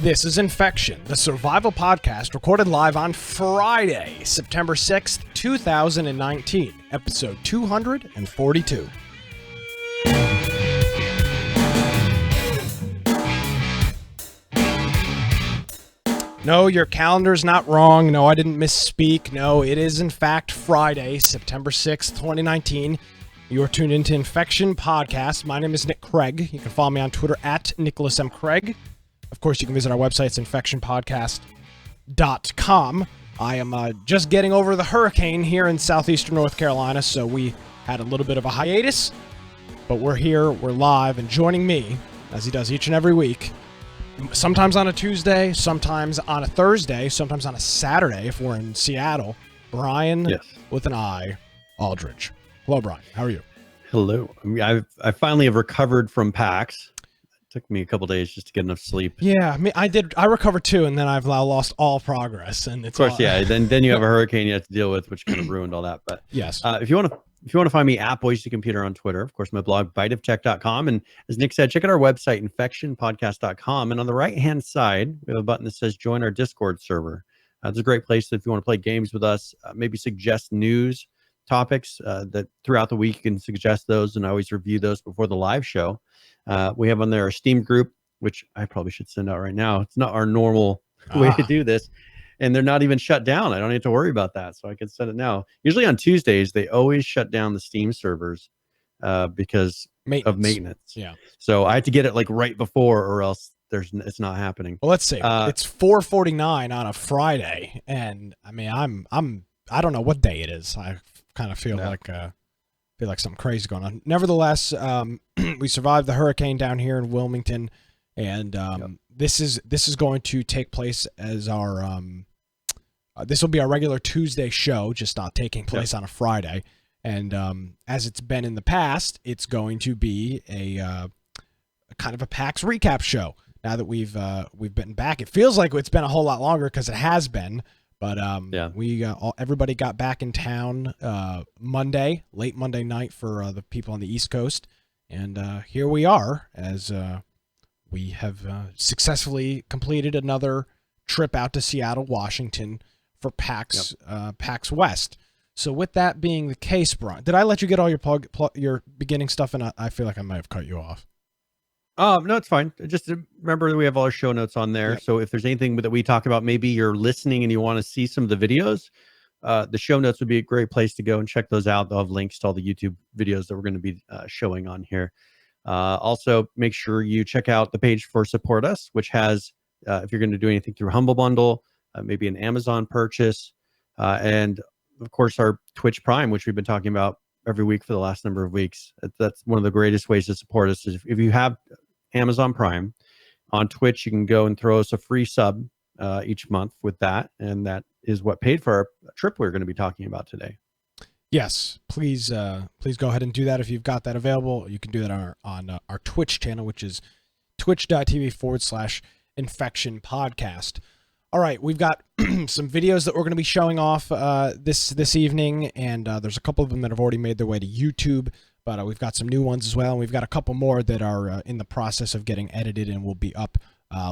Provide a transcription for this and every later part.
This is Infection, the survival podcast recorded live on Friday, September 6th, 2019, episode 242. No, your calendar's not wrong. No, I didn't misspeak. No, it is in fact Friday, September 6th, 2019. You are tuned into Infection Podcast. My name is Nick Craig. You can follow me on Twitter at Nicholas M. Craig. Of course, you can visit our website, it's infectionpodcast.com. I am just getting over the hurricane here in southeastern North Carolina, so we had a little bit of a hiatus, but we're here, we're live, and joining me, as he does each and every week, sometimes on a Tuesday, sometimes on a Thursday, sometimes on a Saturday if we're in Seattle, Brian with an I, Aldridge. Hello, Brian. How are you? Hello. I finally have recovered from PAX. Took me a couple days just to get enough sleep. Yeah, I recovered too, and then I've now lost all progress. And it's of course, Then you have a hurricane you have to deal with, which kind of ruined all that. But yes, if you want to find me at Boise Computer on Twitter, of course, my blog biteoftech.com, and as Nick said, check out our website infectionpodcast.com. And on the right hand side, we have a button that says join our Discord server. It's a great place if you want to play games with us, maybe suggest news topics that throughout the week you can suggest those, and I always review those before the live show. We have on there a Steam group, which I probably should send out right now. It's not our normal way to do this, and they're not even shut down. I don't need to worry about that, so I can send it now. Usually on Tuesdays, they always shut down the Steam servers because of maintenance. Yeah. So I had to get it like right before, or else it's not happening. Well, let's see. It's 4:49 on a Friday, and I mean, I don't know what day it is. I kind of feel like something crazy going on. Nevertheless, we survived the hurricane down here in Wilmington, and this is going to take place as our this will be our regular Tuesday show, just not taking place on a Friday. And as it's been in the past, it's going to be a kind of a PAX recap show. Now that we've been back, it feels like it's been a whole lot longer because it has been. But everybody got back in town Monday, late Monday night for the people on the East Coast, and here we are as we have successfully completed another trip out to Seattle, Washington for PAX PAX West. So with that being the case, Brian, did I let you get all your beginning stuff? And I feel like I might have cut you off. No, it's fine. Just remember that we have all our show notes on there. Yep. So if there's anything that we talk about, maybe you're listening and you want to see some of the videos, the show notes would be a great place to go and check those out. They'll have links to all the YouTube videos that we're going to be showing on here. Also, make sure you check out the page for Support Us, which has, if you're going to do anything through Humble Bundle, maybe an Amazon purchase, and of course our Twitch Prime, which we've been talking about every week for the last number of weeks. That's one of the greatest ways to support us. Is if you have Amazon Prime on Twitch, you can go and throw us a free sub each month with that, and that is what paid for our trip we're going to be talking about today. Yes, please go ahead and do that if you've got that available. You can do that on our Twitch channel, which is twitch.tv/Infection Podcast. All right, we've got some videos that we're going to be showing off this evening, and there's a couple of them that have already made their way to YouTube. But we've got some new ones as well, and we've got a couple more that are in the process of getting edited and will be up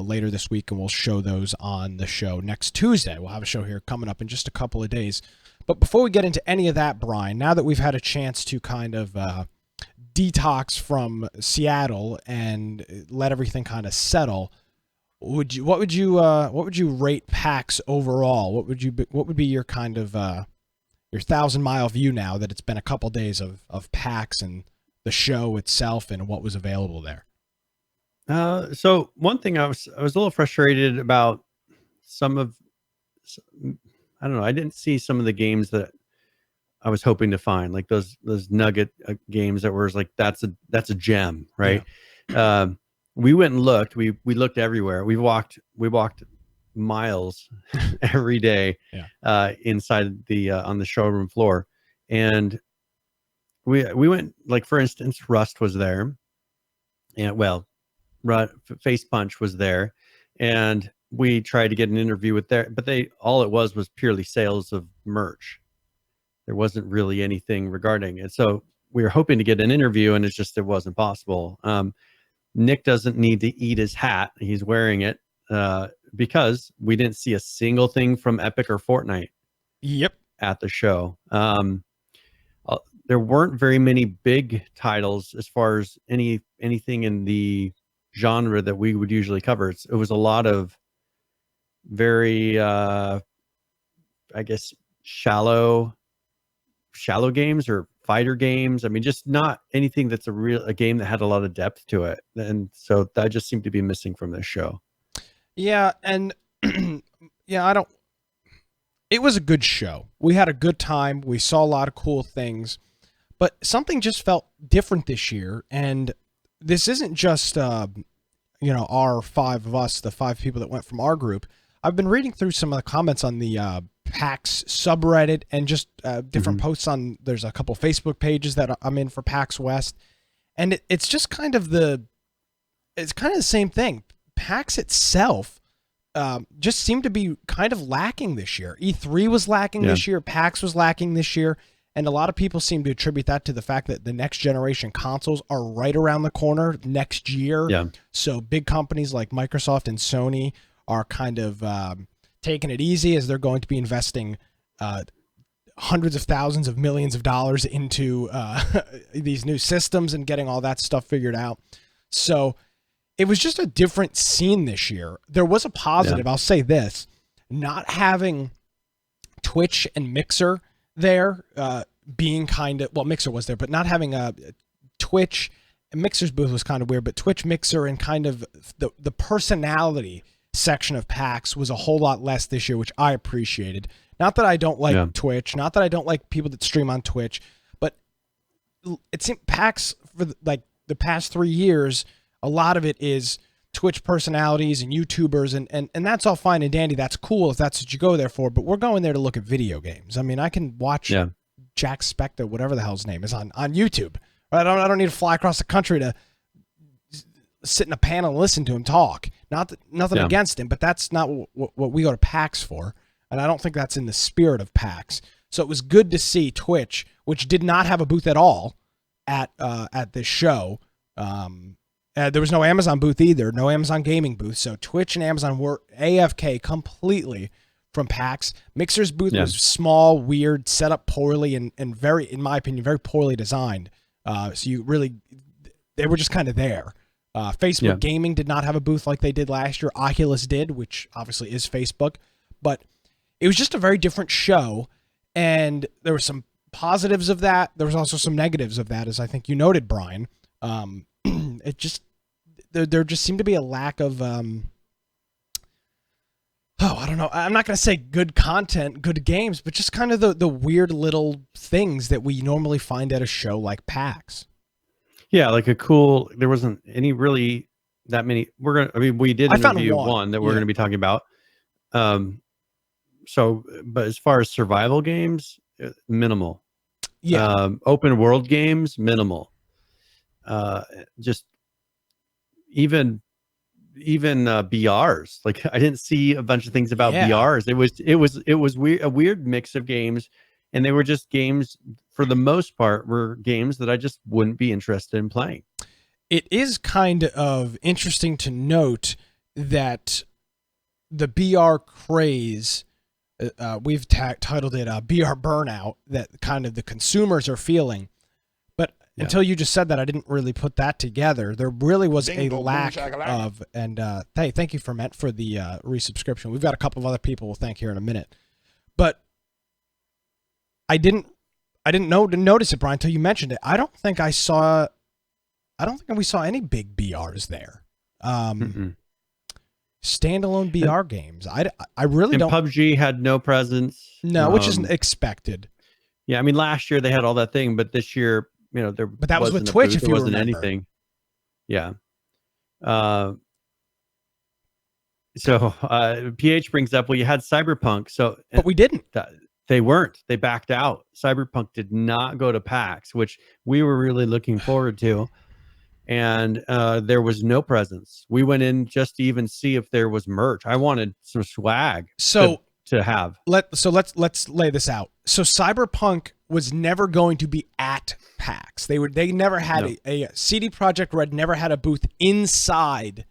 later this week, and we'll show those on the show next Tuesday. We'll have a show here coming up in just a couple of days. But before we get into any of that, Brian, now that we've had a chance to kind of detox from Seattle and let everything kind of settle, what would you rate PAX overall? What would be your kind of your 1,000-mile view now that it's been a couple days of PAX and the show itself and what was available there? So one thing I was a little frustrated about I don't know. I didn't see some of the games that I was hoping to find, like those nugget games that were like, that's a gem, right? Yeah. We went and looked, we looked everywhere. We walked miles every day inside the on the showroom floor, and we went, like, for instance, Rust was there, and Face Punch was there, and we tried to get an interview with but all it was purely sales of merch. There wasn't really anything regarding it, so we were hoping to get an interview, and it wasn't possible. Nick doesn't need to eat his hat. He's wearing it. because we didn't see a single thing from Epic or Fortnite. Yep. At the show. There weren't very many big titles as far as anything in the genre that we would usually cover. It was a lot of very, I guess, shallow games or fighter games. I mean, just not anything that's a game that had a lot of depth to it. And so that just seemed to be missing from this show. Yeah. And yeah, it was a good show. We had a good time. We saw a lot of cool things, but something just felt different this year. And this isn't just, our 5 of us, the 5 people that went from our group. I've been reading through some of the comments on the PAX subreddit and just different posts on, there's a couple Facebook pages that I'm in for PAX West. And it's just kind of the same thing. PAX itself just seemed to be kind of lacking this year. E3 was lacking this year. PAX was lacking this year. And a lot of people seem to attribute that to the fact that the next generation consoles are right around the corner next year. Yeah. So big companies like Microsoft and Sony are kind of taking it easy as they're going to be investing hundreds of thousands of millions of dollars into these new systems and getting all that stuff figured out. So it was just a different scene this year. There was a positive. I'll say this, not having Twitch and Mixer there being kind of, well, Mixer was there, but not having a Twitch, and Mixer's booth was kind of weird, but Twitch, Mixer, and kind of the personality section of PAX was a whole lot less this year, which I appreciated. Not that I don't like Twitch, not that I don't like people that stream on Twitch, but it seemed PAX for the past 3 years, a lot of it is Twitch personalities and YouTubers, and that's all fine and dandy. That's cool if that's what you go there for, but we're going there to look at video games. I mean, I can watch Jack Spector, whatever the hell his name is, on YouTube. I don't need to fly across the country to sit in a panel and listen to him talk. Nothing against him, but that's not what we go to PAX for, and I don't think that's in the spirit of PAX. So it was good to see Twitch, which did not have a booth at all at this show. There was no Amazon booth either, no Amazon gaming booth. So Twitch and Amazon were AFK completely from PAX. Mixer's booth was small, weird, set up poorly, and very, in my opinion, very poorly designed. So they were just kind of there. Facebook Gaming did not have a booth like they did last year. Oculus did, which obviously is Facebook. But it was just a very different show, and there were some positives of that. There was also some negatives of that, as I think you noted, Brian. It just there just seemed to be a lack of I don't know. I'm not going to say good content, good games, but just kind of the weird little things that we normally find at a show like PAX. Yeah, like there wasn't any really that many. We did interview one that we're going to be talking about. But as far as survival games, minimal. Yeah. Open world games, minimal. Just even BRs. Like, I didn't see a bunch of things about BRs. It was weird, a weird mix of games, and they were just games, for the most part, were games that I just wouldn't be interested in playing. It is kind of interesting to note that the BR craze, we've titled it BR burnout, that kind of the consumers are feeling. Until you just said that, I didn't really put that together. There really was a lack of, and hey, thank you, Ferment, for the resubscription. We've got a couple of other people we'll thank here in a minute. But I didn't notice it, Brian, until you mentioned it. I don't think we saw any big BRs there. Standalone BR games. I really don't. PUBG had no presence. No, which isn't expected. Yeah, I mean, last year they had all that thing, but this year, but that was with Twitch, if you remember. There wasn't anything. Yeah. So PH brings up, well, you had Cyberpunk. But we didn't. They weren't. They backed out. Cyberpunk did not go to PAX, which we were really looking forward to. And there was no presence. We went in just to even see if there was merch. I wanted some swag to have. Let's lay this out. So Cyberpunk was never going to be at PAX. They never had a CD Projekt Red never had a booth inside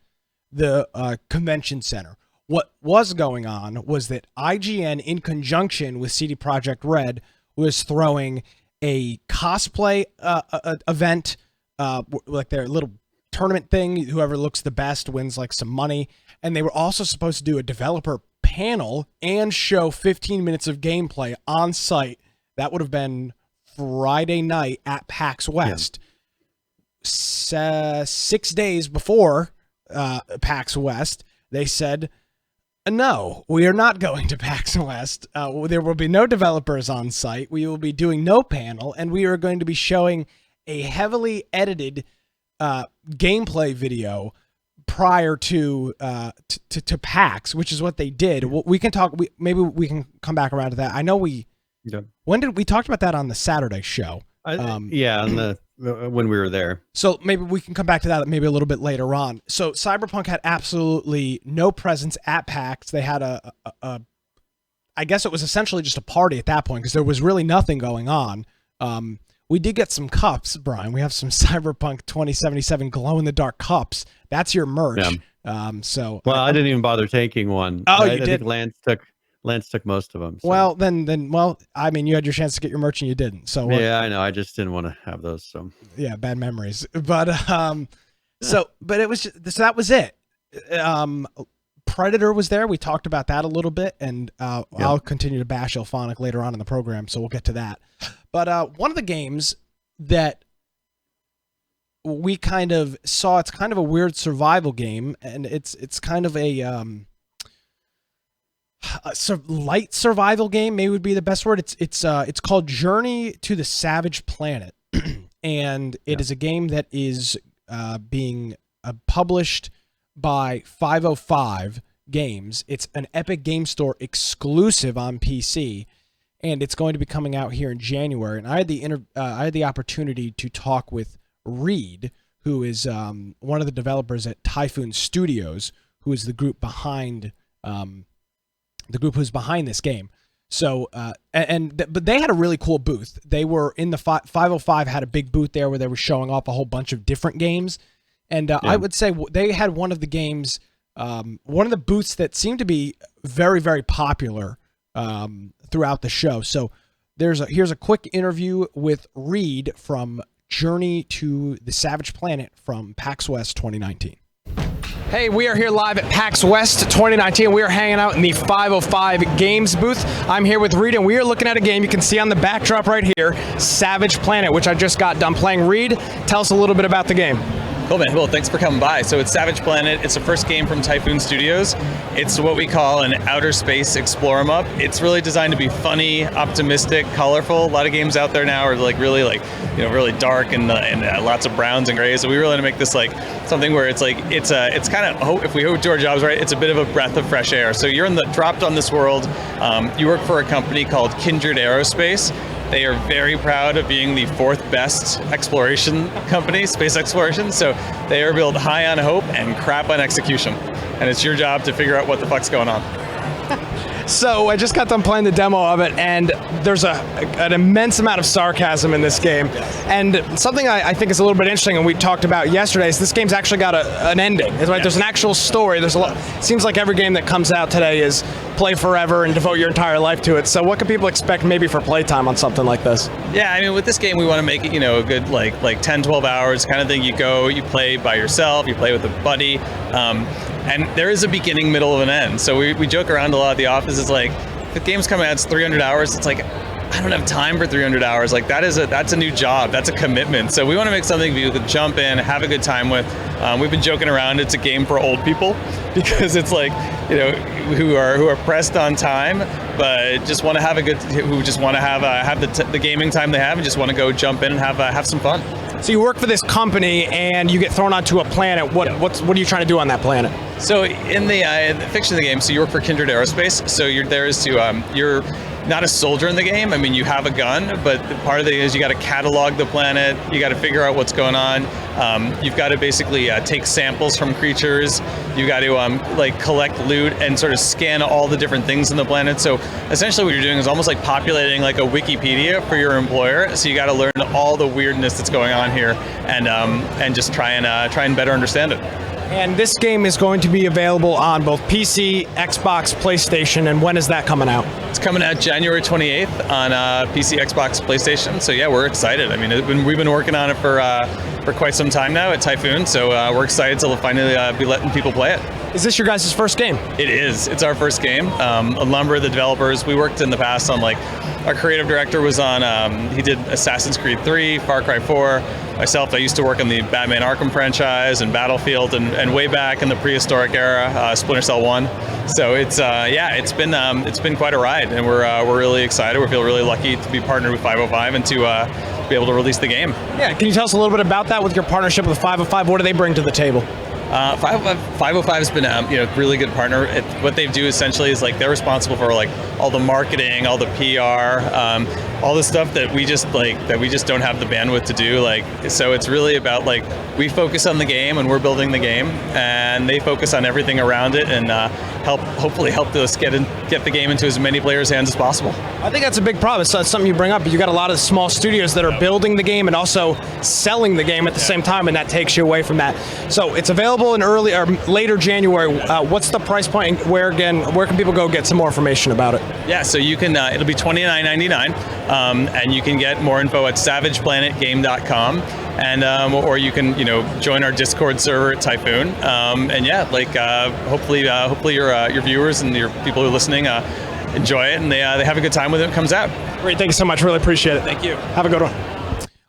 the convention center. What was going on was that IGN, in conjunction with CD Projekt Red, was throwing a cosplay event, like their little tournament thing. Whoever looks the best wins like some money. And they were also supposed to do a developer panel and show 15 minutes of gameplay on site. That would have been Friday night at PAX West. Yeah. 6 days before PAX West, they said, no, we are not going to PAX West. There will be no developers on site. We will be doing no panel, and we are going to be showing a heavily edited gameplay video prior to PAX, which is what they did. We can talk. Maybe we can come back around to that. I know we. Yeah. When did we talked about that on the Saturday show? Yeah, on when we were there. So maybe we can come back to that maybe a little bit later on. So Cyberpunk had absolutely no presence at PAX. They had I guess it was essentially just a party at that point because there was really nothing going on. We did get some cups, Brian. We have some Cyberpunk 2077 glow-in-the-dark cups. That's your merch. Yeah. Well, I didn't even bother taking one. Oh, I did? think Lance took most of them. So. Well, then, I mean, you had your chance to get your merch and you didn't. So yeah, I know. I just didn't want to have those. So yeah, bad memories. But but it was so that was it. Predator was there. We talked about that a little bit, and I'll continue to bash Ilphonic later on in the program, so we'll get to that. But one of the games that we kind of saw, it's kind of a weird survival game, and it's kind of a light survival game, maybe would be the best word. It's called Journey to the Savage Planet, and it is a game that is being published by 505 Games. It's an Epic Game Store exclusive on PC, and it's going to be coming out here in January. And I had the opportunity to talk with Reed, who is one of the developers at Typhoon Studios, who is the group behind who's behind this game. So but they had a really cool booth. They were in the 505 had a big booth there where they were showing off a whole bunch of different games. And I would say they had one of the games, one of the booths that seemed to be very, very popular throughout the show. So here's a quick interview with Reed from Journey to the Savage Planet from PAX West 2019. Hey, we are here live at PAX West 2019. We are hanging out in the 505 Games booth. I'm here with Reed, and we are looking at a game you can see on the backdrop right here, Savage Planet, which I just got done playing. Reed, tell us a little bit about the game. Cool, man. Well, thanks for coming by. So it's Savage Planet. It's the first game from Typhoon Studios. It's what we call an outer space explore 'em up. It's really designed to be funny, optimistic, colorful. A lot of games out there now are really dark and lots of browns and grays. So we really want to make this something where it's kind of, if we do our jobs right, it's a bit of a breath of fresh air. So you're dropped on this world. You work for a company called Kindred Aerospace. They are very proud of being the 4th best exploration company, space exploration. So they are built high on hope and crap on execution. And it's your job to figure out what the fuck's going on. So I just got done playing the demo of it, and there's an immense amount of sarcasm in this game. And something I think is a little bit interesting, and we talked about yesterday, is this game's actually got an ending. Right? There's an actual story. There's a lot. It seems like every game that comes out today is play forever and devote your entire life to it. So what can people expect maybe for playtime on something like this? Yeah, I mean, with this game, we want to make it, a good like 10, 12 hours kind of thing. You go, you play by yourself, you play with a buddy. And there is a beginning, middle, and an end. So we joke around a lot at the office. It's like, if the game's coming out, it's 300 hours. It's like, I don't have time for 300 hours. Like that's a new job. That's a commitment. So we want to make something you can jump in, have a good time with. We've been joking around. It's a game for old people because it's like, who are pressed on time, but just want to have who just want to have the gaming time they have and just want to go jump in and have some fun. So you work for this company and you get thrown onto a planet. What are you trying to do on that planet? So in the fiction of the game, so you work for Kindred Aerospace. So you're there is to you're not a soldier in the game. I mean, you have a gun, but part of it is you got to catalog the planet. You got to figure out what's going on. You've got to basically take samples from creatures. You got to collect loot and sort of scan all the different things in the planet. So essentially, what you're doing is almost like populating like a Wikipedia for your employer. So you got to learn all the weirdness that's going on here and just try and better understand it. And this game is going to be available on both PC, Xbox, PlayStation, and when is that coming out? It's coming out January 28th on PC, Xbox, PlayStation. So yeah, we're excited. I mean, we've been working on it for quite some time now at Typhoon. So we're excited to finally be letting people play it. Is this your guys' first game? It is. It's our first game. A number of the developers, we worked in the past on our creative director was on, he did Assassin's Creed 3, Far Cry 4. Myself, I used to work on the Batman Arkham franchise and Battlefield and way back in the prehistoric era, Splinter Cell 1. So it's it's been quite a ride, and we're really excited. We feel really lucky to be partnered with 505 and to be able to release the game. Yeah, can you tell us a little bit about that with your partnership with 505? What do they bring to the table? 505 has been a really good partner. What they do essentially is they're responsible for all the marketing, all the PR, all the stuff that we just don't have the bandwidth to do. So it's really about we focus on the game and we're building the game, and they focus on everything around it and hopefully help us get the game into as many players' hands as possible. I think that's a big problem. It's something you bring up. You got a lot of small studios that are building the game and also selling the game at the same time, and that takes you away from that. So it's available in early or later January. What's the price point, and where can people go get some more information about it? Yeah, so you can. It'll be $29.99, and you can get more info at savageplanetgame.com, and or you can join our Discord server at Typhoon, and yeah, hopefully your viewers and your people who are listening enjoy it and they have a good time with it when it comes out. Great, thank you so much. Really appreciate it. Thank you. Have a good one.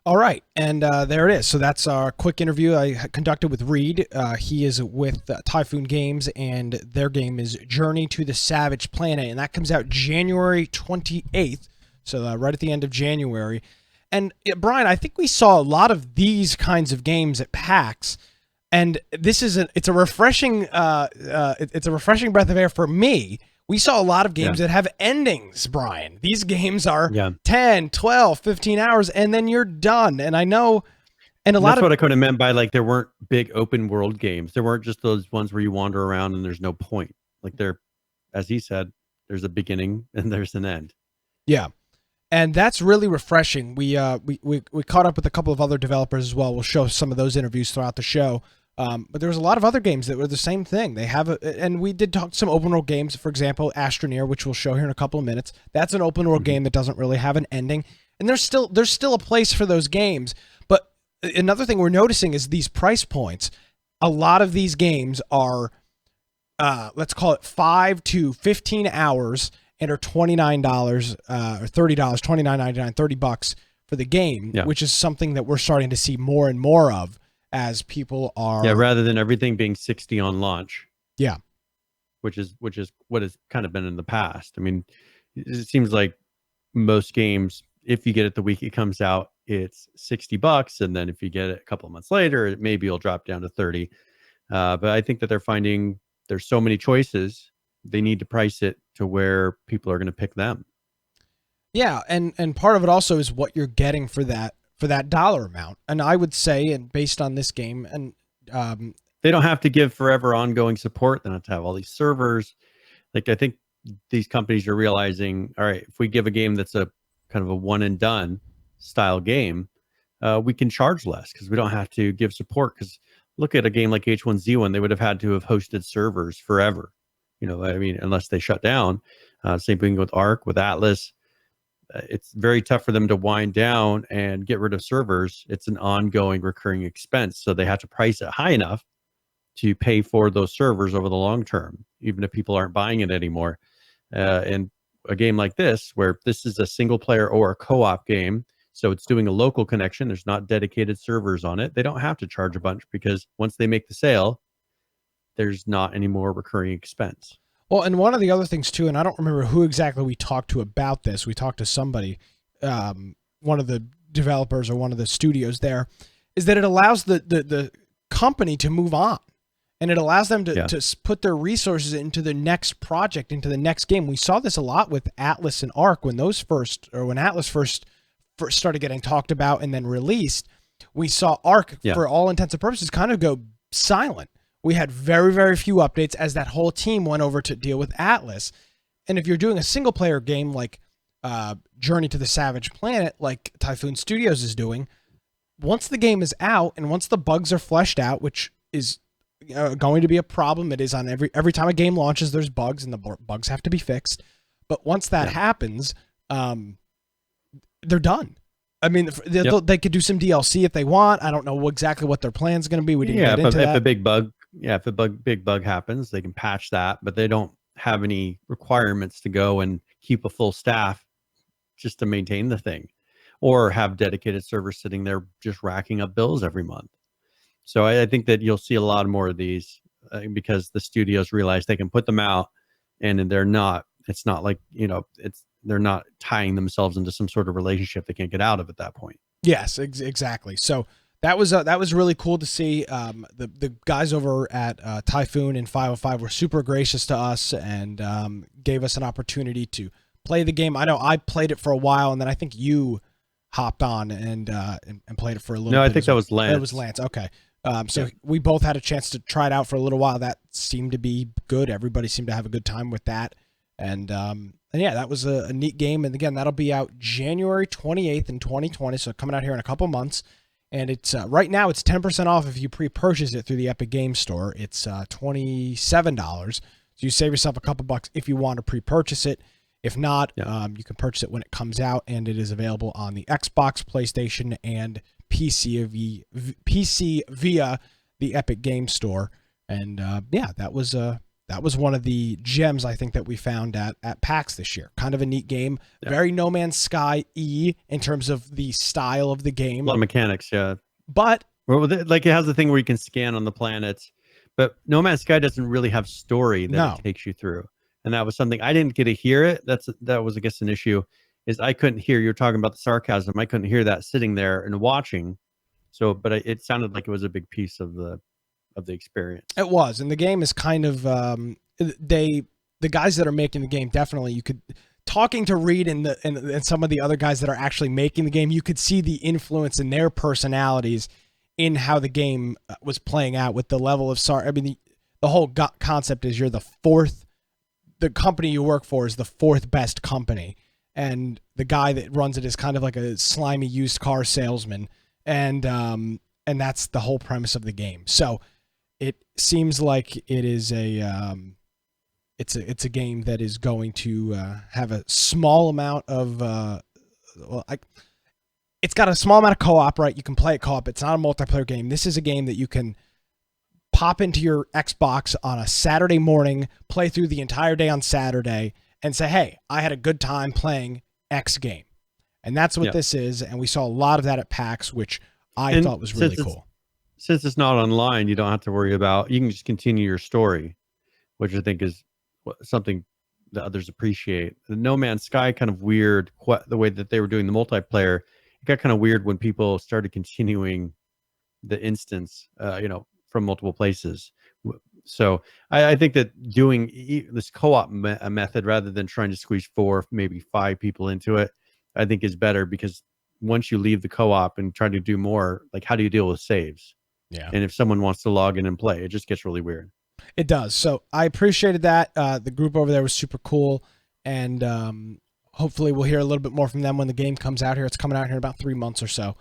All right, and there it is. So that's our quick interview I conducted with Reed. He is with Typhoon Games, and their game is Journey to the Savage Planet, and that comes out January 28th, so right at the end of January. And Brian, I think we saw a lot of these kinds of games at PAX, and this is it's a refreshing breath of air for me. We saw a lot of games that have endings, Brian. These games are 10, 12, 15 hours, and then you're done. And I know, and that's what I kind of meant by there weren't big open world games. There weren't just those ones where you wander around and there's no point. They're, as he said, there's a beginning and there's an end. Yeah. And that's really refreshing. We caught up with a couple of other developers as well. We'll show some of those interviews throughout the show. But there was a lot of other games that were the same thing. They have, and we did talk some open world games. For example, Astroneer, which we'll show here in a couple of minutes. That's an open world game that doesn't really have an ending, and there's still a place for those games. But another thing we're noticing is these price points. A lot of these games are, let's call it 5 to 15 hours, and are $29 or $30, $29.99, $30 for the game, which is something that we're starting to see more and more of. As people are, rather than everything being 60 on launch, which is what has kind of been in the past. I mean, it seems like most games, if you get it the week it comes out, it's $60, and then if you get it a couple of months later, maybe it'll drop down to 30. But I think that they're finding there's so many choices, they need to price it to where people are going to pick them. Yeah, and part of it also is what you're getting for that dollar amount. And I would say, and based on this game, and they don't have to give forever ongoing support. They don't have to have all these servers. I think these companies are realizing, all right, if we give a game that's a kind of a one and done style game, we can charge less because we don't have to give support. Because look at a game like H1Z1, they would have had to have hosted servers forever. Unless they shut down. Same thing with Ark, with Atlas. It's very tough for them to wind down and get rid of servers. It's an ongoing recurring expense. So they have to price it high enough to pay for those servers over the long term, even if people aren't buying it anymore. And a game like this, where this is a single player or a co-op game, so it's doing a local connection, there's not dedicated servers on it, they don't have to charge a bunch because once they make the sale, there's not any more recurring expense. Well, and one of the other things too, and I don't remember who exactly we talked to about this. We talked to somebody, one of the developers or one of the studios there, is that it allows the company to move on, and it allows them to put their resources into the next project, into the next game. We saw this a lot with Atlas and Ark when Atlas first started getting talked about and then released. We saw Ark, for all intents and purposes, kind of go silent. We had very, very few updates as that whole team went over to deal with Atlas. And if you're doing a single player game like Journey to the Savage Planet, like Typhoon Studios is doing, once the game is out and once the bugs are fleshed out, which is going to be a problem. It is on every time a game launches, there's bugs, and the bugs have to be fixed. But once that happens, they're done. I mean, they could do some DLC if they want. I don't know exactly what their plan's going to be. We didn't get into that. If a big bug happens, they can patch that, but they don't have any requirements to go and keep a full staff just to maintain the thing, or have dedicated servers sitting there just racking up bills every month. So I think that you'll see a lot more of these because the studios realize they can put them out, and it's not like, they're not tying themselves into some sort of relationship they can't get out of at that point. Yes, exactly. So that was really cool to see. The guys over at Typhoon and 505 were super gracious to us and gave us an opportunity to play the game. I know I played it for a while, and then I think you hopped on and played it for a little bit. No, I think that was Lance. It was Lance. Okay. So we both had a chance to try it out for a little while. That seemed to be good. Everybody seemed to have a good time with that. And yeah, that was a neat game. And again, that'll be out January 28th in 2020. So coming out here in a couple months. And it's right now it's 10% off if you pre-purchase it through the Epic Games Store. It's $27. So you save yourself a couple bucks if you want to pre-purchase it. If not, you can purchase it when it comes out, and it is available on the Xbox, PlayStation, and PC via the Epic Games Store. And yeah, that was one of the gems I think that we found at PAX this year. Kind of a neat game, very No Man's Sky-y in terms of the style of the game. A lot of mechanics, yeah. But like it has the thing where you can scan on the planets, but No Man's Sky doesn't really have story that it takes you through. And that was something I didn't get to hear it. That was, I guess, an issue. Is I couldn't hear, you're talking about the sarcasm. I couldn't hear that sitting there and watching. So, but it sounded like it was a big piece of the experience. It was, and the game is kind of the guys that are making the game, definitely you could, talking to Reed and some of the other guys that are actually making the game, you could see the influence in their personalities in how the game was playing out with the level of I mean, the whole concept is you're the company you work for is the fourth best company. And the guy that runs it is kind of like a slimy used car salesman. And that's the whole premise of the game. So it seems like it is it's a game that is going to have a small amount of it's got a small amount of co-op, right? You can play it co-op. It's not a multiplayer game. This is a game that you can pop into your Xbox on a Saturday morning, play through the entire day on Saturday, and say, hey, I had a good time playing X game. And that's what this is. And we saw a lot of that at PAX, which I thought was really cool. Since it's not online, you don't have to worry about, you can just continue your story, which I think is something that others appreciate. The No Man's Sky kind of weird, the way that they were doing the multiplayer, it got kind of weird when people started continuing the instance, from multiple places. So I think that doing this co-op method rather than trying to squeeze 4, maybe 5 people into it, I think is better, because once you leave the co-op and try to do more, like how do you deal with saves? Yeah. And if someone wants to log in and play, it just gets really weird. It does. So I appreciated that. The group over there was super cool. And hopefully we'll hear a little bit more from them when the game comes out here. It's coming out here in about 3 months or so.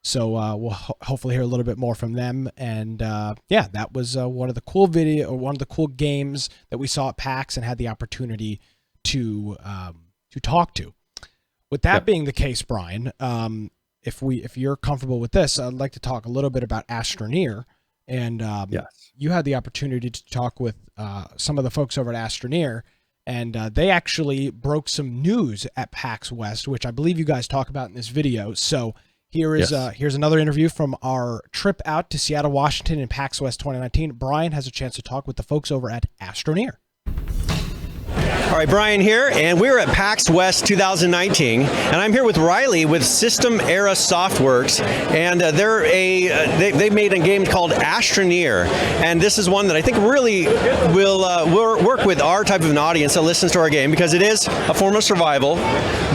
So we'll hopefully hear a little bit more from them. And yeah, that was one of the cool games that we saw at PAX and had the opportunity to talk to. With that being the case, Brian, if you're comfortable with this, I'd like to talk a little bit about Astroneer. And you had the opportunity to talk with some of the folks over at Astroneer, and they actually broke some news at PAX West, which I believe you guys talk about in this video. So here's another interview from our trip out to Seattle, Washington in PAX West 2019. Brian has a chance to talk with the folks over at Astroneer. All right, Brian here, and we're at PAX West 2019, and I'm here with Riley with System Era Softworks, and they made a game called Astroneer, and this is one that I think really will work with our type of an audience that listens to our game, because it is a form of survival,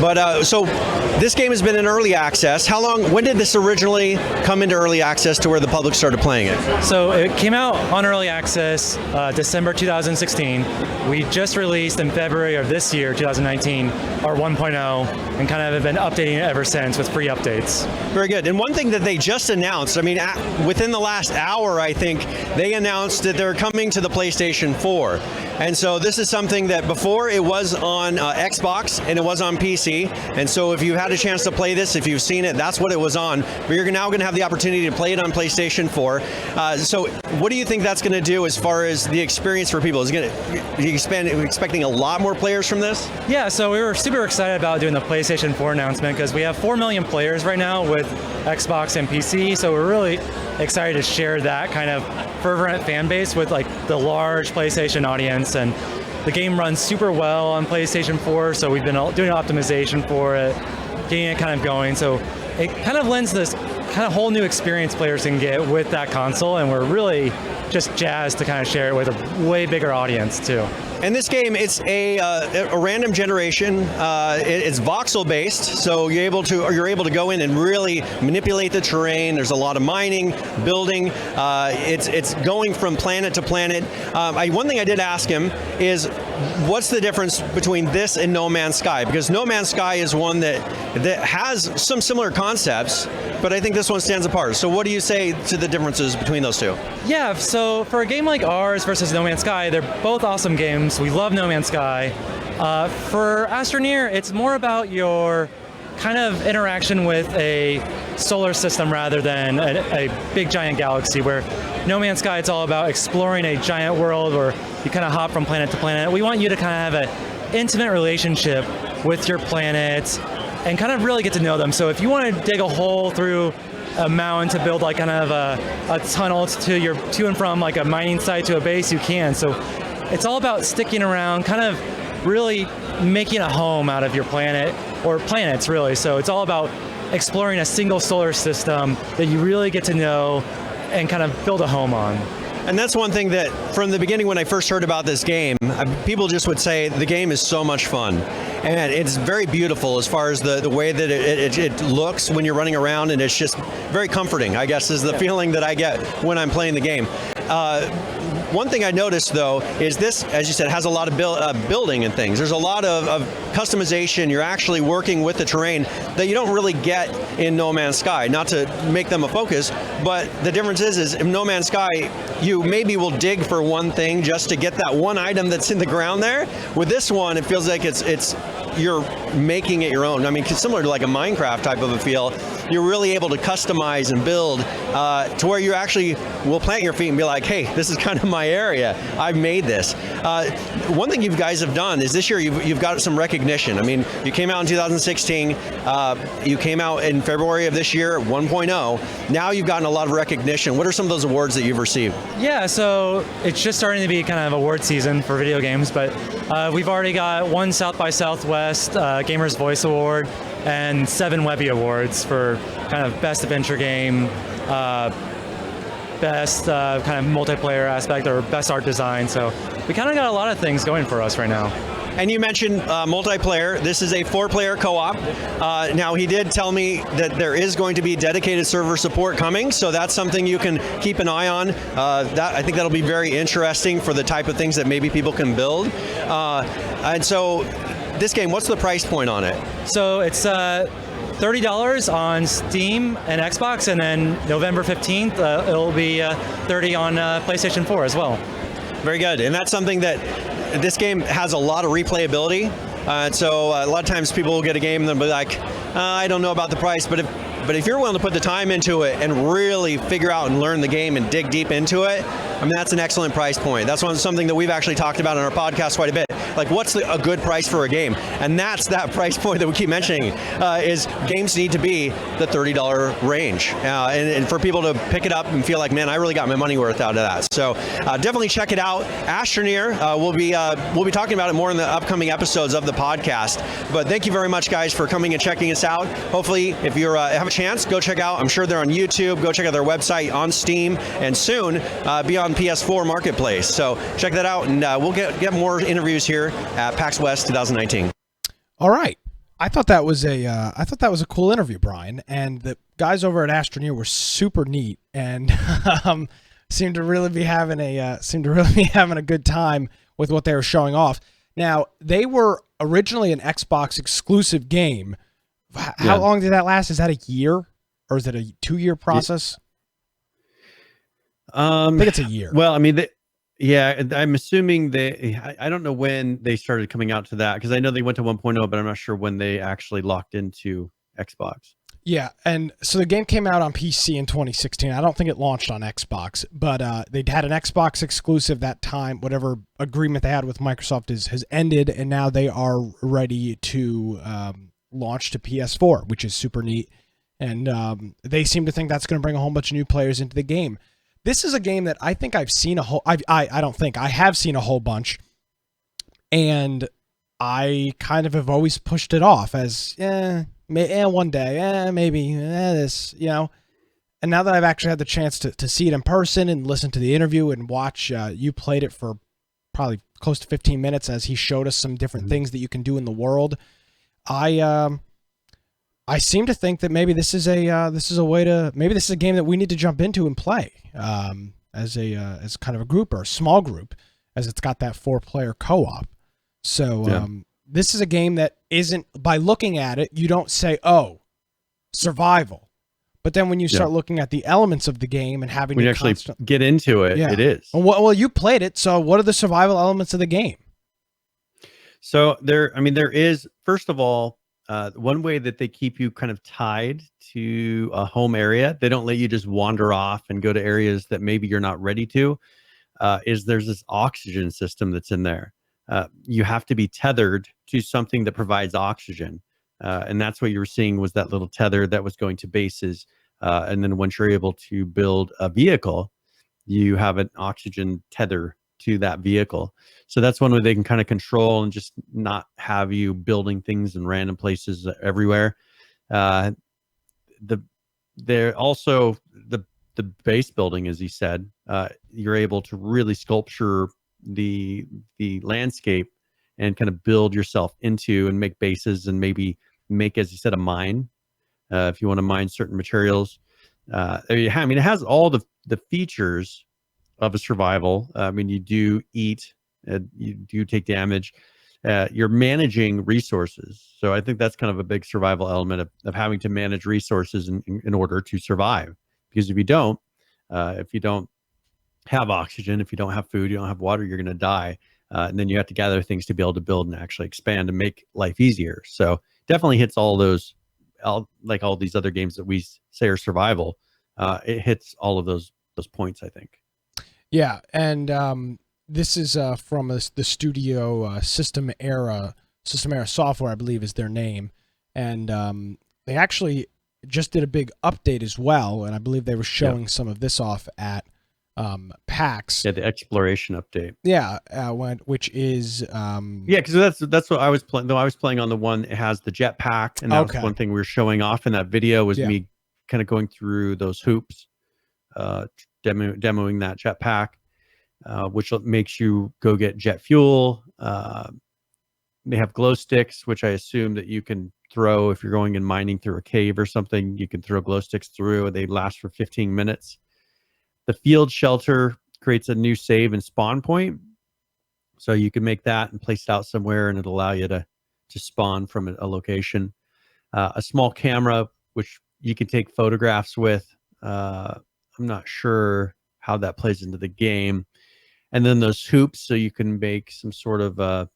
But so this game has been in early access. How long? When did this originally come into early access to where the public started playing it? So it came out on early access December 2016. We just released in February of this year, 2019, our 1.0, and kind of have been updating it ever since with free updates. Very good. And one thing that they just announced, I mean, within the last hour, I think, they announced that they're coming to the PlayStation 4. And so this is something that before it was on Xbox and it was on PC. And so if you had a chance to play this, if you've seen it, that's what it was on. But you're now going to have the opportunity to play it on PlayStation 4. So what do you think that's going to do as far as the experience for people? Is it going to expand? Are you expecting a lot more players from this? Yeah, so we were super excited about doing the PlayStation 4 announcement because we have 4 million players right now with Xbox and PC. So we're really excited to share that kind of fervent fan base with like the large PlayStation audience. And the game runs super well on PlayStation 4, so we've been doing optimization for it, getting it kind of going. So it kind of lends this kind of whole new experience players can get with that console, and we're really just jazzed to kind of share it with a way bigger audience too. And this game, it's a random generation. It's voxel based, so you're able to go in and really manipulate the terrain. There's a lot of mining, building. It's going from planet to planet. One thing I did ask him is, what's the difference between this and No Man's Sky? Because No Man's Sky is one that has some similar concepts, but I think this one stands apart. So what do you say to the differences between those two? Yeah, so for a game like ours versus No Man's Sky, they're both awesome games. We love No Man's Sky. For Astroneer, it's more about your kind of interaction with a solar system rather than a big giant galaxy, where No Man's Sky, it's all about exploring a giant world where you kind of hop from planet to planet. We want you to kind of have an intimate relationship with your planets and kind of really get to know them. So if you want to dig a hole through a mountain to build like kind of a tunnel to and from like a mining site to a base, you can. So it's all about sticking around, kind of really making a home out of your planet, or planets really. So it's all about exploring a single solar system that you really get to know and kind of build a home on. And that's one thing that from the beginning when I first heard about this game, people just would say the game is so much fun. And it's very beautiful as far as the way that it looks when you're running around, and it's just very comforting, I guess, is the feeling that I get when I'm playing the game. One thing I noticed, though, is this, as you said, has a lot of building and things. There's a lot of customization. You're actually working with the terrain that you don't really get in No Man's Sky. Not to make them a focus, but the difference is in No Man's Sky, you maybe will dig for one thing just to get that one item that's in the ground there. With this one, it feels like it's you're making it your own. I mean, similar to like a Minecraft type of a feel. You're really able to customize and build to where you actually will plant your feet and be like, hey, this is kind of my area. I've made this. One thing you guys have done is this year you've got some recognition. I mean, you came out in 2016. You came out in February of this year, 1.0. Now you've gotten a lot of recognition. What are some of those awards that you've received? Yeah, so it's just starting to be kind of award season for video games, but we've already got one South by Southwest Gamers Voice Award and 7 Webby Awards for kind of best adventure game, best kind of multiplayer aspect, or best art design. So we kind of got a lot of things going for us right now. And you mentioned multiplayer. This is a 4-player co-op. Now, he did tell me that there is going to be dedicated server support coming, so that's something you can keep an eye on. I think that'll be very interesting for the type of things that maybe people can build. And so this game, what's the price point on it? So it's $30 on Steam and Xbox, and then November 15th, it'll be $30 on PlayStation 4 as well. Very good. And that's something that this game has a lot of replayability. So a lot of times people will get a game and they'll be like, I don't know about the price, but if you're willing to put the time into it and really figure out and learn the game and dig deep into it, I mean, that's an excellent price point. That's something that we've actually talked about on our podcast quite a bit. Like, what's a good price for a game? And that's that price point that we keep mentioning, is games need to be the $30 range. And for people to pick it up and feel like, man, I really got my money worth out of that. So definitely check it out. Astroneer, we'll be talking about it more in the upcoming episodes of the podcast. But thank you very much, guys, for coming and checking us out. Hopefully, if you have a chance, go check out. I'm sure they're on YouTube. Go check out their website, on Steam, and soon be on PS4 Marketplace. So check that out, and we'll get more interviews here at PAX West 2019. All right. I thought that was a cool interview, Brian, and the guys over at Astroneer were super neat and seemed to really be having a good time with what they were showing off. Now, they were originally an Xbox exclusive game. How long did that last? Is that a year or is it a 2-year process? I think it's a year. Well, I mean, I'm assuming I don't know when they started coming out to that, because I know they went to 1.0, but I'm not sure when they actually locked into Xbox. Yeah, and so the game came out on PC in 2016. I don't think it launched on Xbox, but they had an Xbox exclusive that time. Whatever agreement they had with Microsoft has ended, and now they are ready to launch to PS4, which is super neat. And they seem to think that's going to bring a whole bunch of new players into the game. This is a game that I think I've seen I have seen a whole bunch, and I kind of have always pushed it off as one day, maybe this, and now that I've actually had the chance to see it in person and listen to the interview and watch, you played it for probably close to 15 minutes as he showed us some different things that you can do in the world. I seem to think that maybe this is a game that we need to jump into and play as kind of a group or a small group, as it's got that 4-player co-op. So this is a game that isn't, by looking at it, you don't say, oh, survival. But then when you start looking at the elements of the game and having to actually get into it, it is. Well, you played it, so what are the survival elements of the game? So there is, first of all, one way that they keep you kind of tied to a home area, they don't let you just wander off and go to areas that maybe you're not ready to, is there's this oxygen system that's in there. You have to be tethered to something that provides oxygen. And that's what you were seeing, was that little tether that was going to bases. And then once you're able to build a vehicle, you have an oxygen tether to that vehicle. So that's one way they can kind of control and just not have you building things in random places everywhere. They're also the base building, as he said, you're able to really sculpture the landscape and kind of build yourself into and make bases and maybe make, as you said, a mine if you want to mine certain materials. It has all the features of a survival. You do eat, you do take damage, you're managing resources. So I think that's kind of a big survival element of having to manage resources in order to survive. Because if you don't have oxygen, if you don't have food, you don't have water, you're going to die. And then you have to gather things to be able to build and actually expand and make life easier. So definitely hits all those, like all these other games that we say are survival. It hits all of those points, I think. Yeah, and this is from the studio System Era Software, I believe is their name, and they actually just did a big update as well, and I believe they were showing some of this off at PAX. Yeah, the exploration update. Yeah, which is because that's what I was playing. Though I was playing on the one that has the jetpack, and that was one thing we were showing off in that video was me kind of going through those hoops, demoing that jetpack, which makes you go get jet fuel. They have glow sticks, which I assume that you can throw if you're going and mining through a cave or something. You can throw glow sticks through. They last for 15 minutes. The field shelter creates a new save and spawn point, so you can make that and place it out somewhere, and it'll allow you to spawn from a location. A small camera, which you can take photographs with. I'm not sure how that plays into the game. And then those hoops, so you can make some sort of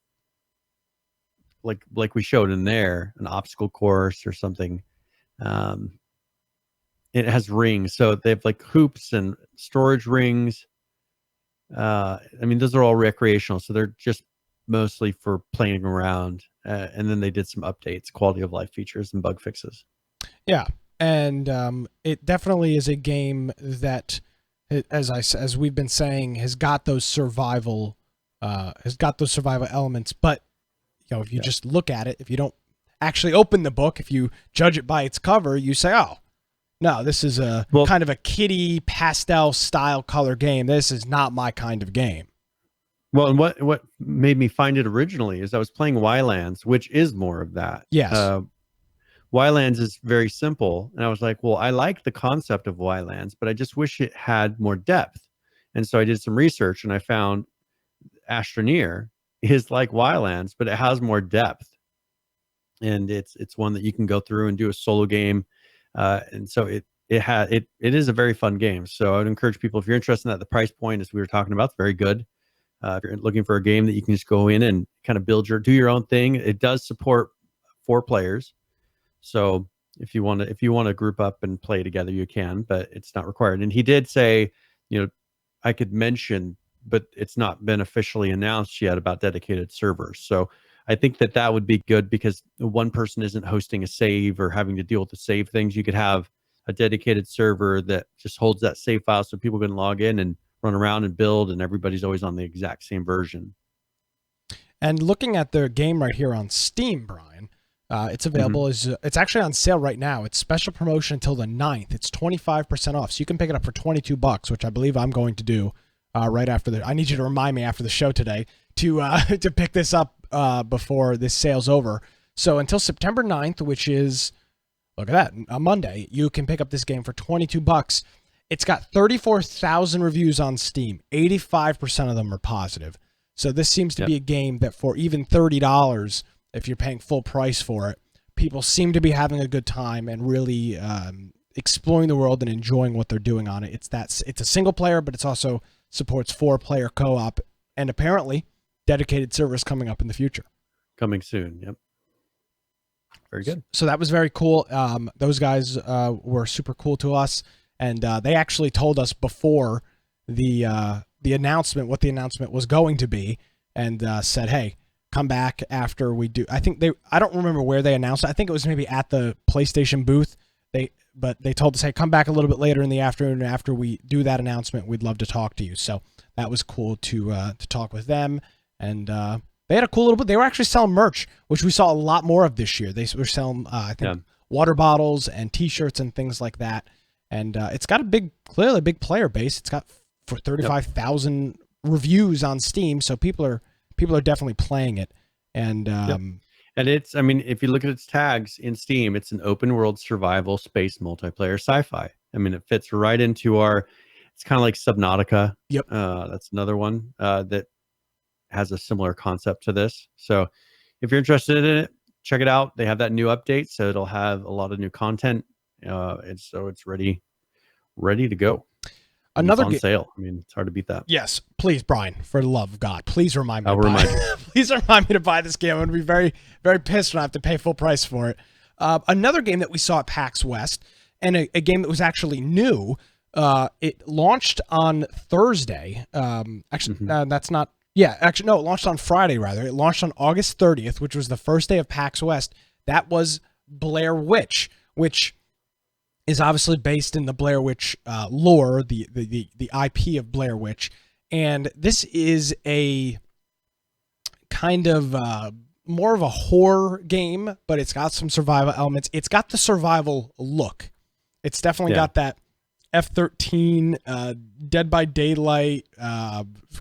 like we showed in there, an obstacle course or something. It has rings, so they have like hoops and storage rings. Those are all recreational, so they're just mostly for playing around. And then they did some updates, quality of life features, and bug fixes. Yeah, and it definitely is a game that, as we've been saying, has got those survival elements. But if you just look at it, if you don't actually open the book, if you judge it by its cover, you say, oh, no, this is kind of a kiddie pastel style color game. This is not my kind of game. Well, and what made me find it originally is I was playing Wildlands, which is more of that. Yes. Wildlands is very simple, and I was like, well, I like the concept of Wildlands, but I just wish it had more depth. And so I did some research, and I found Astroneer is like Wildlands, but it has more depth, and it's one that you can go through and do a solo game, and so it is a very fun game. So I would encourage people, if you're interested in that, the price point, as we were talking about, it's very good. If you're looking for a game that you can just go in and kind of do your own thing, it does support 4 players. So if you want to group up and play together, you can, but it's not required. And he did say, I could mention, but it's not been officially announced yet about dedicated servers. So I think that would be good, because one person isn't hosting a save or having to deal with the save things. You could have a dedicated server that just holds that save file so people can log in and run around and build, and everybody's always on the exact same version. And looking at the game right here on Steam, Brian, it's available it's actually on sale right now. It's special promotion until the 9th. It's 25% off. So you can pick it up for $22, which I believe I'm going to do right after I need you to remind me after the show today to pick this up before this sale's over. So until September 9th, which is, look at that, a Monday, you can pick up this game for $22. It's got 34,000 reviews on Steam. 85% of them are positive. So this seems to be a game that for even $30, if you're paying full price for it, people seem to be having a good time and really exploring the world and enjoying what they're doing on it. It's a single player, but it's also supports 4-player co-op, and apparently dedicated servers coming up in the future. Coming soon, yep. Very good. So that was very cool. Those guys were super cool to us, and they actually told us before the announcement what the announcement was going to be, and said, "Hey, come back after we do." I don't remember where they announced it. I think it was maybe at the PlayStation booth. But they told us, "Hey, come back a little bit later in the afternoon after we do that announcement. We'd love to talk to you." So that was cool to talk with them, and they had a cool little bit. They were actually selling merch, which we saw a lot more of this year. They were selling, water bottles and T-shirts and things like that. And it's got clearly a big player base. It's got for 35,000 reviews on Steam, so people are definitely playing it. And and it's, if you look at its tags in Steam, it's an open world survival space multiplayer sci-fi. It fits right into it's kind of like Subnautica. Yep. That's another one that has a similar concept to this. So if you're interested in it, check it out. They have that new update, so it'll have a lot of new content. And so it's ready to go. Another on sale. It's hard to beat that. Yes, please, Brian, for the love of God, please remind me. I'll remind you. Please remind me to buy this game. I'm going to be very, very pissed when I have to pay full price for it. Another game that we saw at PAX West, and a game that was actually new. It launched on Thursday. That's not. Yeah, actually, no, it launched on Friday, rather. It launched on August 30th, which was the first day of PAX West. That was Blair Witch, which is obviously based in the Blair Witch lore, the IP of Blair Witch. And this is a kind of more of a horror game, but it's got some survival elements. It's got the survival look. It's definitely got that F-13 Dead by Daylight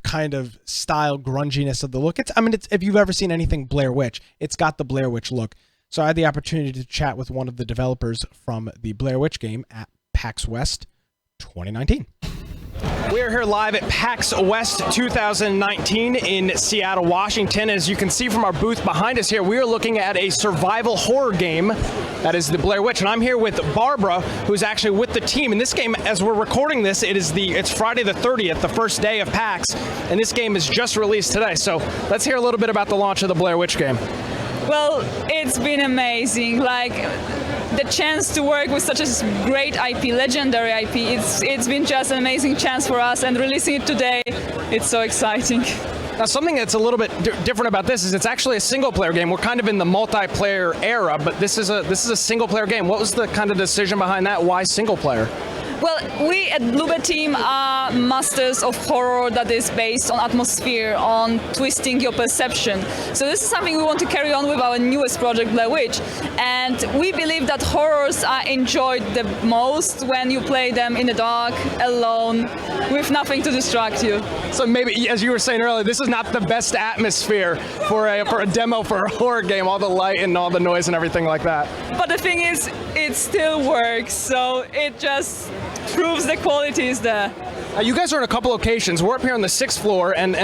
kind of style grunginess of the look. It's if you've ever seen anything Blair Witch, it's got the Blair Witch look. So I had the opportunity to chat with one of the developers from the Blair Witch game at PAX West 2019. We're here live at PAX West 2019 in Seattle, Washington. As you can see from our booth behind us here, we are looking at a survival horror game that is the Blair Witch. And I'm here with Barbara, who's actually with the team. And this game, as we're recording this, it's Friday the 30th, the first day of PAX. And this game is just released today. So let's hear a little bit about the launch of the Blair Witch game. Well, it's been amazing. The chance to work with such a great IP, legendary IP, it's been just an amazing chance for us, and releasing it today, it's so exciting. Now, something that's a little bit different about this is it's actually a single-player game. We're kind of in the multiplayer era, but this is a single-player game. What was the kind of decision behind that? Why single-player? Well, we at Bluebird team are masters of horror that is based on atmosphere, on twisting your perception. So this is something we want to carry on with our newest project, Blair Witch. And we believe that horrors are enjoyed the most when you play them in the dark, alone, with nothing to distract you. So maybe, as you were saying earlier, this is not the best atmosphere for a demo for a horror game, all the light and all the noise and everything like that. But the thing is, it still works, so it just proves the quality is there. You guys are in a couple locations. We're up here on the 6th floor, and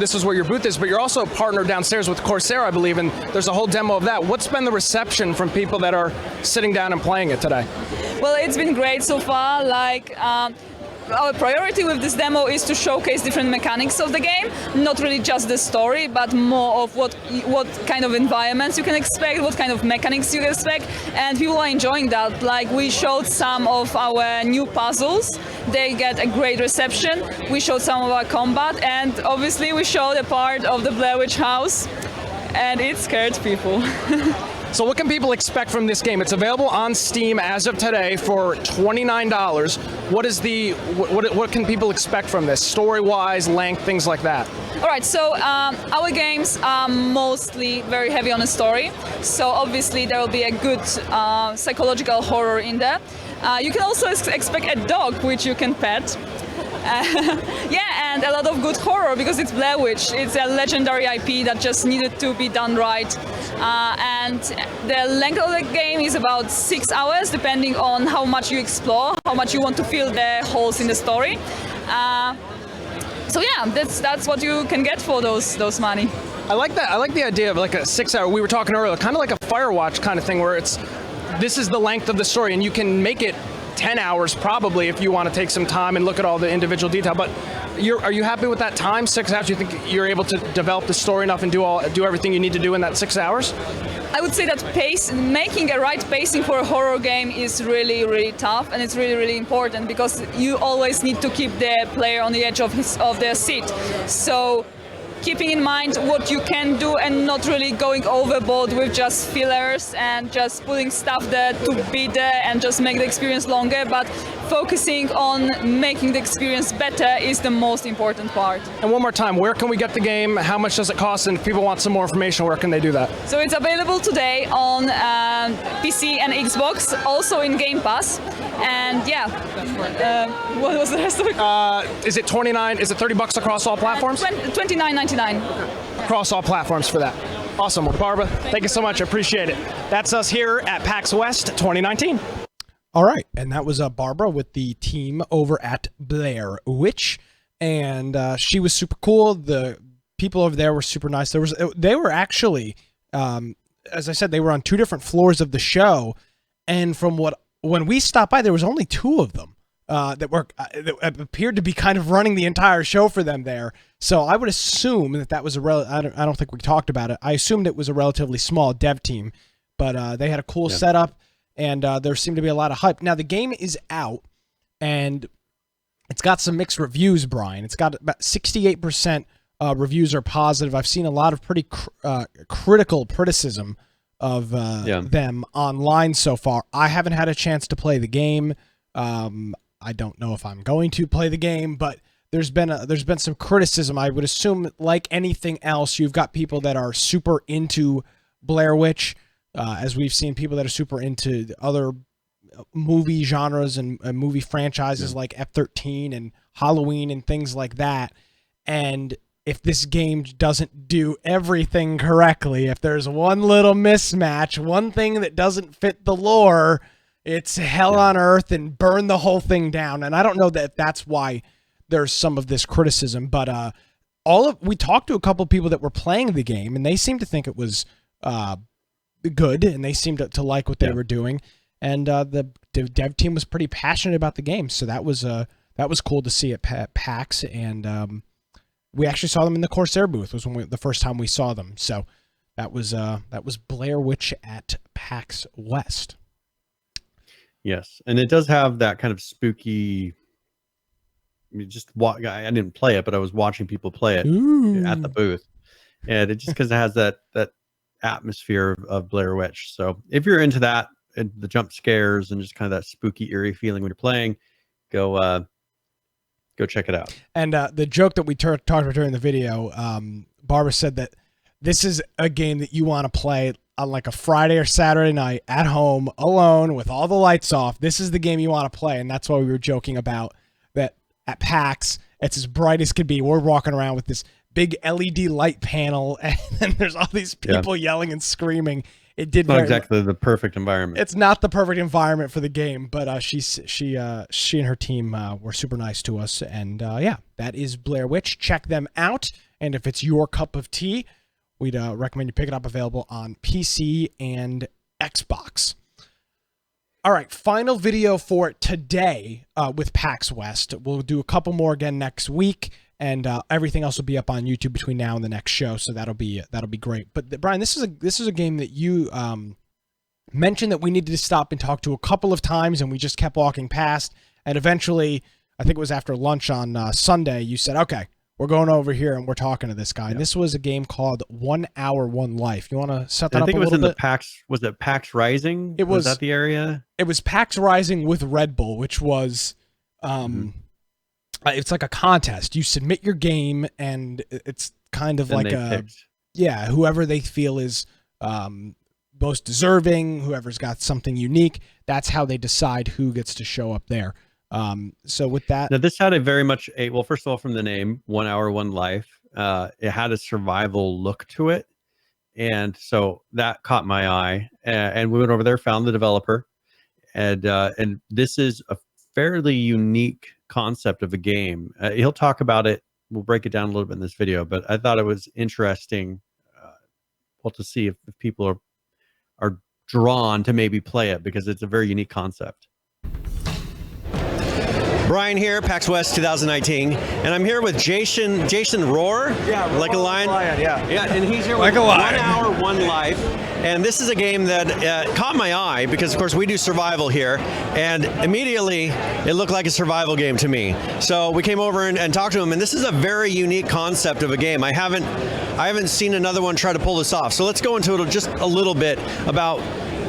this is where your booth is, but you're also partnered downstairs with Corsair, I believe, and there's a whole demo of that. What's been the reception from people that are sitting down and playing it today? Well, it's been great so far. Our priority with this demo is to showcase different mechanics of the game, not really just the story, but more of what kind of environments you can expect, what kind of mechanics you can expect, and people are enjoying that. Like, we showed some of our new puzzles, they get a great reception. We showed some of our combat, and obviously we showed a part of the Blair Witch house, and it scared people. So what can people expect from this game? It's available on Steam as of today for $29. What can people expect from this, story-wise, length, things like that? All right, so our games are mostly very heavy on the story. So obviously there will be a good psychological horror in there. You can also expect a dog, which you can pet. Yeah, and a lot of good horror because it's Blair Witch. It's a legendary IP that just needed to be done right. And the length of the game is about 6 hours, depending on how much you explore, how much you want to fill the holes in the story. So yeah, that's what you can get for those money. I like that. I like the idea of like a 6 hour. We were talking earlier, kind of like a Firewatch kind of thing, where this is the length of the story, and you can make it 10 hours probably if you want to take some time and look at all the individual detail. But are you happy with that time, 6 hours? Do you think you're able to develop the story enough and do everything you need to do in that 6 hours? I would say that making a right pacing for a horror game is really, really tough, and it's really, really important because you always need to keep the player on the edge of their seat. So keeping in mind what you can do and not really going overboard with just fillers and just putting stuff there to be there and just make the experience longer, but focusing on making the experience better is the most important part. And one more time, where can we get the game? How much does it cost? And if people want some more information, where can they do that? So it's available today on PC and Xbox, also in Game Pass. And yeah, what was the rest of it? Is it $29? Is it $30 across all platforms? $29.99. Across all platforms for that. Awesome. Well, Barbara, thank you so much. I appreciate it. That's us here at PAX West 2019. All right, and that was Barbara with the team over at Blair Witch, and she was super cool. The people over there were super nice. They were actually, as I said, they were on 2 different floors of the show, and when we stopped by, there was only 2 of them that appeared to be kind of running the entire show for them there. So I would assume that was I don't think we talked about it. I assumed it was a relatively small dev team, but they had a cool setup. And there seemed to be a lot of hype. Now, the game is out, and it's got some mixed reviews, Brian. It's got about 68% reviews are positive. I've seen a lot of pretty critical criticism of them online so far. I haven't had a chance to play the game. I don't know if I'm going to play the game, but there's been some criticism. I would assume, like anything else, you've got people that are super into Blair Witch, as we've seen people that are super into other movie genres and movie franchises like F-13 and Halloween and things like that. And if this game doesn't do everything correctly, if there's one little mismatch, one thing that doesn't fit the lore, it's hell on earth and burn the whole thing down. And I don't know that that's why there's some of this criticism, but we talked to a couple of people that were playing the game, and they seemed to think it was good, and they seemed to like what they were doing, and the dev team was pretty passionate about the game, so that was cool to see at PAX. And we actually saw them in the Corsair booth. Was the first time we saw them, so that was Blair Witch at PAX West. Yes, and it does have that kind of spooky. I didn't play it, but I was watching people play it at the booth, and it just because it has that atmosphere of Blair Witch. So if you're into that, and the jump scares and just kind of that spooky, eerie feeling when you're playing, go check it out. And the joke that we talked about during the video, Barbara said that this is a game that you want to play on like a Friday or Saturday night at home alone with all the lights off. This is the game you want to play, and that's why we were joking about that at PAX. It's as bright as could be. We're walking around with this big LED light panel, and then there's all these people yelling and screaming. It did not exactly the perfect environment. It's not the perfect environment for the game, but she and her team were super nice to us, and yeah, that is Blair Witch. Check them out, and if it's your cup of tea, we'd recommend you pick it up. Available on PC and Xbox. All right, final video for today with PAX West. We'll do a couple more again next week, and everything else will be up on YouTube between now and the next show. So that'll be great. But Brian, this is a game that you mentioned that we needed to stop and talk to a couple of times, and we just kept walking past. And eventually, I think it was after lunch on Sunday, you said, "Okay, we're going over here and we're talking to this guy." And this was a game called 1 Hour, 1 Life. You want to set that up a little bit? I think it was in the PAX. Was it PAX Rising? Was that the area? It was PAX Rising with Red Bull, which was it's like a contest. You submit your game, and it's kind of like whoever they feel is most deserving, whoever's got something unique. That's how they decide who gets to show up there. So with that, now this had a very much well, first of all, from the name 1 Hour, 1 Life, it had a survival look to it, and so that caught my eye. And we went over there, found the developer, and this is a fairly unique concept of a game. He'll talk about it. We'll break it down a little bit in this video, but I thought it was interesting, to see if people are drawn to maybe play it, because it's a very unique concept. Brian here, PAX West 2019, and I'm here with Jason Rohr, like a lion. And he's here with 1 Hour, 1 Life, and this is a game that caught my eye because, of course, we do survival here, and immediately it looked like a survival game to me. So we came over and talked to him, and this is a very unique concept of a game. I haven't seen another one try to pull this off. So let's go into it just a little bit about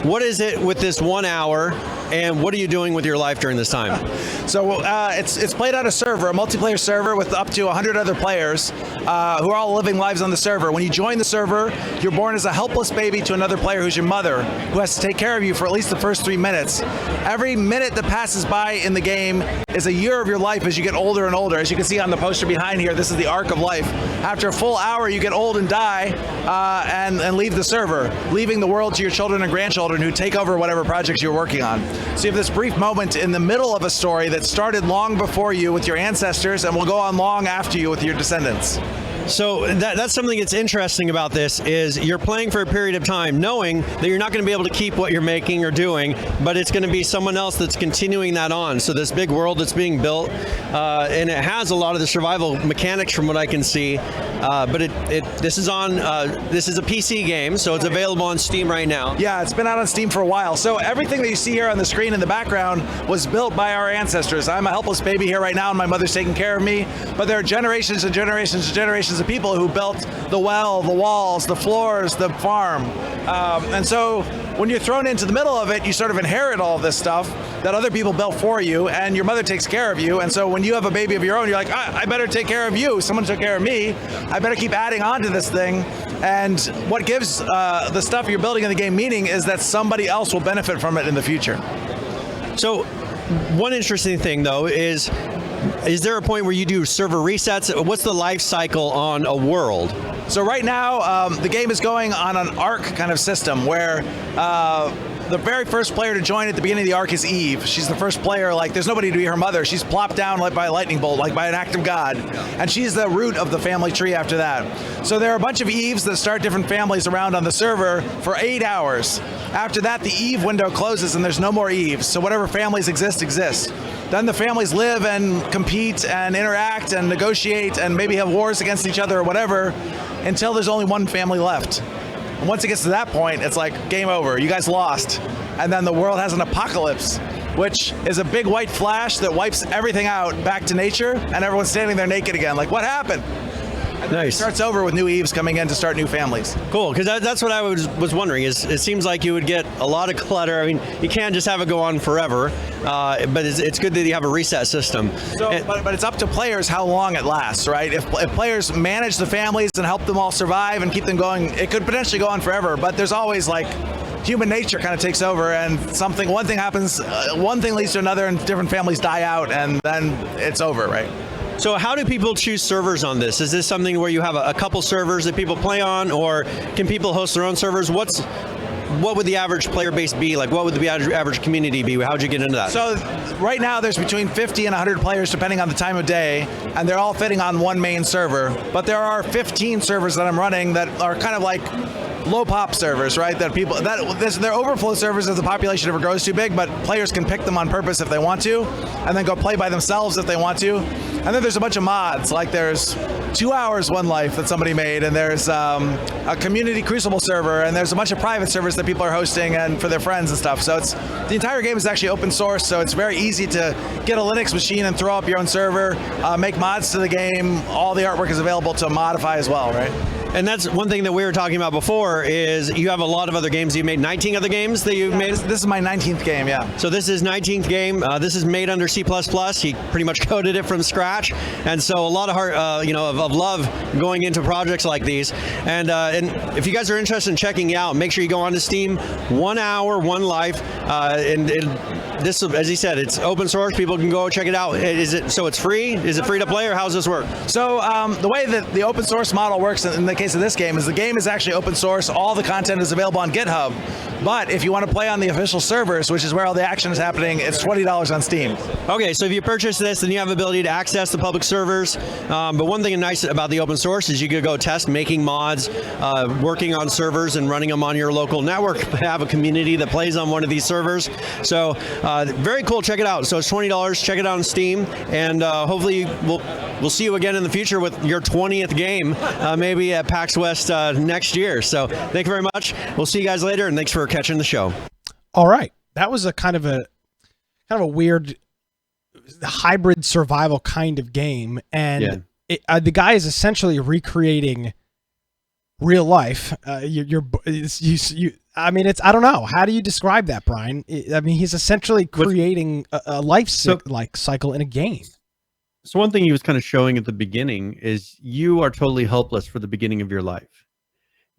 what is it with this 1 hour, and what are you doing with your life during this time? So it's played on a server, a multiplayer server with up to 100 other players who are all living lives on the server. When you join the server, you're born as a helpless baby to another player who's your mother, who has to take care of you for at least the first 3 minutes. Every minute that passes by in the game is a year of your life as you get older and older. As you can see on the poster behind here, this is the arc of life. After a full hour, you get old and die and leave the server, leaving the world to your children and grandchildren who take over whatever projects you're working on. So you have this brief moment in the middle of a story that started long before you with your ancestors and will go on long after you with your descendants. So that's something that's interesting about this is you're playing for a period of time knowing that you're not going to be able to keep what you're making or doing, but it's going to be someone else that's continuing that on. So this big world that's being built, and it has a lot of the survival mechanics from what I can see, but this is a PC game, so it's available on Steam right now. Yeah, it's been out on Steam for a while. So everything that you see here on the screen in the background was built by our ancestors. I'm a helpless baby here right now, and my mother's taking care of me, but there are generations and generations and generations of people who built the well, the walls, the floors, the farm. And so when you're thrown into the middle of it, you sort of inherit all of this stuff that other people built for you, and your mother takes care of you. And so when you have a baby of your own, you're like, I better take care of you. Someone took care of me. I better keep adding on to this thing. And what gives the stuff you're building in the game meaning is that somebody else will benefit from it in the future. So one interesting thing, though, is there a point where you do server resets? What's the life cycle on a world? So right now, the game is going on an arc kind of system where the very first player to join at the beginning of the arc is Eve. She's the first player, like there's nobody to be her mother. She's plopped down like by a lightning bolt, like by an act of God. And she's the root of the family tree after that. So there are a bunch of Eves that start different families around on the server for 8 hours. After that, the Eve window closes and there's no more Eves. So whatever families exist. Then the families live and compete and interact and negotiate and maybe have wars against each other or whatever until there's only one family left. And once it gets to that point, it's like game over. You guys lost. And then the world has an apocalypse, which is a big white flash that wipes everything out back to nature, and everyone's standing there naked again. Like, what happened? Nice. It starts over with new Eves coming in to start new families. Cool, because that's what I was wondering. Is it seems like you would get a lot of clutter. I mean, you can't just have it go on forever, but it's good that you have a reset system. So, but it's up to players how long it lasts, right? If players manage the families and help them all survive and keep them going, it could potentially go on forever. But there's always like human nature kind of takes over, and one thing happens, one thing leads to another, and different families die out, and then it's over, right? So how do people choose servers on this? Is this something where you have a couple servers that people play on, or can people host their own servers? What would the average player base be? Like, what would the average community be? How'd you get into that? So right now there's between 50 and 100 players depending on the time of day, and they're all fitting on one main server. But there are 15 servers that I'm running that are kind of like low pop servers, right? They're overflow servers if the population ever grows too big, but players can pick them on purpose if they want to, and then go play by themselves if they want to. And then there's a bunch of mods, like there's 2 Hours One Life that somebody made, and there's a community Crucible server, and there's a bunch of private servers that people are hosting and for their friends and stuff. So the entire game is actually open source, so it's very easy to get a Linux machine and throw up your own server, make mods to the game. All the artwork is available to modify as well, right? And that's one thing that we were talking about before, is you have a lot of other games. You've made 19 other games that you've made? This is my 19th game, yeah. So this is 19th game. This is made under C++. He pretty much coded it from scratch. And so a lot of heart, of love going into projects like these. And if you guys are interested in checking it out, make sure you go on to Steam. 1 Hour, One Life. This, as he said, it's open source. People can go check it out. So it's free? Is it free to play, or how does this work? So the way that the open source model works in the case of this game is the game is actually open source. All the content is available on GitHub. But if you want to play on the official servers, which is where all the action is happening, it's $20 on Steam. Okay, so if you purchase this, then you have the ability to access the public servers. But one thing nice about the open source is you could go test making mods, working on servers and running them on your local network. Have a community that plays on one of these servers. So very cool. Check it out. So it's $20. Check it out on Steam, and hopefully we'll see you again in the future with your 20th game, maybe at PAX West next year. So thank you very much. We'll see you guys later, and thanks for catching the show. All right, that was a kind of a weird hybrid survival kind of game, and the guy is essentially recreating real life. I mean, I don't know. How do you describe that, Brian? I mean, he's essentially creating a life cycle in a game. So one thing he was kind of showing at the beginning is you are totally helpless for the beginning of your life.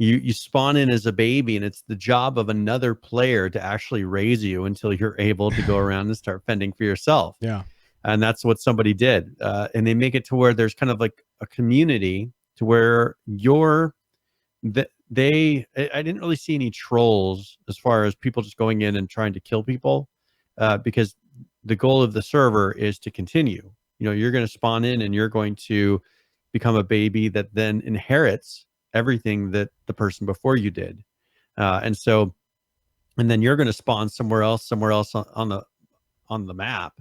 You spawn in as a baby, and it's the job of another player to actually raise you until you're able to go around and start fending for yourself. Yeah. And that's what somebody did. And they make it to where there's kind of like a community to where I didn't really see any trolls as far as people just going in and trying to kill people, because the goal of the server is to continue. You're going to spawn in and you're going to become a baby that then inherits everything that the person before you did. And then you're going to spawn somewhere else on the map.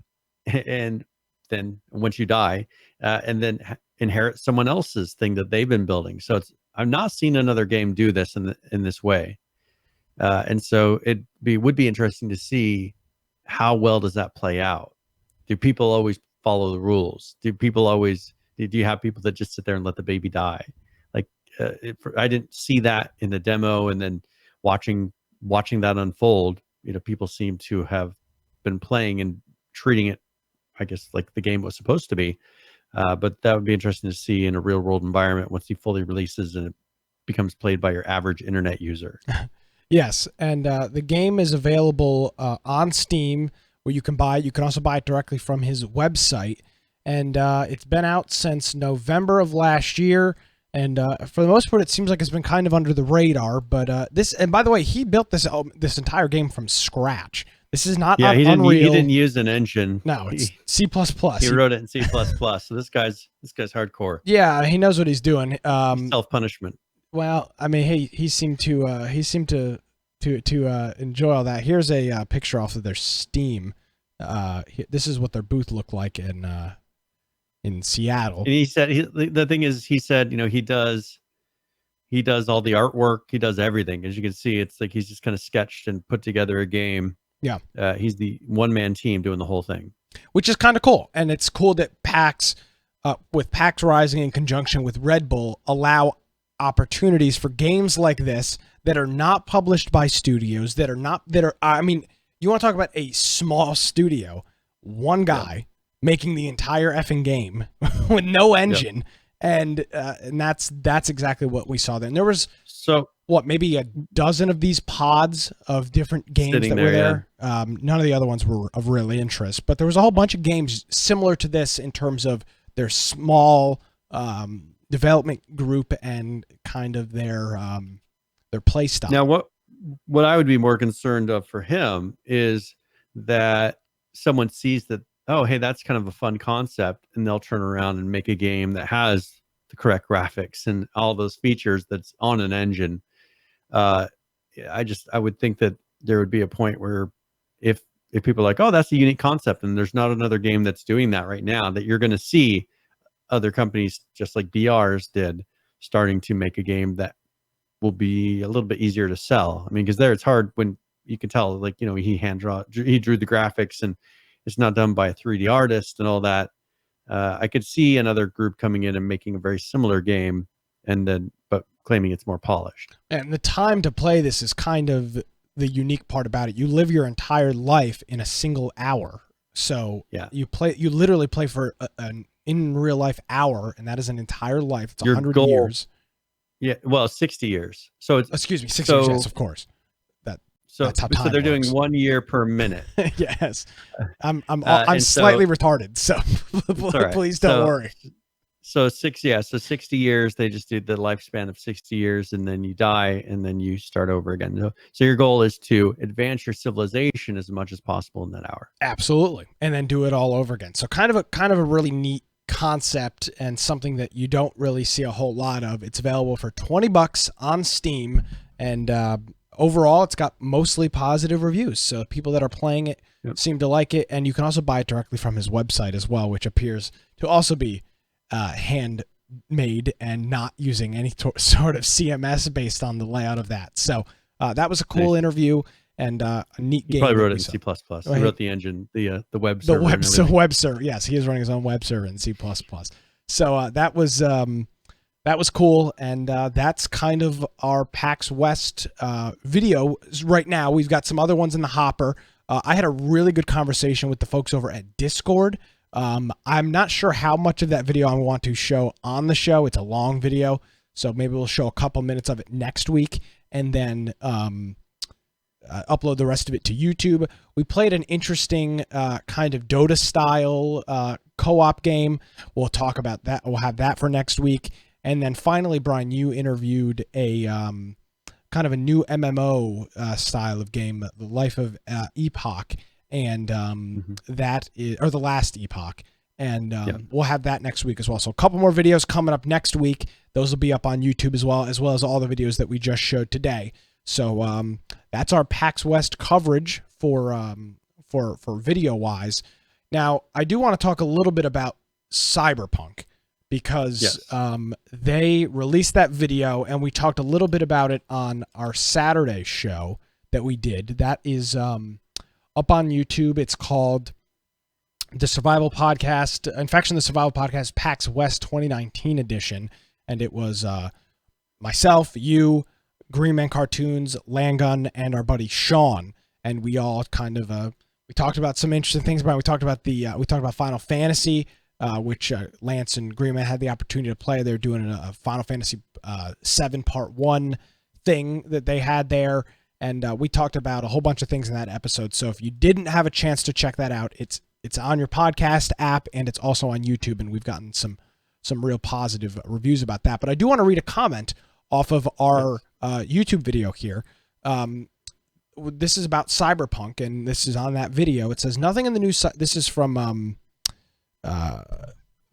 And then once you die, and then inherit someone else's thing that they've been building. So I've not seen another game do this in this way. And so would be interesting to see how well does that play out. Do people always follow the rules? Do you have people that just sit there and let the baby die? I didn't see that in the demo, and then watching that unfold, people seem to have been playing and treating it, I guess, like the game was supposed to be. But that would be interesting to see in a real world environment once he fully releases and it becomes played by your average internet user. Yes, and the game is available on Steam, where you can buy it. You can also buy it directly from his website, and it's been out since November of last year. And for the most part, it seems like it's been kind of under the radar. But and by the way, he built this entire game from scratch. This is not Unreal. He didn't use an engine. No, it's C++. He wrote it in C++. So this guy's hardcore. Yeah, he knows what he's doing. Self-punishment. Well, I mean, he seemed to enjoy all that. Here's a picture off of their Steam. This is what their booth looked like in Seattle. And he said the thing is, he said, he does all the artwork, he does everything. As you can see, it's like he's just kind of sketched and put together a game. Yeah. He's the one-man team doing the whole thing, which is kind of cool. And it's cool that PAX with PAX Rising in conjunction with Red Bull, allow opportunities for games like this that are not published by studios, I mean, you want to talk about a small studio, one guy making the entire effing game with no engine, and that's exactly what we saw there. And there was maybe a dozen of these pods of different games that were there. None of the other ones were of really interest, but there was a whole bunch of games similar to this in terms of their small development group and kind of their play style. Now, what I would be more concerned of for him is that someone sees that, oh, hey, that's kind of a fun concept, and they'll turn around and make a game that has the correct graphics and all those features that's on an engine. I would think that there would be a point where if people are like, oh, that's a unique concept, and there's not another game that's doing that right now, that you're going to see other companies just like BRs did starting to make a game that will be a little bit easier to sell. I mean, because there it's hard when you can tell, like, he drew the graphics and it's not done by a 3D artist and all that. I could see another group coming in and making a very similar game but claiming it's more polished. And the time to play this is kind of the unique part about it. You live your entire life in a single hour. So you literally play for an in real life hour, and that is an entire life. It's 100 years. Yeah, well, 60 years. So it's, excuse me, 60 years, yes, of course. That's how time so they're works. Doing 1 year per minute. Yes. I'm slightly retarded, so please don't worry. So 60 years, they just do the lifespan of 60 years, and then you die, and then you start over again. So your goal is to advance your civilization as much as possible in that hour. Absolutely. And then do it all over again. So kind of a really neat concept, and something that you don't really see a whole lot of. It's available for $20 on Steam, and overall it's got mostly positive reviews. So people that are playing it seem to like it, and you can also buy it directly from his website as well, which appears to also be handmade and not using any sort of CMS based on the layout of that. So that was a cool interview and a neat game. He probably wrote it in C++. He wrote the engine, the web server. Web server. Yes, he is running his own web server in C++. So that was cool, and that's kind of our PAX West video right now. We've got some other ones in the hopper. I had a really good conversation with the folks over at Discord. I'm not sure how much of that video I want to show on the show. It's a long video, so maybe we'll show a couple minutes of it next week, and then upload the rest of it to YouTube. We played an interesting kind of Dota style co-op game. We'll talk about that. We'll have that for next week. And then finally, Brian, you interviewed a kind of a new MMO style of game, The Life of Epoch, and that is, or The Last Epoch. And we'll have that next week as well. So a couple more videos coming up next week. Those will be up on YouTube as well as all the videos that we just showed today. So that's our PAX West coverage for video wise. Now, I do want to talk a little bit about Cyberpunk, because they released that video, and we talked a little bit about it on our Saturday show that we did. That is up on YouTube. It's called The Survival Podcast, Infection the Survival Podcast PAX West 2019 edition. And it was myself, you, Green Man Cartoons, Landgun, and our buddy Sean. And we all kind of we talked about some interesting things. But we talked about Final Fantasy, which Lance and Green Man had the opportunity to play. They're doing a Final Fantasy 7 Part 1 thing that they had there. And we talked about a whole bunch of things in that episode. So if you didn't have a chance to check that out, it's on your podcast app, and it's also on YouTube. And we've gotten some real positive reviews about that. But I do want to read a comment off of our YouTube video here. This is about Cyberpunk, and this is on that video. It says, nothing in the news. This is from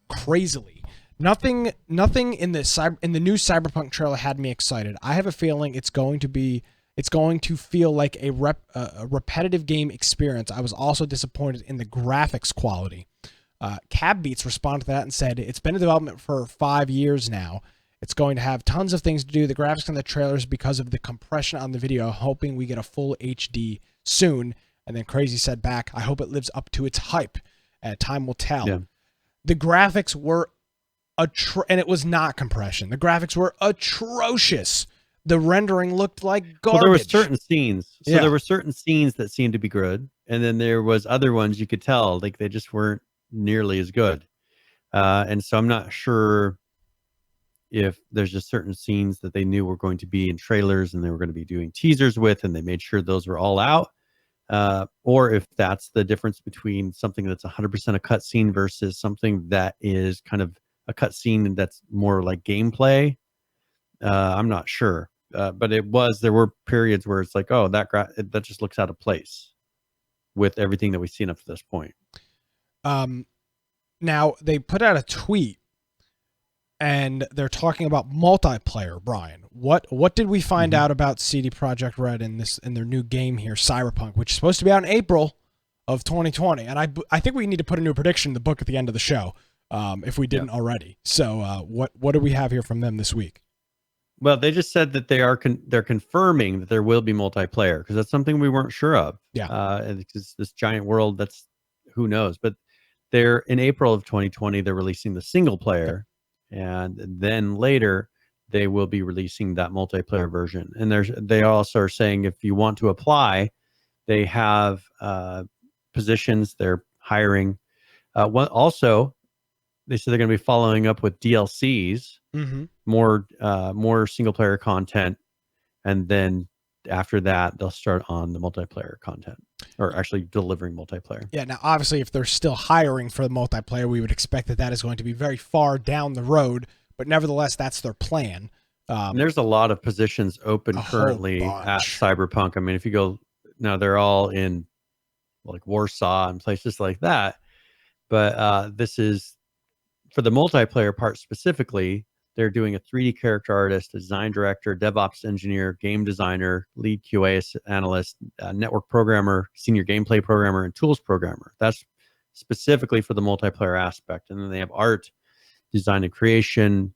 Crazily. Nothing in the new Cyberpunk trailer had me excited. I have a feeling it's going to feel like a repetitive game experience. I was also disappointed in the graphics quality. Cab Beats responded to that and said, it's been in development for 5 years now. It's going to have tons of things to do. The graphics in the trailers because of the compression on the video, hoping we get a full HD soon. And then Crazy said back, I hope it lives up to its hype. Time will tell. Yeah. The graphics were and it was not compression. The graphics were atrocious. The rendering looked like garbage. Well, there were certain scenes. So Yeah. there were certain scenes that seemed to be good, and then there was other ones you could tell like they just weren't nearly as good. And so I'm not sure if there's just certain scenes that they knew were going to be in trailers and they were going to be doing teasers with, and they made sure those were all out, or if that's the difference between something that's 100% a cutscene versus something that is kind of a cutscene that's more like gameplay. I'm not sure. But there were periods where it's like, oh, that just looks out of place with everything that we've seen up to this point. Now they put out a tweet and they're talking about multiplayer. Brian, what did we find out about CD Projekt Red in their new game here, Cyberpunk, which is supposed to be out in April of 2020? And I think we need to put a new prediction in the book at the end of the show, if we didn't already. So what do we have here from them this week? Well, they just said that they're confirming that there will be multiplayer, because that's something we weren't sure of. Yeah. And it's this giant world that's, who knows, but they're in April of 2020, they're releasing the single player, and then later they will be releasing that multiplayer version. And they also are saying if you want to apply, they have positions they're hiring. Also, they said they're going to be following up with DLCs, more single player content, and then after that they'll start on the multiplayer content, or actually delivering multiplayer. Yeah. Now, obviously, if they're still hiring for the multiplayer, we would expect that is going to be very far down the road. But nevertheless, that's their plan. And there's a lot of positions open currently at Cyberpunk. I mean, if you go now, they're all in like Warsaw and places like that. But this is for the multiplayer part specifically. They're doing a 3D character artist, a design director, DevOps engineer, game designer, lead QA analyst, network programmer, senior gameplay programmer, and tools programmer. That's specifically for the multiplayer aspect. And then they have art, design and creation,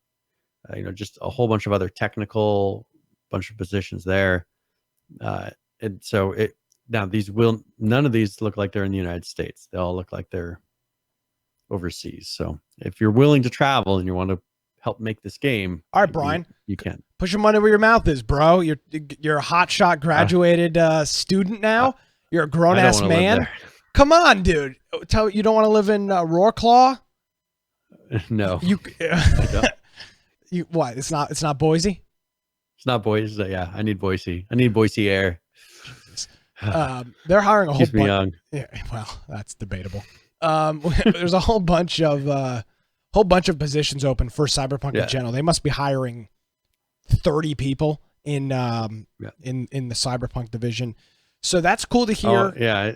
just a whole bunch of other technical bunch of positions there. And so none of these look like they're in the United States. They all look like they're overseas. So if you're willing to travel and you want to help make this game, all right, Brian, you can push your money where your mouth is, bro. You're a hotshot graduated student now. You're a grown ass man. Come on, dude. You don't want to live in Roarclaw? No. What? It's not Boise. It's not Boise. Yeah, I need Boise. I need Boise air. They're hiring a whole Keeps me bunch. young. Yeah, well, that's debatable. There's a whole bunch of positions open for Cyberpunk in general. They must be hiring 30 people in the Cyberpunk division. So that's cool to hear. Oh, yeah,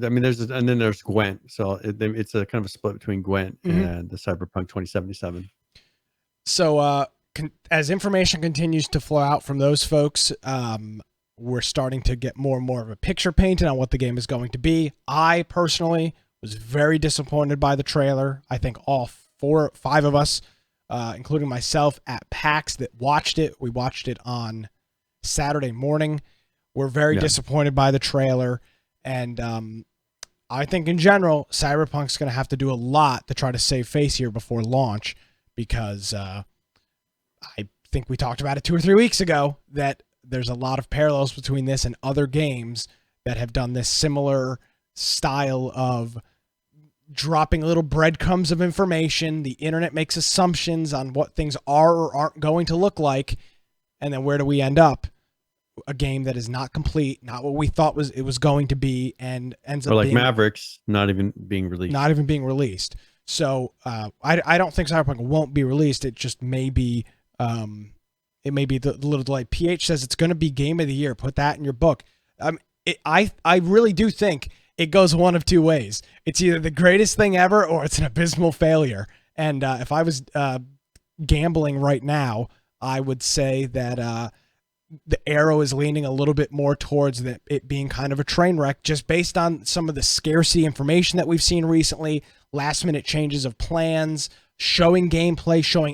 I mean, there's Gwent. So it's a kind of a split between Gwent and the Cyberpunk 2077. So as information continues to flow out from those folks, we're starting to get more and more of a picture painted on what the game is going to be. I personally was very disappointed by the trailer. I think all 4 or 5 of us, including myself at PAX that watched it, we watched it on Saturday morning. We're very disappointed by the trailer. And I think in general, Cyberpunk's going to have to do a lot to try to save face here before launch, because I think we talked about it 2 or 3 weeks ago that there's a lot of parallels between this and other games that have done this similar style of dropping little breadcrumbs of information. The internet makes assumptions on what things are or aren't going to look like. And then where do we end up? A game that is not complete, not what we thought it was going to be, and ends up like being Mavericks not even being released. So I don't think Cyberpunk won't be released. It just may be the little delay. PH says it's going to be game of the year. Put that in your book. I really do think it goes one of 2 ways. It's either the greatest thing ever or it's an abysmal failure. And if I was gambling right now, I would say that the arrow is leaning a little bit more towards it being kind of a train wreck, just based on some of the scarcity information that we've seen recently, last minute changes of plans, showing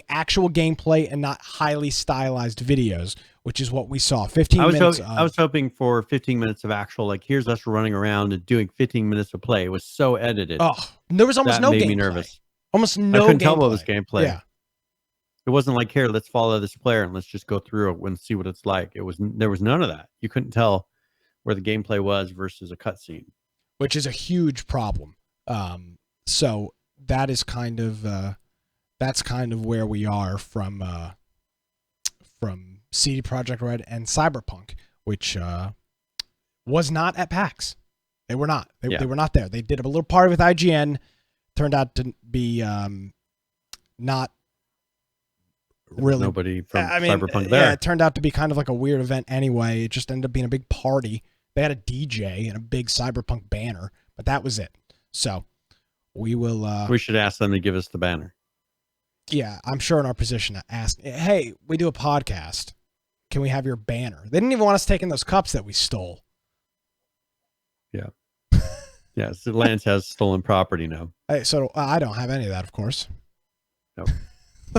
actual gameplay and not highly stylized videos, which is what we saw. 15 minutes. I was hoping for 15 minutes of actual, like, here's us running around and doing 15 minutes of play. It was so edited. Oh, there was almost no gameplay. Made me nervous. Almost no gameplay. I couldn't tell what was gameplay. Yeah. It wasn't like, here, let's follow this player and let's just go through it and see what it's like. There was none of that. You couldn't tell where the gameplay was versus a cutscene, which is a huge problem. So that is kind of where we are from CD Projekt Red and Cyberpunk, which was not at PAX. They were not. They were not there. They did a little party with IGN. Turned out to be not really nobody from Cyberpunk there. Yeah, it turned out to be kind of like a weird event anyway. It just ended up being a big party. They had a DJ and a big Cyberpunk banner, but that was it. So we will. We should ask them to give us the banner. Yeah, I'm sure in our position to ask, hey, we do a podcast. Can we have your banner? They didn't even want us taking those cups that we stole. Yeah. Yeah, so Lance has stolen property now. Hey, so I don't have any of that, of course. No.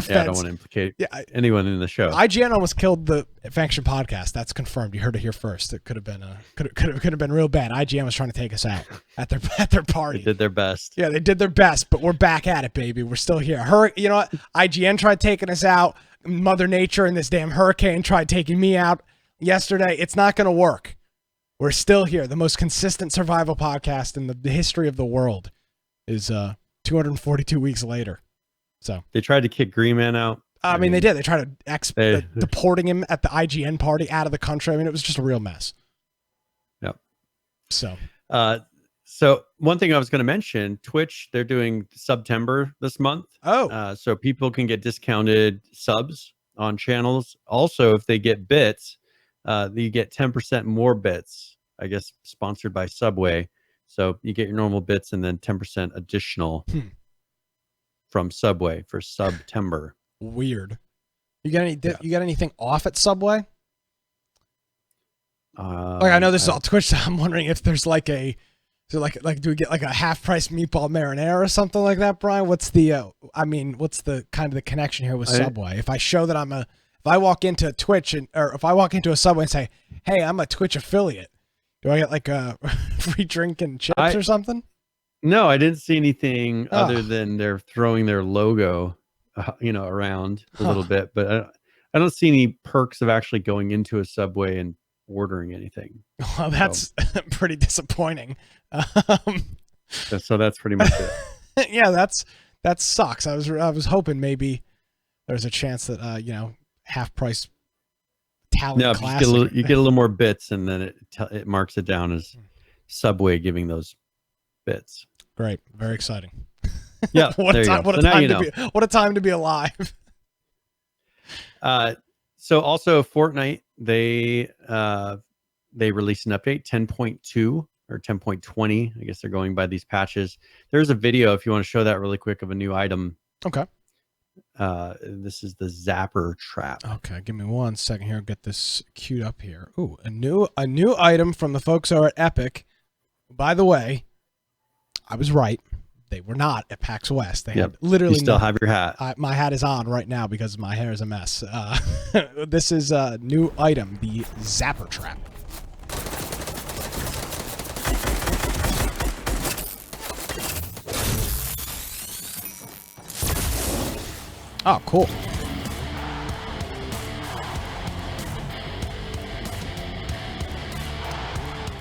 Yeah, I don't want to implicate anyone in the show. IGN almost killed the Faction podcast. That's confirmed. You heard it here first. It could have been real bad. IGN was trying to take us out at their party. They did their best. Yeah, they did their best, but we're back at it, baby. We're still here. You know what? IGN tried taking us out. Mother Nature and this damn hurricane tried taking me out yesterday. It's not going to work. We're still here. The most consistent survival podcast in the history of the world is 242 weeks later. So they tried to kick Green Man out. I mean, they did. They tried to deporting him at the IGN party out of the country. I mean, it was just a real mess. Yep. So one thing I was going to mention, Twitch, they're doing September this month. Oh. So people can get discounted subs on channels. Also, if they get bits, you get 10% more bits, I guess, sponsored by Subway. So you get your normal bits and then 10% additional from Subway for September. Weird. You got anything off at Subway? I know this is all Twitch. So I'm wondering if there's like do we get like a half price meatball marinara or something like that, Brian? What's the what's the kind of the connection here with Subway? If I show that if I walk into Twitch or if I walk into a Subway and say, "Hey, I'm a Twitch affiliate," do I get like a free drink and chips or something? No, I didn't see anything other than they're throwing their logo, around a little bit, but I don't see any perks of actually going into a Subway and ordering anything. Well, that's pretty disappointing. So that's pretty much it. Yeah, that sucks. I was hoping maybe there's a chance that half price talent classic. You get a little more bits, and then it marks it down as Subway giving those bits. Great, very exciting. Yeah, what a time to be alive. So also Fortnite, they released an update 10.2 or 10.20. I guess they're going by these patches. There's a video if you want to show that really quick of a new item. Okay. This is the Zapper Trap. Okay, give me 1 second here. I'll get this queued up here. Ooh, a new item from the folks over at Epic. By the way, I was right. They were not at PAX West. They had literally. You still have your hat. My hat is on right now because my hair is a mess. This is a new item, the Zapper Trap. Oh, cool.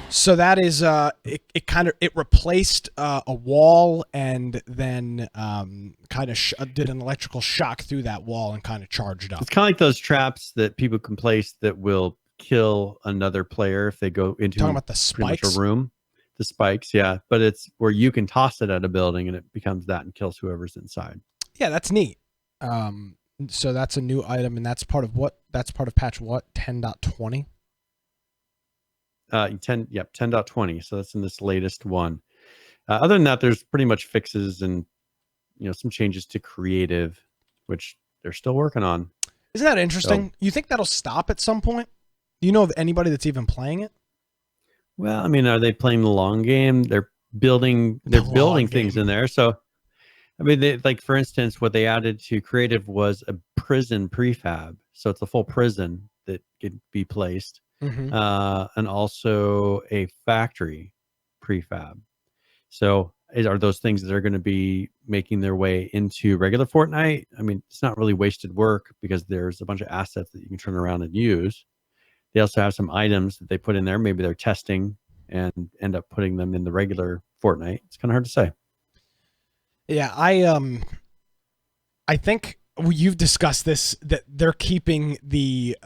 So that is it replaced a wall and then did an electrical shock through that wall and kind of charged up. It's kind of like those traps that people can place that will kill another player if they go into talking about the spikes? A room. The spikes, yeah, but it's where you can toss it at a building and it becomes that and kills whoever's inside. Yeah, that's neat. So that's a new item, and that's part of what? That's part of patch what? 10.20. 10.20. So that's in this latest one. Other than that, there's pretty much fixes and some changes to creative, which they're still working on. Isn't that interesting? So, you think that'll stop at some point? Do you know of anybody that's even playing it? Well, I mean, are they playing the long game? They're building things in there. So, I mean, like for instance, what they added to creative was a prison prefab. So it's a full prison that could be placed. And also a factory prefab. So are those things that are going to be making their way into regular Fortnite? I mean, it's not really wasted work because there's a bunch of assets that you can turn around and use. They also have some items that they put in there. Maybe they're testing and end up putting them in the regular Fortnite. It's kind of hard to say. Yeah, I think you've discussed this, that they're keeping the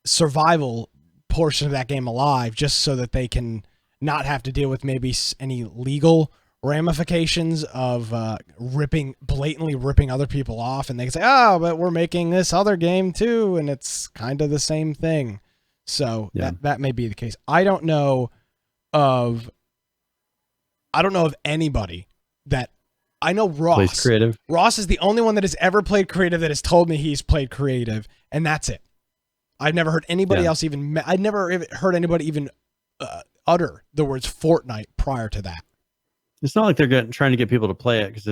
survival portion of that game alive just so that they can not have to deal with maybe any legal ramifications of blatantly ripping other people off, and they can say, oh, but we're making this other game too, and it's kind of the same thing. So that may be the case. I don't know of anybody that I know. Plays creative. Ross is the only one that has ever played creative that has told me he's played creative, and that's it. I've never heard anybody else even. I've never heard anybody even utter the words Fortnite prior to that. It's not like they're trying to get people to play it because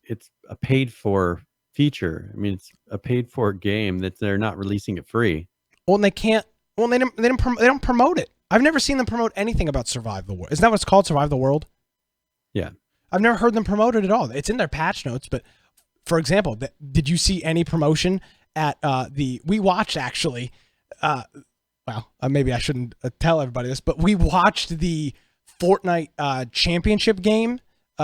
it's a paid for feature. I mean, it's a paid for game that they're not releasing it free. Well, and they can't. Well, they don't promote it. I've never seen them promote anything about Survive the World. Isn't that what it's called, Survive the World? Yeah. I've never heard them promote it at all. It's in their patch notes, but for example, did you see any promotion at we watched actually, maybe I shouldn't tell everybody this, but we watched the Fortnite championship game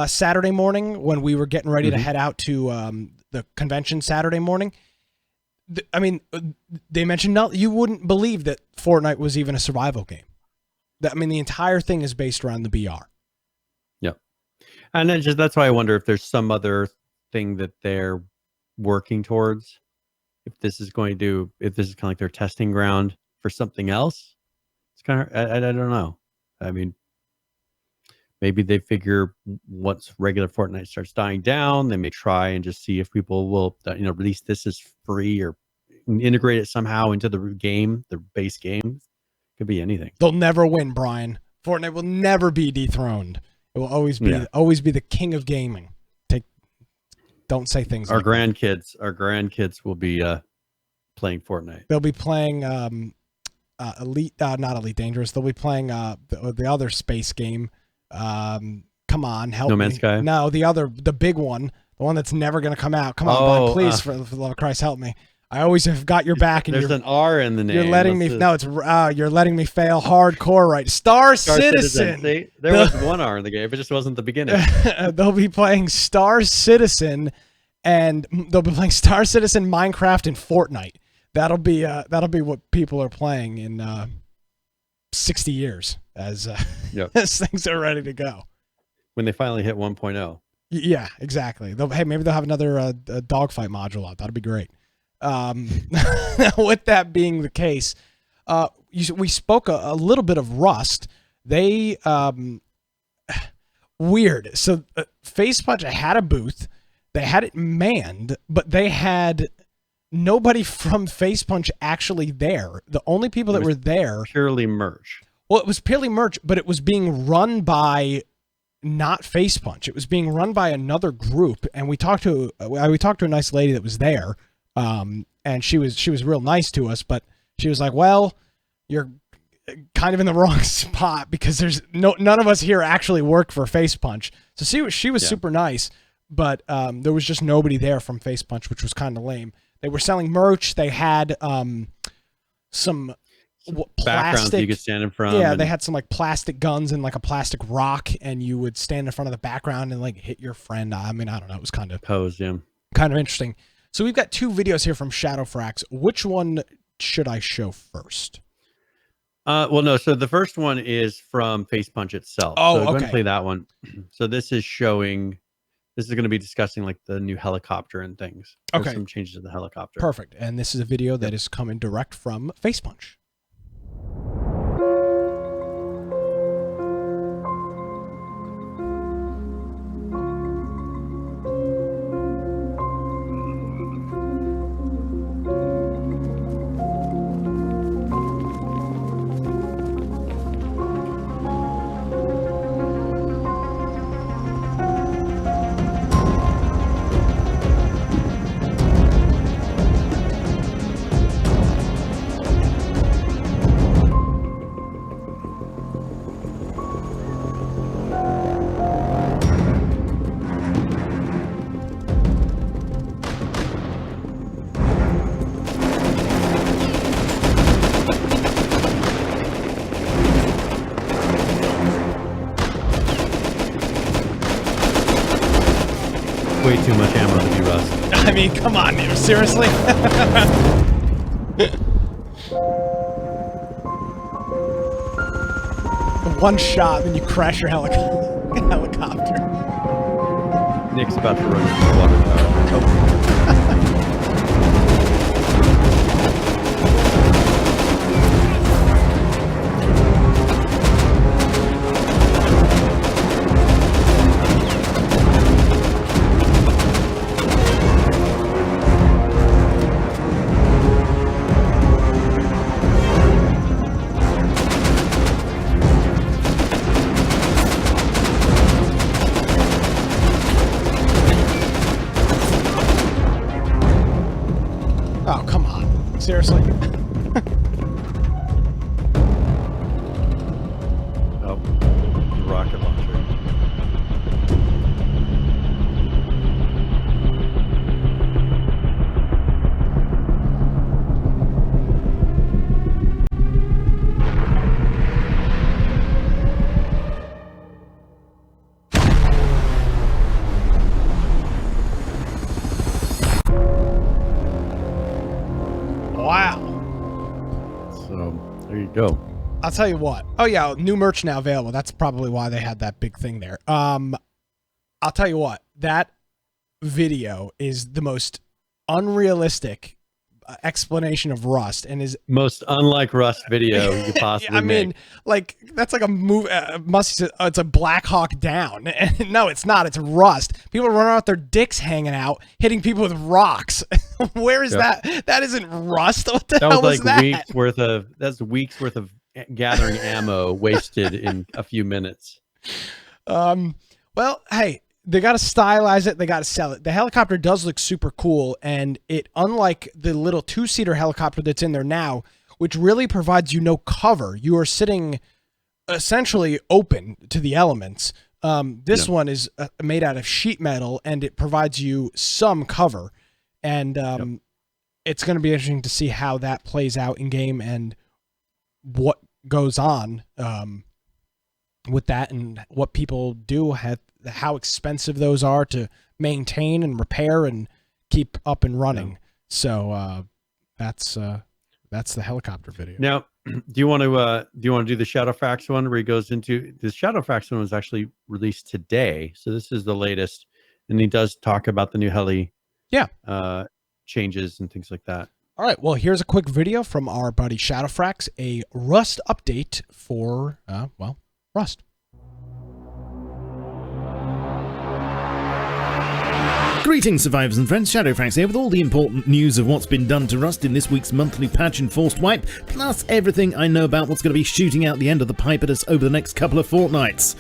Saturday morning when we were getting ready to head out to the convention Saturday morning. They mentioned you wouldn't believe that Fortnite was even a survival game. The entire thing is based around the BR. Yeah. And that's why I wonder if there's some other thing that they're working towards. If this is kind of like their testing ground for something else. It's kind of, I don't know. I mean, maybe they figure once regular Fortnite starts dying down, they may try and just see if people will, release this as free or integrate it somehow into the game, the base game. Could be anything. They'll never win, Brian. Fortnite will never be dethroned. It will always be the king of gaming. Don't say things. Our grandkids will be playing Fortnite. They'll be playing Elite, not Elite Dangerous. They'll be playing the other space game. Come on, help me. No Man's Sky? No, the big one, the one that's never going to come out. Come on, Brian, please, for the love of Christ, help me. I always have got your back, and there's an R in the name. You're letting me. No, it's you're letting me fail hardcore. Right, Star Citizen. See, there was one R in the game, but it just wasn't the beginning. They'll be playing Star Citizen, and they'll be playing Star Citizen, Minecraft, and Fortnite. That'll be what people are playing in 60 years as things are ready to go. When they finally hit 1.0. Yeah, exactly. Maybe they'll have another dogfight module out. That'd be great. With that being the case, we spoke a little bit of Rust. They weird. So FacePunch had a booth. They had it manned, but they had nobody from FacePunch actually there. The only people that were there purely merch. Well, it was purely merch, but it was being run by not FacePunch. It was being run by another group, and we talked to a nice lady that was there. And she was real nice to us, but she was like, well, you're kind of in the wrong spot because there's none of us here actually work for FacePunch. So she was super nice, but there was just nobody there from FacePunch, which was kind of lame. They were selling merch. They had some backgrounds that you could stand in front of. Yeah, they had some like plastic guns and like a plastic rock, and you would stand in front of the background and like hit your friend. I don't know. It was kind of pose, kind of interesting. So we've got two videos here from Shadowfrax. Which one should I show first? Well, no. So the first one is from FacePunch itself. Oh, so okay. I'm going to play that one. So this is going to be discussing like the new helicopter and things. There's some changes to the helicopter. Perfect. And this is a video that is coming direct from FacePunch. way too much ammo to be Rust. I mean, come on, dude. Seriously? One shot, then you crash your helicopter. Nick's about to run into the water tower. Oh, come on. Seriously? Oh, rocket launcher. Wow. So there you go. I'll tell you what. Oh yeah, new merch now available. That's probably why they had that big thing there. I'll tell you what. That video is the most unrealistic explanation of Rust, and is Most unlike Rust video you could possibly I mean, make. like that's like a movie. It's a Black Hawk Down. And no, it's not. It's Rust. People run out with their dicks hanging out, hitting people with rocks. Where is that? That isn't Rust. What the That hell was is like that? weeks worth of gathering ammo wasted in a few minutes. Well, hey, they got to stylize it. They got to sell it. The helicopter does look super cool, and it, unlike the little two-seater helicopter that's in there now, which really provides you no cover. You are sitting essentially open to the elements. This one is made out of sheet metal, and it provides you some cover. And it's going to be interesting to see how that plays out in game and what goes on with that, and what people do, how expensive those are to maintain and repair and keep up and running. So that's the helicopter video. Now, do you want to do the Shadowfax one where he goes into the Shadowfax one was actually released today, so this is the latest, and he does talk about the new heli changes and things like that. All right, well, here's a quick video from our buddy Shadowfax, a Rust update for Rust. Greetings, survivors and friends. Shadowfax here with all the important news of what's been done to Rust in this week's monthly patch and forced wipe, plus everything I know about what's going to be shooting out the end of the pipe at us over the next couple of fortnights.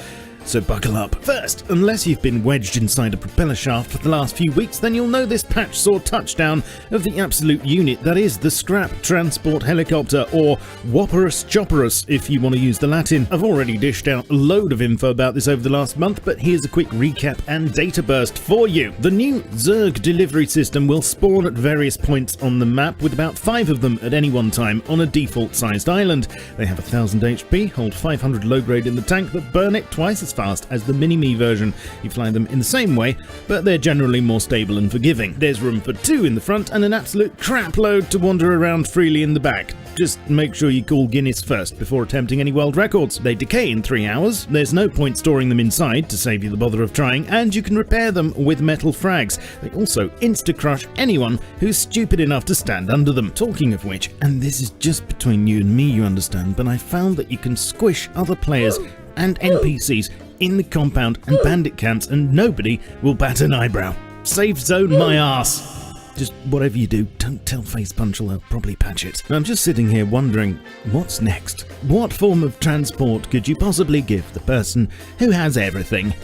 So buckle up. First, unless you've been wedged inside a propeller shaft for the last few weeks, then you'll know this patch saw touchdown of the absolute unit that is the Scrap Transport Helicopter, or Whopperus Chopperus if you want to use the Latin. I've already dished out a load of info about this over the last month, but here's a quick recap and data burst for you. The new Zerg delivery system will spawn at various points on the map, with about 5 of them at any one time on a default-sized island. They have 1000 HP, hold 500 low grade in the tank, but burn it twice as fast as the Mini-Me version. You fly them in the same way, but they're generally more stable and forgiving. There's room for 2 in the front and an absolute crap load to wander around freely in the back. Just make sure you call Guinness first before attempting any world records. They decay in 3 hours, there's no point storing them inside to save you the bother of trying, and you can repair them with metal frags. They also insta-crush anyone who's stupid enough to stand under them. Talking of which, and this is just between you and me, you understand, but I found that you can squish other players and NPCs in the compound and bandit camps, and nobody will bat an eyebrow. Safe zone my ass. Just whatever you do, don't tell Facepunch, or they'll probably patch it. I'm just sitting here wondering, what's next? What form of transport could you possibly give the person who has everything?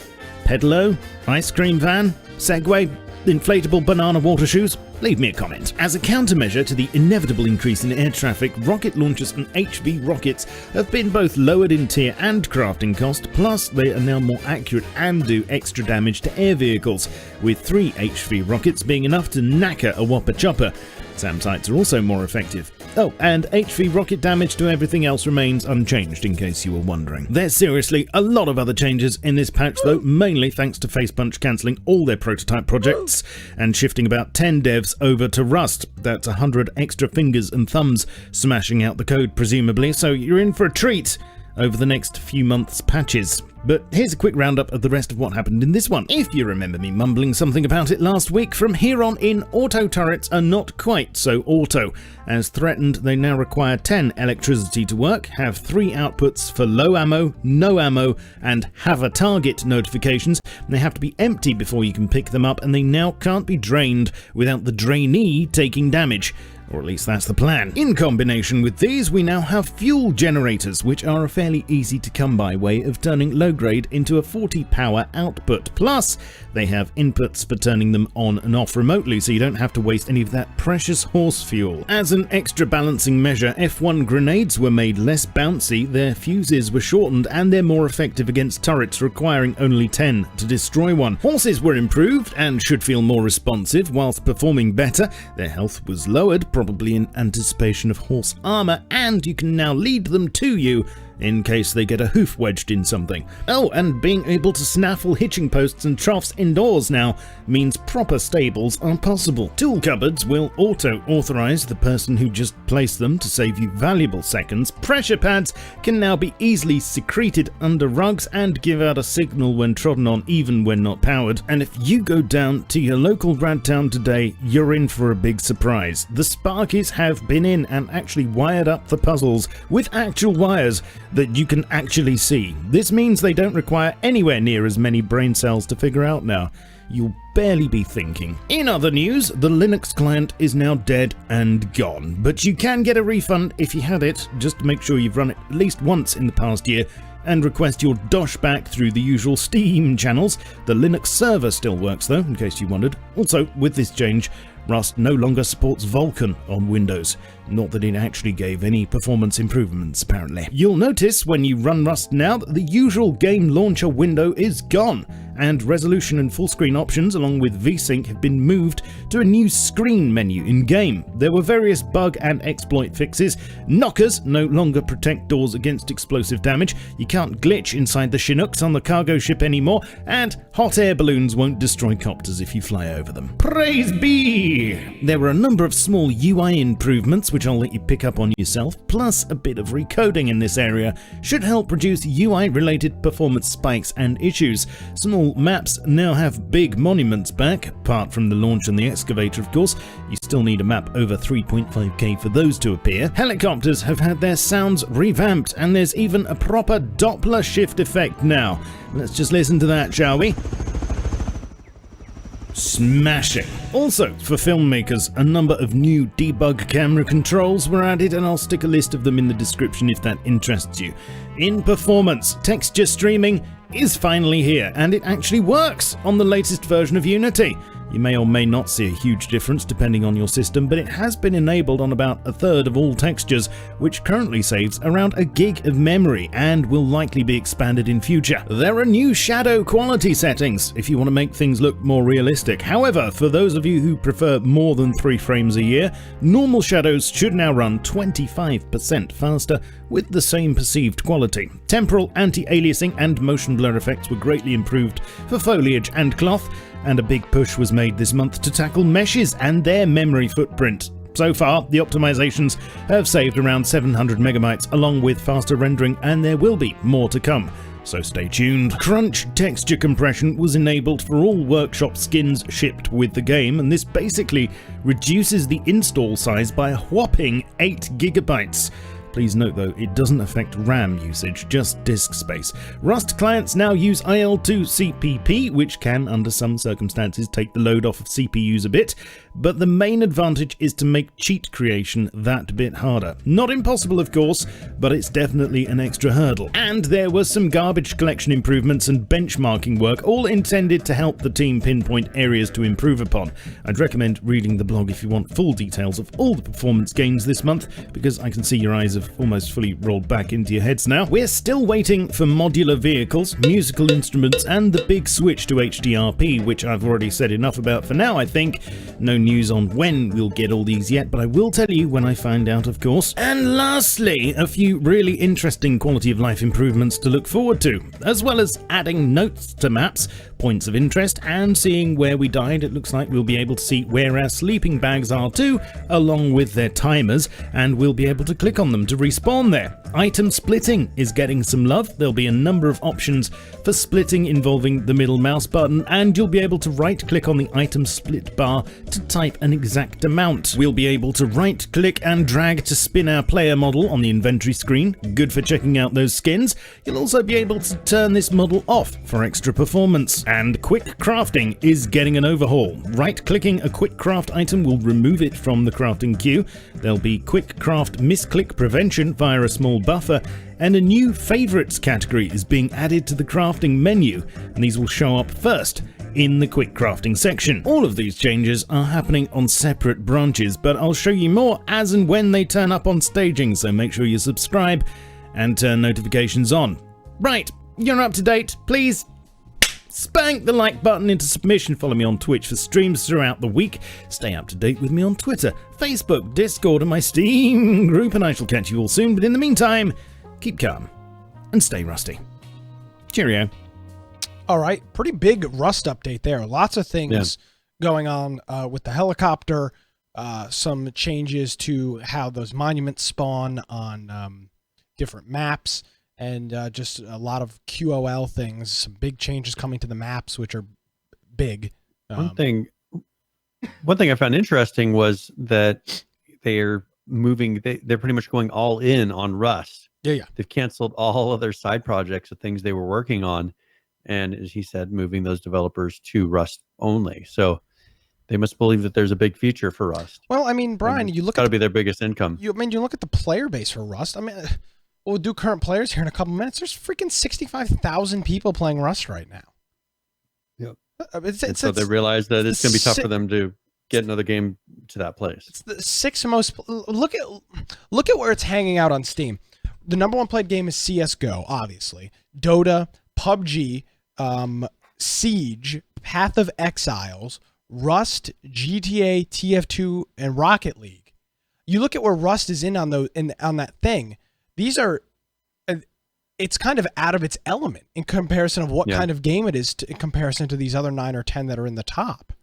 Pedalo? Ice cream van? Segway? Inflatable banana water shoes? Leave me a comment. As a countermeasure to the inevitable increase in air traffic, rocket launchers and HV rockets have been both lowered in tier and crafting cost, plus they are now more accurate and do extra damage to air vehicles, with 3 HV rockets being enough to knacker a Whopper Chopper. SAM sights are also more effective. Oh, and HV rocket damage to everything else remains unchanged, in case you were wondering. There's seriously a lot of other changes in this patch though, mainly thanks to Facepunch cancelling all their prototype projects and shifting about 10 devs over to Rust. That's 100 extra fingers and thumbs smashing out the code presumably, so you're in for a treat over the next few months' patches. But here's a quick roundup of the rest of what happened in this one. If you remember me mumbling something about it last week, from here on in, auto turrets are not quite so auto. As threatened, they now require 10 electricity to work, have 3 outputs for low ammo, no ammo, and have a target notifications. They have to be empty before you can pick them up, and they now can't be drained without the drainee taking damage. Or at least that's the plan. In combination with these, we now have fuel generators, which are a fairly easy to come by way of turning low grade into a 40 power output. Plus, they have inputs for turning them on and off remotely, so you don't have to waste any of that precious horse fuel. As an extra balancing measure, F1 grenades were made less bouncy, their fuses were shortened, and they're more effective against turrets, requiring only 10 to destroy one. Horses were improved and should feel more responsive whilst performing better. Their health was lowered, probably in anticipation of horse armor, and you can now lead them to you in case they get a hoof wedged in something. Oh, and being able to snaffle hitching posts and troughs indoors now means proper stables are possible. Tool cupboards will auto-authorize the person who just placed them to save you valuable seconds. Pressure pads can now be easily secreted under rugs and give out a signal when trodden on, even when not powered. And if you go down to your local rad town today, you're in for a big surprise. The Sparkies have been in and actually wired up the puzzles with actual wires that you can actually see. This means they don't require anywhere near as many brain cells to figure out now. You'll barely be thinking. In other news, the Linux client is now dead and gone, but you can get a refund if you had it. Just make sure you've run it at least once in the past year and request your dosh back through the usual Steam channels. The Linux server still works though, in case you wondered. Also, with this change, Rust no longer supports Vulkan on Windows. Not that it actually gave any performance improvements, apparently. You'll notice when you run Rust now that the usual game launcher window is gone, and resolution and full screen options along with VSync have been moved to a new screen menu in-game. There were various bug and exploit fixes. Knockers no longer protect doors against explosive damage, you can't glitch inside the Chinooks on the cargo ship anymore, and hot air balloons won't destroy copters if you fly over them. Praise be! There were a number of small UI improvements which I'll let you pick up on yourself, plus a bit of recoding in this area should help reduce UI-related performance spikes and issues. Small maps now have big monuments back, apart from the launch and the excavator of course. You still need a map over 3.5k for those to appear. Helicopters have had their sounds revamped, and there's even a proper Doppler shift effect now. Let's just listen to that, shall we? Smashing. Also, for filmmakers, a number of new debug camera controls were added, and I'll stick a list of them in the description if that interests you. In performance, texture streaming is finally here, and it actually works on the latest version of Unity. You may or may not see a huge difference depending on your system, but it has been enabled on about a third of all textures, which currently saves around a gig of memory and will likely be expanded in future. There are new shadow quality settings if you want to make things look more realistic. However, for those of you who prefer more than 3 frames a year, normal shadows should now run 25% faster with the same perceived quality. Temporal anti-aliasing and motion blur effects were greatly improved for foliage and cloth, and a big push was made this month to tackle meshes and their memory footprint. So far, the optimizations have saved around 700 megabytes along with faster rendering, and there will be more to come, so stay tuned. Crunch texture compression was enabled for all workshop skins shipped with the game, and this basically reduces the install size by a whopping 8 gigabytes. Please note though, it doesn't affect RAM usage, just disk space. Rust clients now use IL2 CPP, which can, under some circumstances, take the load off of CPUs a bit, but the main advantage is to make cheat creation that bit harder. Not impossible, of course, but it's definitely an extra hurdle. And there was some garbage collection improvements and benchmarking work, all intended to help the team pinpoint areas to improve upon. I'd recommend reading the blog if you want full details of all the performance gains this month, because I can see your eyes have have almost fully rolled back into your heads now. We're still waiting for modular vehicles, musical instruments, and the big switch to HDRP, which I've already said enough about for now, I think. No news on when we'll get all these yet, but I will tell you when I find out, of course. And lastly, a few really interesting quality of life improvements to look forward to, as well as adding notes to maps, points of interest, and seeing where we died. It looks like we'll be able to see where our sleeping bags are too, along with their timers, and we'll be able to click on them to respawn there. Item splitting is getting some love. There'll be a number of options for splitting involving the middle mouse button, and you'll be able to right-click on the item split bar to type an exact amount. We'll be able to right-click and drag to spin our player model on the inventory screen. Good for checking out those skins. You'll also be able to turn this model off for extra performance. And quick crafting is getting an overhaul. Right-clicking a quick craft item will remove it from the crafting queue. There'll be quick craft misclick prevention via a small buffer, and a new favorites category is being added to the crafting menu, and these will show up first in the quick crafting section. All of these changes are happening on separate branches, but I'll show you more as and when they turn up on staging, so make sure you subscribe and turn notifications on. Right, you're up to date. Please spank the like button into submission. Follow me on Twitch for streams throughout the week. Stay up to date with me on Twitter, Facebook, Discord, and my Steam group, and I shall catch you all soon. But in the meantime, keep calm and stay rusty. Cheerio. All right, pretty big Rust update there. Lots of things going on with the helicopter, some changes to how those monuments spawn on different maps, and just a lot of QOL things, some big changes coming to the maps, which are big. One thing I found interesting was that they're moving, they're pretty much going all in on Rust. Yeah. They've canceled all of their side projects of things they were working on. And as he said, moving those developers to Rust only. So they must believe that there's a big future for Rust. Well, I mean, Brian, you look at, got to be their biggest income. You look at the player base for Rust. I mean, we'll do current players here in a couple minutes. There's freaking 65,000 people playing Rust right now. Yep. So they realize that it's going to be tough for them to get another game to that place. It's the sixth most. Look at where it's hanging out on Steam. The number one played game is CS:GO, obviously. Dota, PUBG, Siege, Path of Exiles, Rust, GTA, TF2, and Rocket League. You look at where Rust is on that thing. These are, it's kind of out of its element in comparison of what kind of game it is in comparison to these other 9 or 10 that are in the top.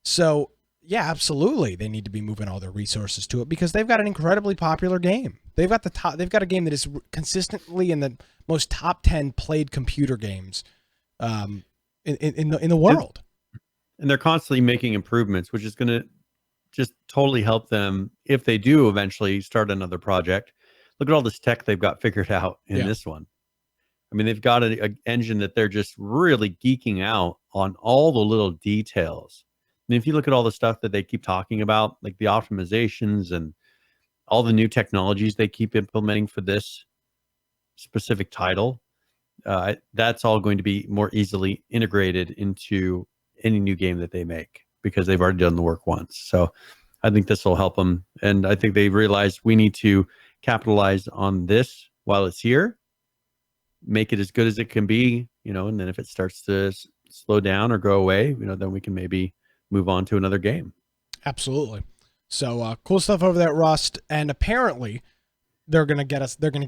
So yeah, absolutely, they need to be moving all their resources to it because they've got an incredibly popular game. They've got they've got a game that is consistently in the most top 10 played computer games in the world. And they're constantly making improvements, which is going to just totally help them if they do eventually start another project. Look at all this tech they've got figured out in this one. I mean, they've got an engine that they're just really geeking out on all the little details. I mean, if you look at all the stuff that they keep talking about, like the optimizations and all the new technologies they keep implementing for this specific title, that's all going to be more easily integrated into any new game that they make because they've already done the work once. So I think this will help them. And I think they realized we need to capitalize on this while it's here, make it as good as it can be, and then if it starts to slow down or go away, then we can maybe move on to another game. Absolutely. So cool stuff over there at Rust. And apparently they're going to get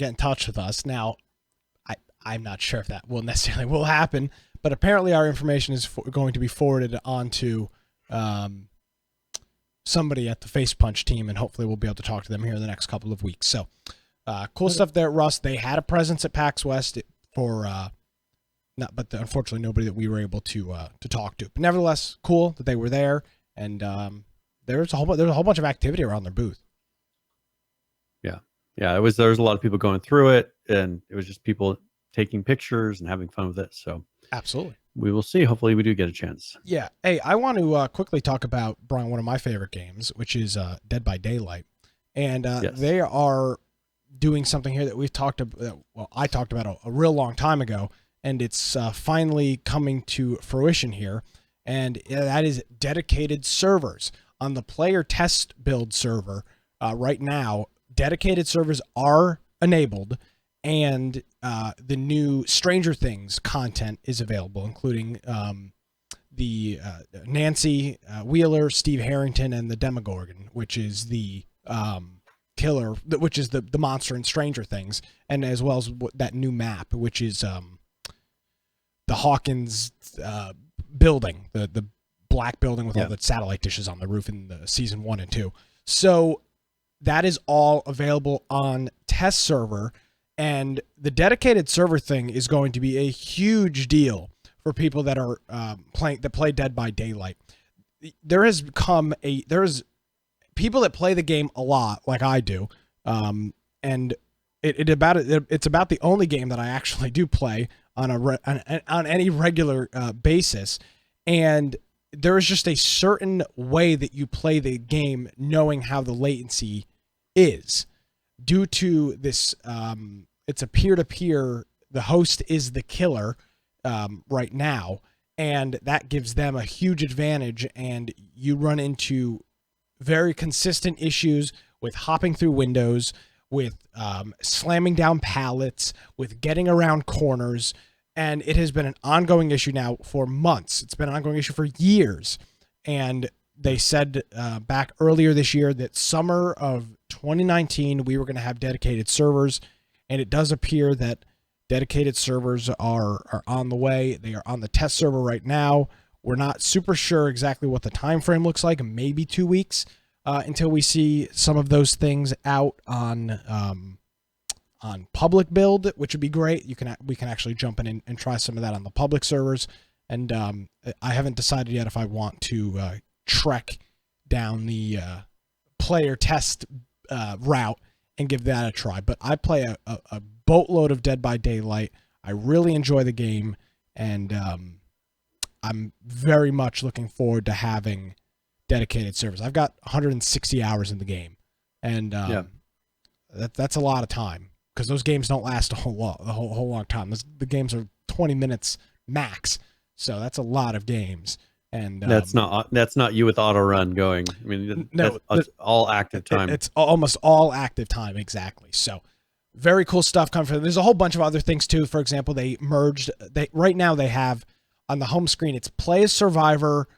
in touch with us. Now, I'm not sure if that will necessarily happen, but apparently our information is going to be forwarded on to somebody at the Face Punch team, and hopefully we'll be able to talk to them here in the next couple of weeks. So cool stuff there at Rust. They had a presence at PAX West but unfortunately nobody that we were able to talk to. But nevertheless, cool that they were there, and there's a whole bunch of activity around their booth. Yeah, there was a lot of people going through it, and it was just people taking pictures and having fun with it. So absolutely, we will see. Hopefully we do get a chance. Yeah. Hey, I want to quickly talk about, Brian, one of my favorite games, which is Dead by Daylight. And they are doing something here that we've talked about, I talked about a real long time ago, and it's finally coming to fruition here. And that is dedicated servers. On the player test build server right now, dedicated servers are enabled, and the new Stranger Things content is available, including the Nancy Wheeler, Steve Harrington, and the Demogorgon, which is the killer, which is the monster in Stranger Things, and as well as that new map, which is the Hawkins building, the black building with all the satellite dishes on the roof in the season 1 and 2. So that is all available on test server, and the dedicated server thing is going to be a huge deal for people that are play Dead by Daylight. There's people that play the game a lot, like I do, and it's about the only game that I actually do play on any regular basis, and there is just a certain way that you play the game, knowing how the latency is due to this. It's a peer-to-peer. The host is the killer right now, and that gives them a huge advantage. And you run into very consistent issues with hopping through windows, with slamming down pallets, with getting around corners. And it has been an ongoing issue now for months. It's been an ongoing issue for years. And they said back earlier this year that summer of 2019, we were going to have dedicated servers. And it does appear that dedicated servers are on the way. They are on the test server right now. We're not super sure exactly what the time frame looks like. Maybe 2 weeks until we see some of those things out on public build, which would be great. We can actually jump in and try some of that on the public servers. And I haven't decided yet if I want to trek down the player test route and give that a try. But I play a boatload of Dead by Daylight. I really enjoy the game, and I'm very much looking forward to having dedicated servers. I've got 160 hours in the game, and that's a lot of time, because those games don't last a whole long time. The games are 20 minutes max, so that's a lot of games. And that's not you with auto run going. I mean, that's all active time. It's almost all active time, exactly. So very cool stuff coming from. There's a whole bunch of other things too. For example, they merged. Right now they have on the home screen, it's play as survivor,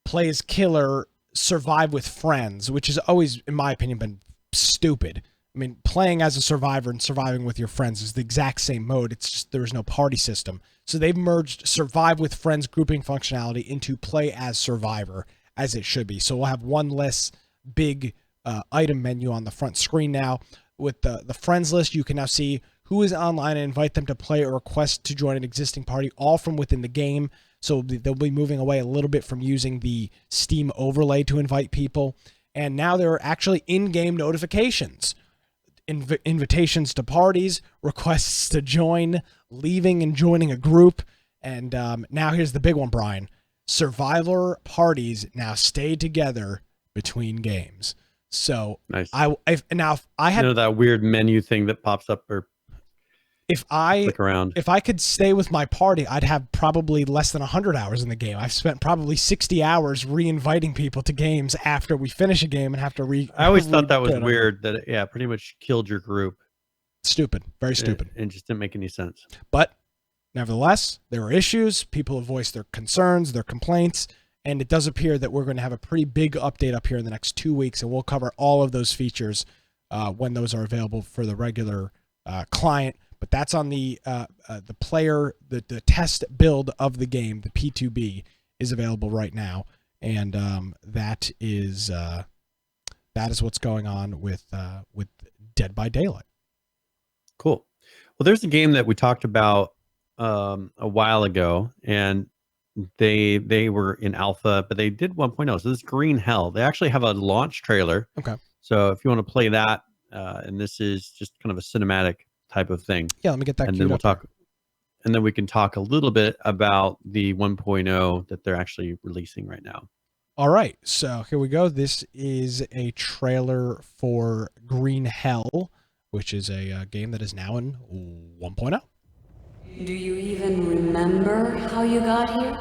play as killer, survive with friends, which has always, in my opinion, been stupid. I mean, playing as a survivor and surviving with your friends is the exact same mode. It's just there's no party system. So they've merged survive with friends grouping functionality into play as survivor, as it should be. So we'll have one less big item menu on the front screen now. With the friends list, you can now see who is online and invite them to play or request to join an existing party, all from within the game. So they'll be moving away a little bit from using the Steam overlay to invite people. And now there are actually in-game notifications. Invitations to parties, requests to join, leaving and joining a group. And now here's the big one, Brian. Survivor parties now stay together between games. So nice. I had that weird menu thing that pops up, or click around. If I could stay with my party, I'd have probably less than 100 hours in the game. I've spent probably 60 hours re-inviting people to games after we finish a game and have to I always thought that was weird that it pretty much killed your group. Stupid. Very stupid. It just didn't make any sense. But nevertheless, there were issues. People have voiced their concerns, their complaints, and it does appear that we're going to have a pretty big update up here in the next 2 weeks, and we'll cover all of those features when those are available for the regular client. But that's on the player, the test build of the game. The P2B is available right now, and that is what's going on with Dead by Daylight. Cool. Well, there's a game that we talked about a while ago, and they were in alpha, but they did 1.0. So this is Green Hell. They actually have a launch trailer. Okay. So if you want to play that, and this is just kind of a cinematic type of thing. Yeah, let me get that. And then we'll talk, and then we can talk a little bit about the 1.0 that they're actually releasing right now. All right, so here we go. This is a trailer for Green Hell, which is a game that is now in 1.0. Do you even remember how you got here?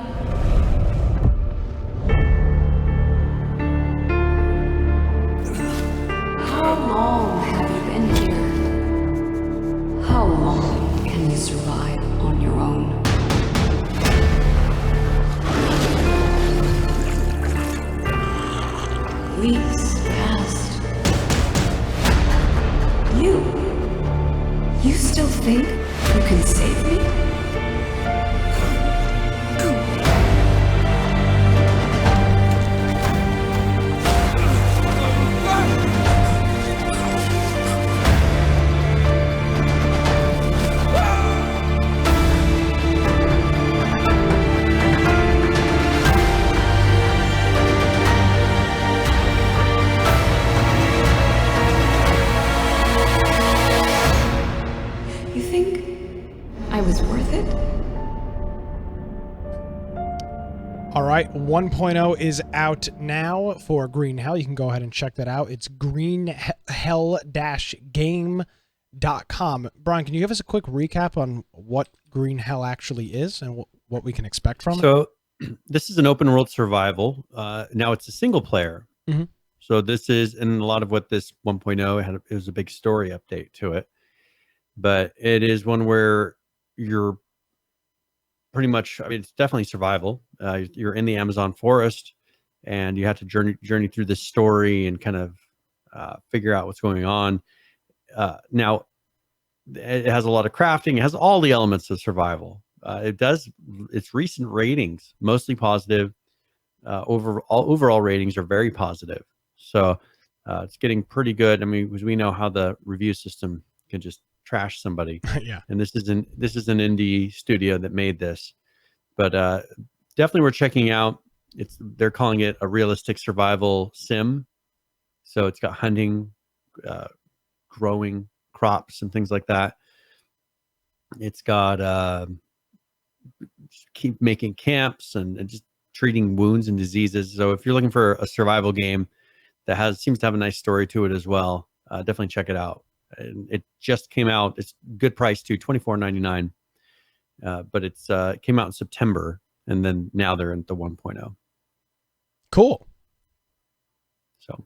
How long have you survive on your own. Weeks passed. You still think you can save me? You think I was worth it? All right, 1.0 is out now for Green Hell. You can go ahead and check that out. It's greenhell-game.com. Brian, can you give us a quick recap on what Green Hell actually is and what we can expect from it? So this is an open world survival. Now it's a single player. Mm-hmm. So this is, and a lot of what this 1.0 had, it was a big story update to it. But it is one where you're pretty much, I mean, it's definitely survival. You're in the Amazon forest and you have to journey through this story and kind of figure out what's going on. Now, it has a lot of crafting. It has all the elements of survival. Its recent ratings, mostly positive. Overall ratings are very positive. So it's getting pretty good. I mean, because we know how the review system can just trash somebody. Yeah. And this is an indie studio that made this, but definitely worth checking out. They're calling it a realistic survival sim. So it's got hunting, growing crops and things like that. It's got keep making camps and just treating wounds and diseases. So if you're looking for a survival game that seems to have a nice story to it as well, definitely check it out. And it just came out. It's good price too, $24.99. But it came out in September, and then now they're in the 1.0. Cool. So,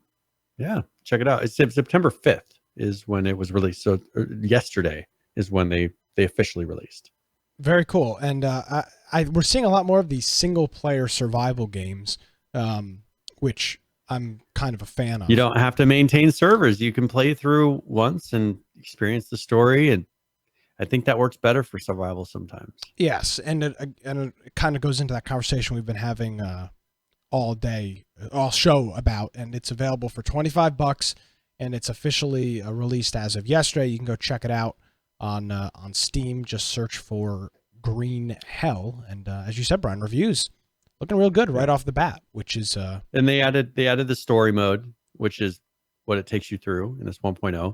yeah, check it out. It's September 5th is when it was released. So yesterday is when they officially released. Very cool. And we're seeing a lot more of these single player survival games, which I'm kind of a fan of. You don't have to maintain servers. You can play through once and experience the story, and I think that works better for survival sometimes. Yes, and it kind of goes into that conversation we've been having all show about, and it's available for $25, and it's officially released as of yesterday. You can go check it out on Steam. Just search for Green Hell, and as you said, Brian, reviews looking real good right off the bat, which is and they added the story mode, which is what it takes you through in this 1.0.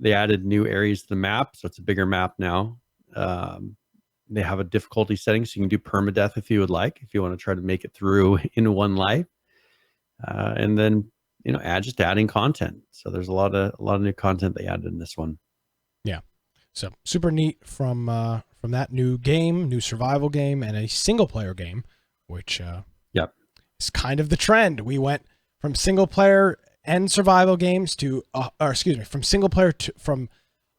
They added new areas to the map, so it's a bigger map now. They have a difficulty setting, so you can do permadeath if you would like, if you want to try to make it through in one life. And then adding content. So there's a lot of new content they added in this one. Yeah, so super neat from that new survival game, and a single player game, which is kind of the trend. We went from single player and survival games to from single player from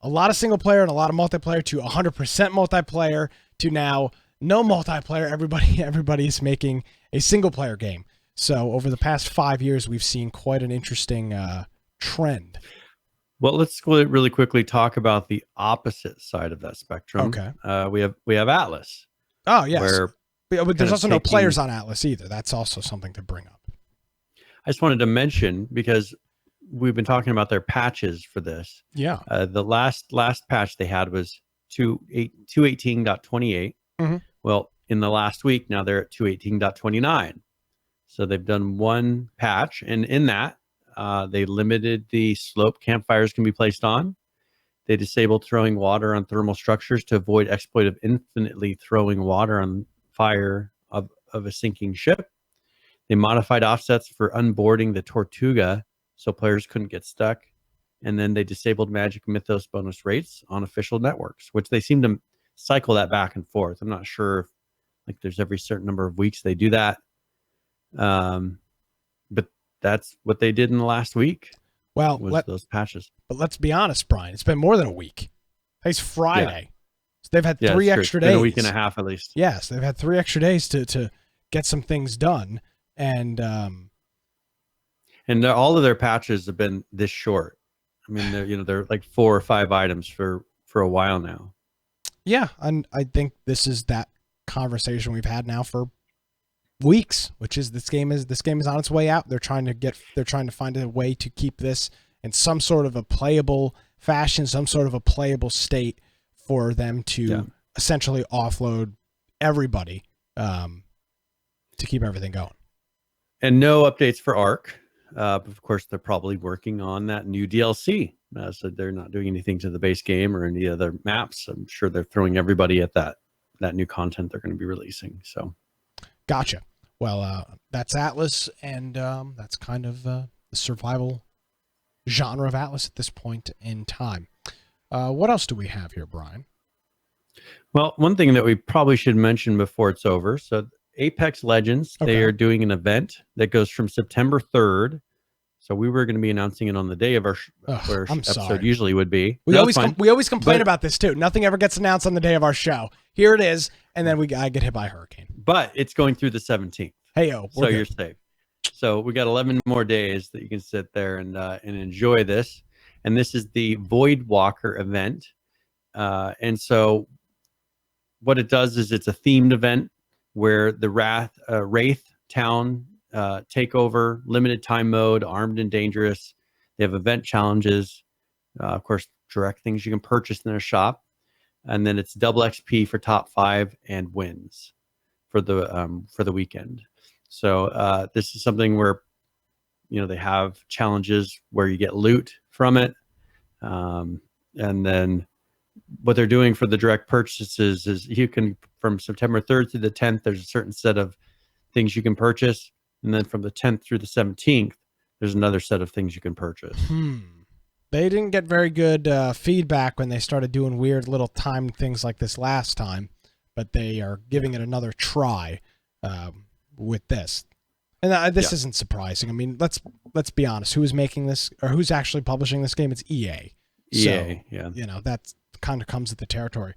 a lot of single player and a lot of multiplayer to 100% multiplayer to now no multiplayer. Everybody's making a single player game. So over the past 5 years, we've seen quite an interesting trend. Well, let's really quickly talk about the opposite side of that spectrum. Okay. We have Atlas. Oh yes. But there's also no players on Atlas either. That's also something to bring up. I just wanted to mention, because we've been talking about their patches for this. Yeah. The last patch they had was 218.28. Mm-hmm. Well, in the last week, now they're at 218.29. So they've done one patch, and in that, they limited the slope campfires can be placed on. They disabled throwing water on thermal structures to avoid exploit of infinitely throwing water on fire of a sinking ship. They modified offsets for unboarding the Tortuga so players couldn't get stuck. And then they disabled Magic Mythos bonus rates on official networks, which they seem to cycle that back and forth. I'm not sure if there's every certain number of weeks they do that. But that's what they did in the last week. Well, was those patches. But let's be honest, Brian. It's been more than a week. Today's Friday. Yeah. So they've had 3 extra days. A week and a half at least. Yes, they've had 3 extra days to get some things done, and all of their patches have been this short. I mean, they're like 4 or 5 items for a while now. Yeah, and I think this is that conversation we've had now for weeks, which is this game is on its way out. They're trying to find a way to keep this in some sort of a playable fashion, some sort of a playable state for them to essentially offload everybody to keep everything going. And no updates for Ark. Of course, they're probably working on that new DLC. So they're not doing anything to the base game or any other maps. I'm sure they're throwing everybody at that new content they're going to be releasing. So, gotcha. Well, that's Atlas, and that's kind of the survival genre of Atlas at this point in time. What else do we have here, Brian? Well, one thing that we probably should mention before it's over. So Apex Legends, they are doing an event that goes from September 3rd. So we were going to be announcing it on the day of our episode usually would be. We always complain about this too. Nothing ever gets announced on the day of our show. Here it is, and then I get hit by a hurricane. But it's going through the 17th. Hey-o, so you're safe. So we got 11 more days that you can sit there and enjoy this. And this is the Void Walker event. And so what it does is it's a themed event where the Wraith Town takeover, limited time mode, armed and dangerous. They have event challenges, of course, direct things you can purchase in their shop, and then it's double XP for top 5 and wins for the weekend. So this is something where they have challenges where you get loot from it, and then what they're doing for the direct purchases is you can, from September 3rd through the 10th, there's a certain set of things you can purchase. And then from the 10th through the 17th, there's another set of things you can purchase. They didn't get very good feedback when they started doing weird little timed things like this last time, but they are giving it another try with this. And this isn't surprising. I mean, let's be honest. Who is making this, or who's actually publishing this game? It's EA. EA, that kind of comes with the territory.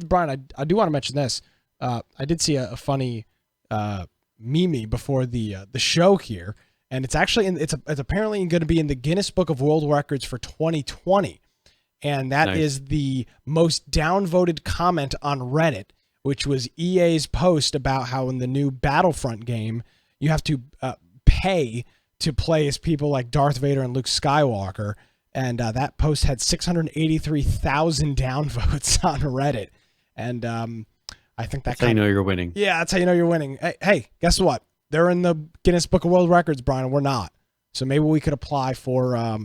Brian, I do want to mention this. I did see a funny meme before the show here, and it's actually it's apparently going to be in the Guinness Book of World Records for 2020, and that is the most downvoted comment on Reddit, which was EA's post about how in the new Battlefront game you have to pay to play as people like Darth Vader and Luke Skywalker, and that post had 683,000 downvotes on Reddit, and I think that's how you know you're winning. Yeah, that's how you know you're winning. Hey, guess what? They're in the Guinness Book of World Records, Brian, and we're not. So maybe we could apply for I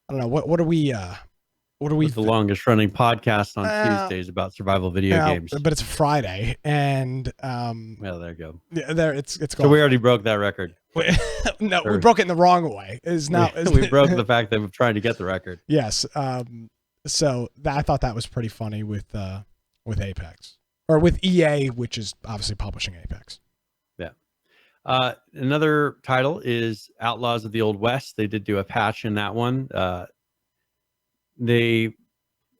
don't know, what are we It's the longest running podcast on Tuesdays about survival video games. But it's Friday, and well, there you go. Yeah, there it's gone. So we already broke that record. No, we broke it in the wrong way. We broke the fact that we're trying to get the record. Yes. So I thought that was pretty funny with Apex, or with EA, which is obviously publishing Apex. Yeah. Another title is Outlaws of the Old West. They did do a patch in that one. They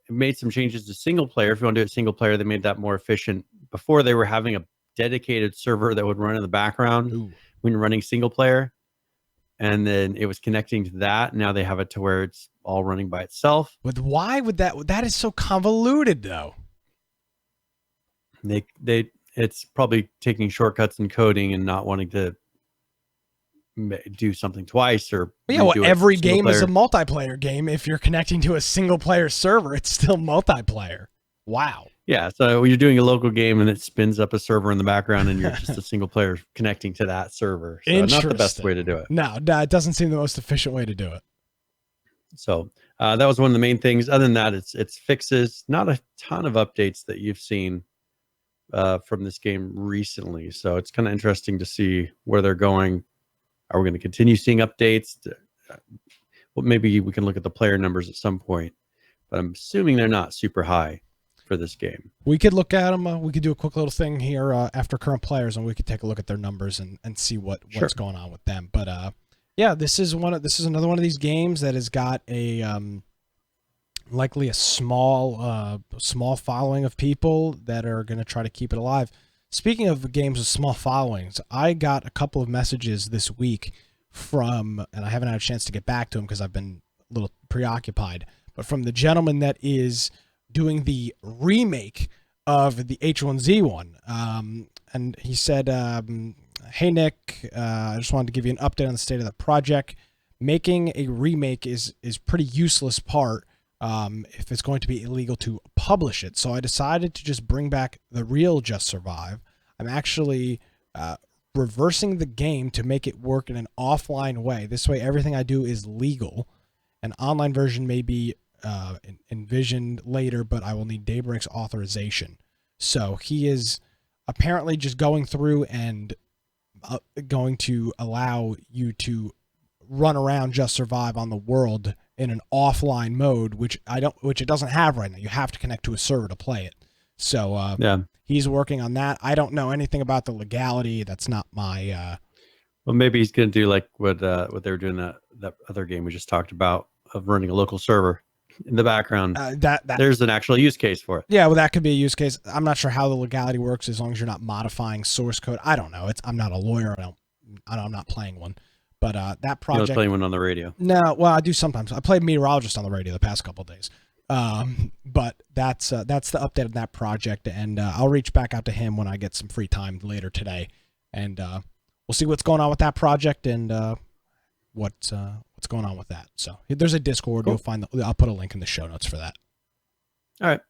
made some changes to single player. If you want to do it single player, they made that more efficient. Before, they were having a dedicated server that would run in the background when you're running single player, and then it was connecting to that. Now they have it to where it's all running by itself. But why would that is so convoluted, though? It's probably taking shortcuts in coding and not wanting to do something twice, or every game is a multiplayer game. If you're connecting to a single player server, it's still multiplayer. Wow. Yeah, so when you're doing a local game and it spins up a server in the background and you're just a single player connecting to that server. So not the best way to do it. No, it doesn't seem the most efficient way to do it. So that was one of the main things. Other than that, it's fixes, not a ton of updates that you've seen from this game recently. So it's kind of interesting to see where they're going. Are we going to continue seeing updates? Well, maybe we can look at the player numbers at some point, but I'm assuming they're not super high for this game. We could look at them. We could do a quick little thing here after current players, and we could take a look at their numbers and see what's going on with them. But yeah, this is another one of these games that has got a likely a small following of people that are going to try to keep it alive. Speaking of games with small followings, I got a couple of messages this week from, and I haven't had a chance to get back to him because I've been a little preoccupied, but from the gentleman that is doing the remake of the H1Z1. And he said, hey, Nick, I just wanted to give you an update on the state of the project. Making a remake is pretty useless part if it's going to be illegal to publish it. So I decided to just bring back the real Just Survive. I'm actually reversing the game to make it work in an offline way. This way, everything I do is legal. An online version may be envisioned later, but I will need Daybreak's authorization. So he is apparently just going through and going to allow you to run around Just Survive on the world in an offline mode, which it doesn't have right now. You have to connect to a server to play it. So he's working on that. I don't know anything about the legality. That's not my. Well, maybe he's going to do like what they were doing that other game we just talked about of running a local server in the background. There's an actual use case for it. Yeah, well, that could be a use case. I'm not sure how the legality works as long as you're not modifying source code. I don't know. I'm not a lawyer. I'm not playing one. But that project. You don't play one on the radio. No, well, I do sometimes. I played Meteorologist on the radio the past couple of days. But that's the update of that project, and I'll reach back out to him when I get some free time later today, and we'll see what's going on with that project and what's going on with that. So there's a Discord. Cool. You'll find I'll put a link in the show notes for that. All right.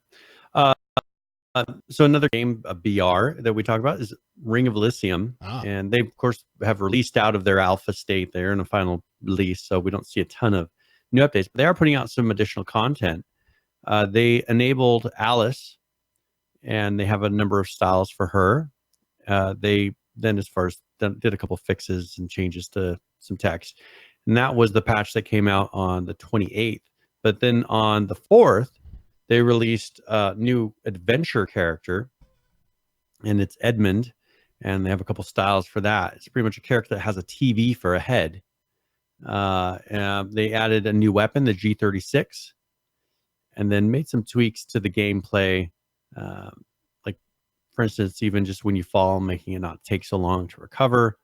So another game, a BR that we talked about is Ring of Elysium. And they, of course, have released out of their alpha state. They're in a final release, so we don't see a ton of new updates. But they are putting out some additional content. They enabled Alice, and they have a number of styles for her. They then, as far as did a couple fixes and changes to some text. And that was the patch that came out on the 28th. But then on the 4th, they released a new adventure character, and it's Edmund, and they have a couple styles for that. It's pretty much a character that has a TV for a head. And they added a new weapon, the G36, and then made some tweaks to the gameplay. Like, for instance, even just when you fall, making it not take so long to recover.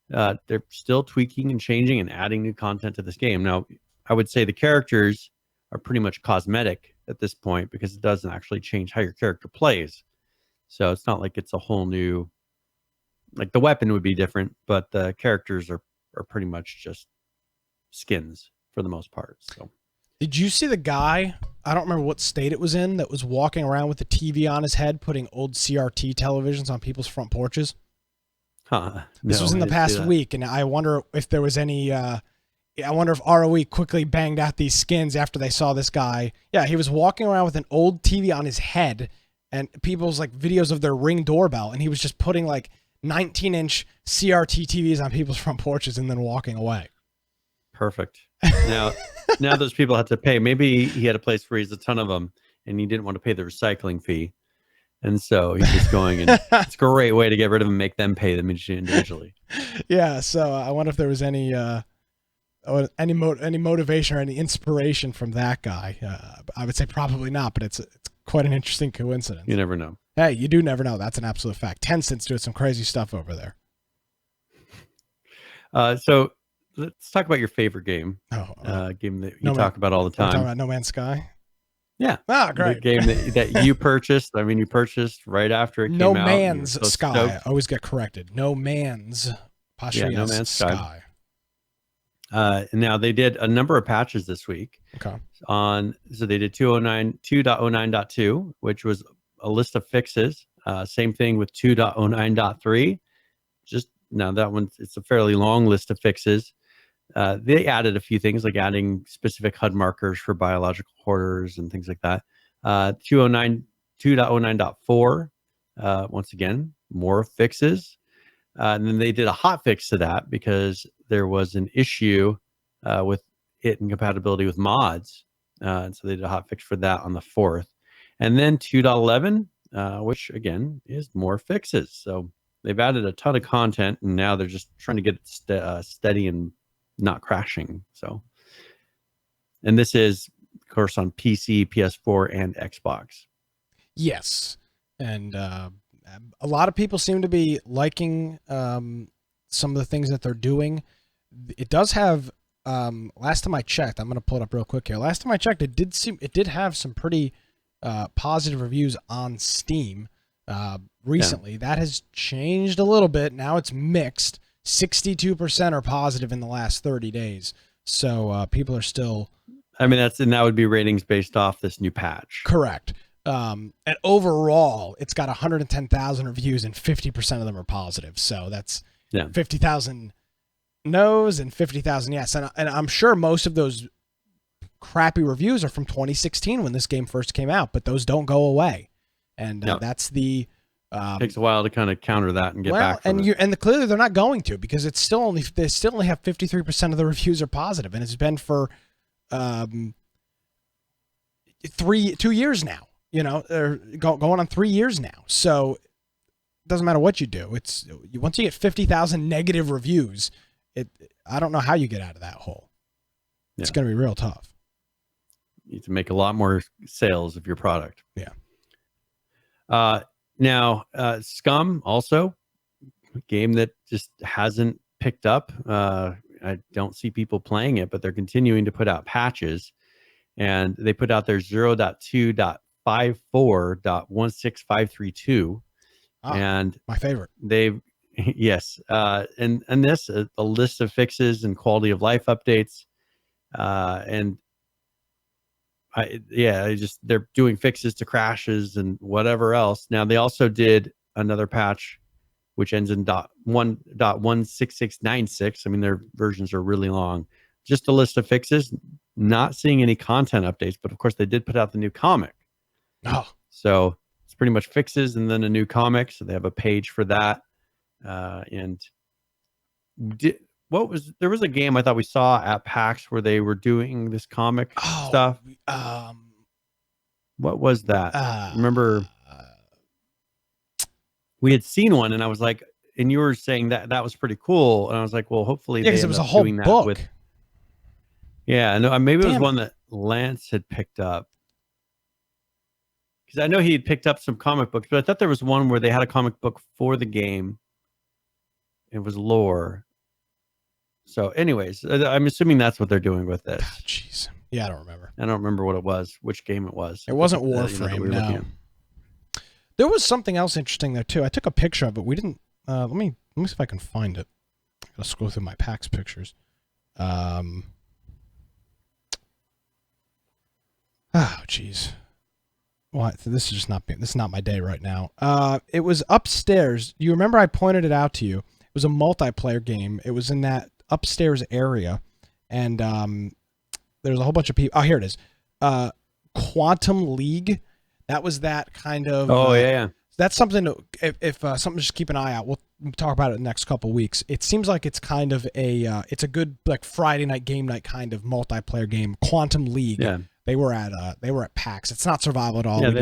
They're still tweaking and changing and adding new content to this game. Now, I would say the characters are pretty much cosmetic at this point because it doesn't actually change how your character plays. So it's not like it's a whole new, like the weapon would be different, but the characters are pretty much just skins for the most part. So did you see the guy, I don't remember what state it was in, that was walking around with the TV on his head putting old CRT televisions on people's front porches? This was in the past week, and I wonder if there was any I wonder if ROE quickly banged out these skins after they saw this guy. Yeah, he was walking around with an old TV on his head and people's like videos of their Ring doorbell, and he was just putting like 19-inch CRT TVs on people's front porches and then walking away. Perfect. Now those people have to pay. Maybe he had a place where he's a ton of them and he didn't want to pay the recycling fee. And so he's just going, and it's a great way to get rid of them, make them pay them individually. Yeah, so I wonder if there was any motivation or any inspiration from that guy. I would say probably not, but it's quite an interesting coincidence. You never know. Hey, you do never know. That's an absolute fact. Tencent's doing some crazy stuff over there. So let's talk about your favorite game. Game that you talk about all the time. Talking about No Man's Sky? Yeah. Ah, great. The game that you purchased. I mean, you purchased right after it came out. No Man's Sky. I always get corrected. No Man's No Man's Sky. Now they did a number of patches this week. Okay. So they did 2.09.2, which was a list of fixes. Same thing with 2.09.3. Just now that one, it's a fairly long list of fixes. They added a few things like adding specific HUD markers for biological hoarders and things like that. 2.09.4, once again, more fixes. And then they did a hot fix to that because there was an issue with it incompatibility with mods. And so they did a hot fix for that on the 4th. And then 2.11, which again is more fixes. So they've added a ton of content, and now they're just trying to get it steady and not crashing. So, and this is course, on PC, PS4, and Xbox. Yes, and a lot of people seem to be liking some of the things that they're doing. It does have. Last time I checked, I'm going to pull it up real quick here. Last time I checked, it did have some pretty positive reviews on Steam recently. Yeah. That has changed a little bit. Now it's mixed. 62% are positive in the last 30 days. So people are still. I mean, that would be ratings based off this new patch. Correct. And overall, it's got 110,000 reviews and 50% of them are positive. So that's 50,000 no's and 50,000 yes. And I'm sure most of those crappy reviews are from 2016 when this game first came out, but those don't go away. And that's the takes a while to kind of counter that and get back from it. And clearly they're not going to, because they still only have 53% of the reviews are positive, and it's been for 2 years now. You know, going on 3 years now. So it doesn't matter what you do. It's once you get 50,000 negative reviews, I don't know how you get out of that hole. It's going to be real tough. You need to make a lot more sales of your product. Yeah. Now, Scum also, a game that just hasn't picked up. I don't see people playing it, but they're continuing to put out patches, and they put out their 0.2.54.16532. And my favorite. They've and this a list of fixes and quality of life updates, they're doing fixes to crashes and whatever else. Now they also did another patch which ends in .1.16696. I mean, their versions are really long. Just a list of fixes, not seeing any content updates, but of course they did put out the new comic. So it's pretty much fixes and then a new comic. So they have a page for that. There was a game I thought we saw at PAX where they were doing this comic stuff. What was that? Remember, we had seen one, and I was like, and you were saying that was pretty cool, and I was like, well, hopefully, because it was a whole book. Maybe it was one that Lance had picked up, because I know he had picked up some comic books, but I thought there was one where they had a comic book for the game. It was lore. So, anyways, I'm assuming that's what they're doing with this. Jeez. Yeah, I don't remember. I don't remember what it was, which game it was. It wasn't Warframe, no. There was something else interesting there, too. I took a picture of it. We didn't... let me see if I can find it. I'm going to scroll through my PAX pictures. Oh, jeez. What? This is not my day right now. It was upstairs. You remember I pointed it out to you. It was a multiplayer game. It was in that upstairs area, and there's a whole bunch of people. Oh, here it is. Quantum League. That was that kind of. That's something. If something, just keep an eye out. We'll talk about it in the next couple weeks. It seems like it's kind of it's a good like Friday night game night kind of multiplayer game. Quantum League. Yeah. They were at PAX. It's not survival at all. Yeah, they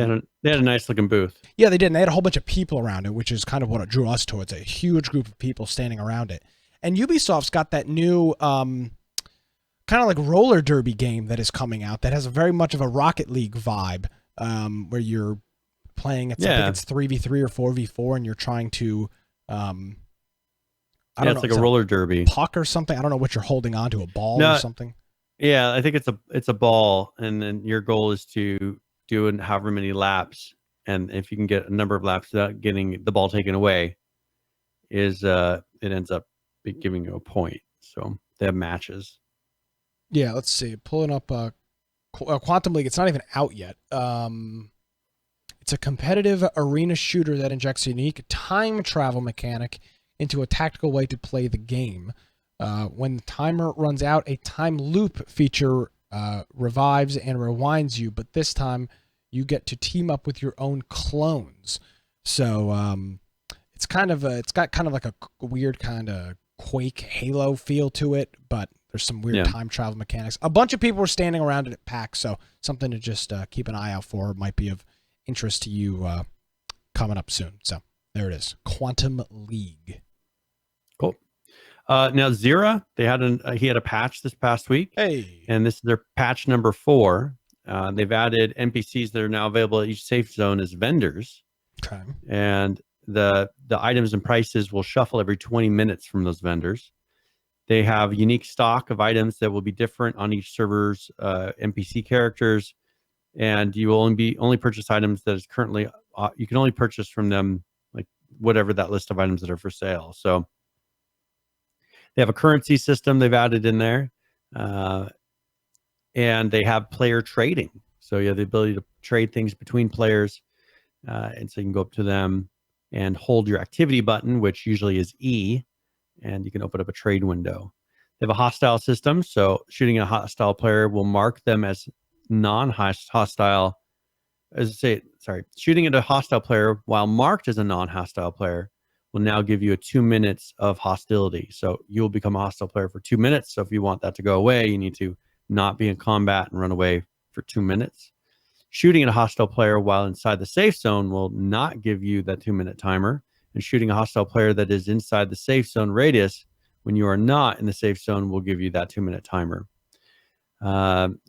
had a nice looking booth. Yeah, they did. And they had a whole bunch of people around it, which is kind of what it drew us towards. A huge group of people standing around it. And Ubisoft's got that new kind of like roller derby game that is coming out that has a very much of a Rocket League vibe, where you're playing. I think it's 3v3 or 4v4, and you're trying to. I don't know. It's like a roller derby puck or something. I don't know what you're holding on to, a ball or something. Yeah, I think it's a ball, and then your goal is to do however many laps, and if you can get a number of laps without getting the ball taken away, it ends up giving you a point. So they have matches. Yeah, let's see. Pulling up Quantum League. It's not even out yet. It's a competitive arena shooter that injects a unique time travel mechanic into a tactical way to play the game. When the timer runs out, a time loop feature revives and rewinds you, but this time you get to team up with your own clones. So it's got kind of like a weird kind of Quake Halo feel to it, but there's some weird time travel mechanics. A bunch of people were standing around it at PAX, so something to just keep an eye out for. It might be of interest to you coming up soon. So there it is, Quantum League. Cool. Now Xera, he had a patch this past week. Hey, and this is their patch number 4. They've added NPCs that are now available at each safe zone as vendors. Okay. And the items and prices will shuffle every 20 minutes from those vendors. They have unique stock of items that will be different on each server's NPC characters, and you will only purchase items that is currently you can only purchase from them, like whatever that list of items that are for sale. So they have a currency system they've added in there, and they have player trading. So you have the ability to trade things between players, and so you can go up to them and hold your activity button, which usually is E, and you can open up a trade window. They have a hostile system, so shooting a hostile player will mark them as non-hostile. Shooting at a hostile player while marked as a non-hostile player will now give you a 2 minutes of hostility. So you'll become a hostile player for 2 minutes. So if you want that to go away, you need to not be in combat and run away for 2 minutes. Shooting at a hostile player while inside the safe zone will not give you that 2 minute timer. And shooting a hostile player that is inside the safe zone radius when you are not in the safe zone will give you that 2 minute timer. Other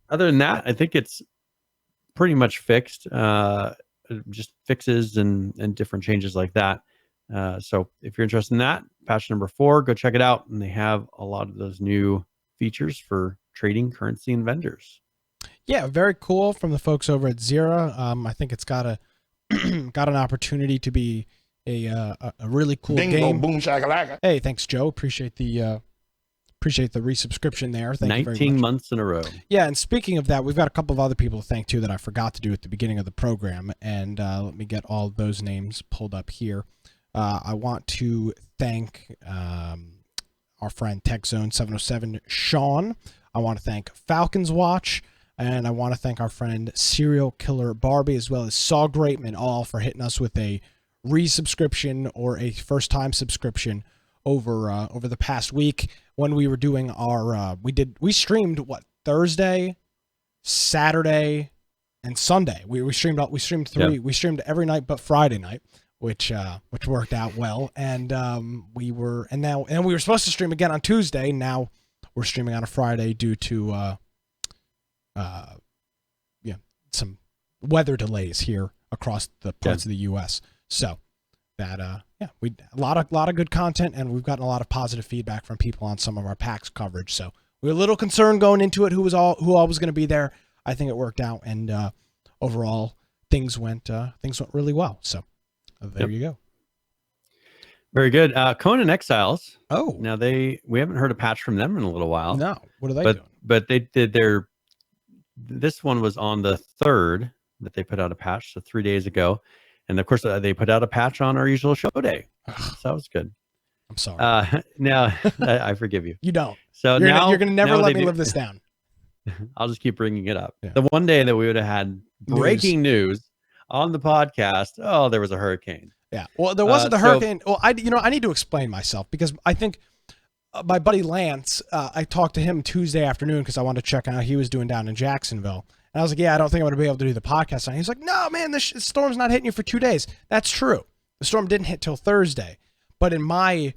than that, I think it's pretty much fixed. Just fixes and different changes like that. So if you're interested in that, patch number 4, go check it out. And they have a lot of those new features for trading currency and vendors. Yeah, very cool from the folks over at Xera. I think it's got got an opportunity to be a really cool game. Boom, shakalaka. Hey, thanks, Joe. Appreciate the resubscription there. Thank you very much. 19 months in a row. Yeah, and speaking of that, we've got a couple of other people to thank too that I forgot to do at the beginning of the program, and let me get all those names pulled up here. I want to thank our friend TechZone707 Sean. I want to thank Falcons Watch. And I want to thank our friend Serial Killer Barbie, as well as Saw Greatman, all for hitting us with a resubscription or a first-time subscription over the past week when we were doing our we streamed Thursday, Saturday, and Sunday. We streamed 3. Yep. We streamed every night but Friday night, which worked out well. And we were supposed to stream again on Tuesday. Now we're streaming on a Friday due to some weather delays here across the parts of the U.S. So that we a lot of good content, and we've gotten a lot of positive feedback from people on some of our PAX coverage. So we were a little concerned going into it who all was going to be there. I think it worked out, and overall things went really well. So there you go. Very good. Conan Exiles. Oh, now we haven't heard a patch from them in a little while. No, what are they doing? But they did this one was on the 3rd that they put out a patch, so 3 days ago. And of course, they put out a patch on our usual show day. So that was good. I'm sorry. Now, I forgive you. You don't. So you're going to never let me live this down. I'll just keep bringing it up. Yeah. The one day that we would have had breaking news on the podcast, there was a hurricane. Yeah. Well, there wasn't a hurricane. Well, I need to explain myself because I think my buddy Lance, I talked to him Tuesday afternoon because I wanted to check out how he was doing down in Jacksonville. And I was like, yeah, I don't think I'm going to be able to do the podcast. And he's like, no, man, the storm's not hitting you for 2 days. That's true. The storm didn't hit till Thursday. But in my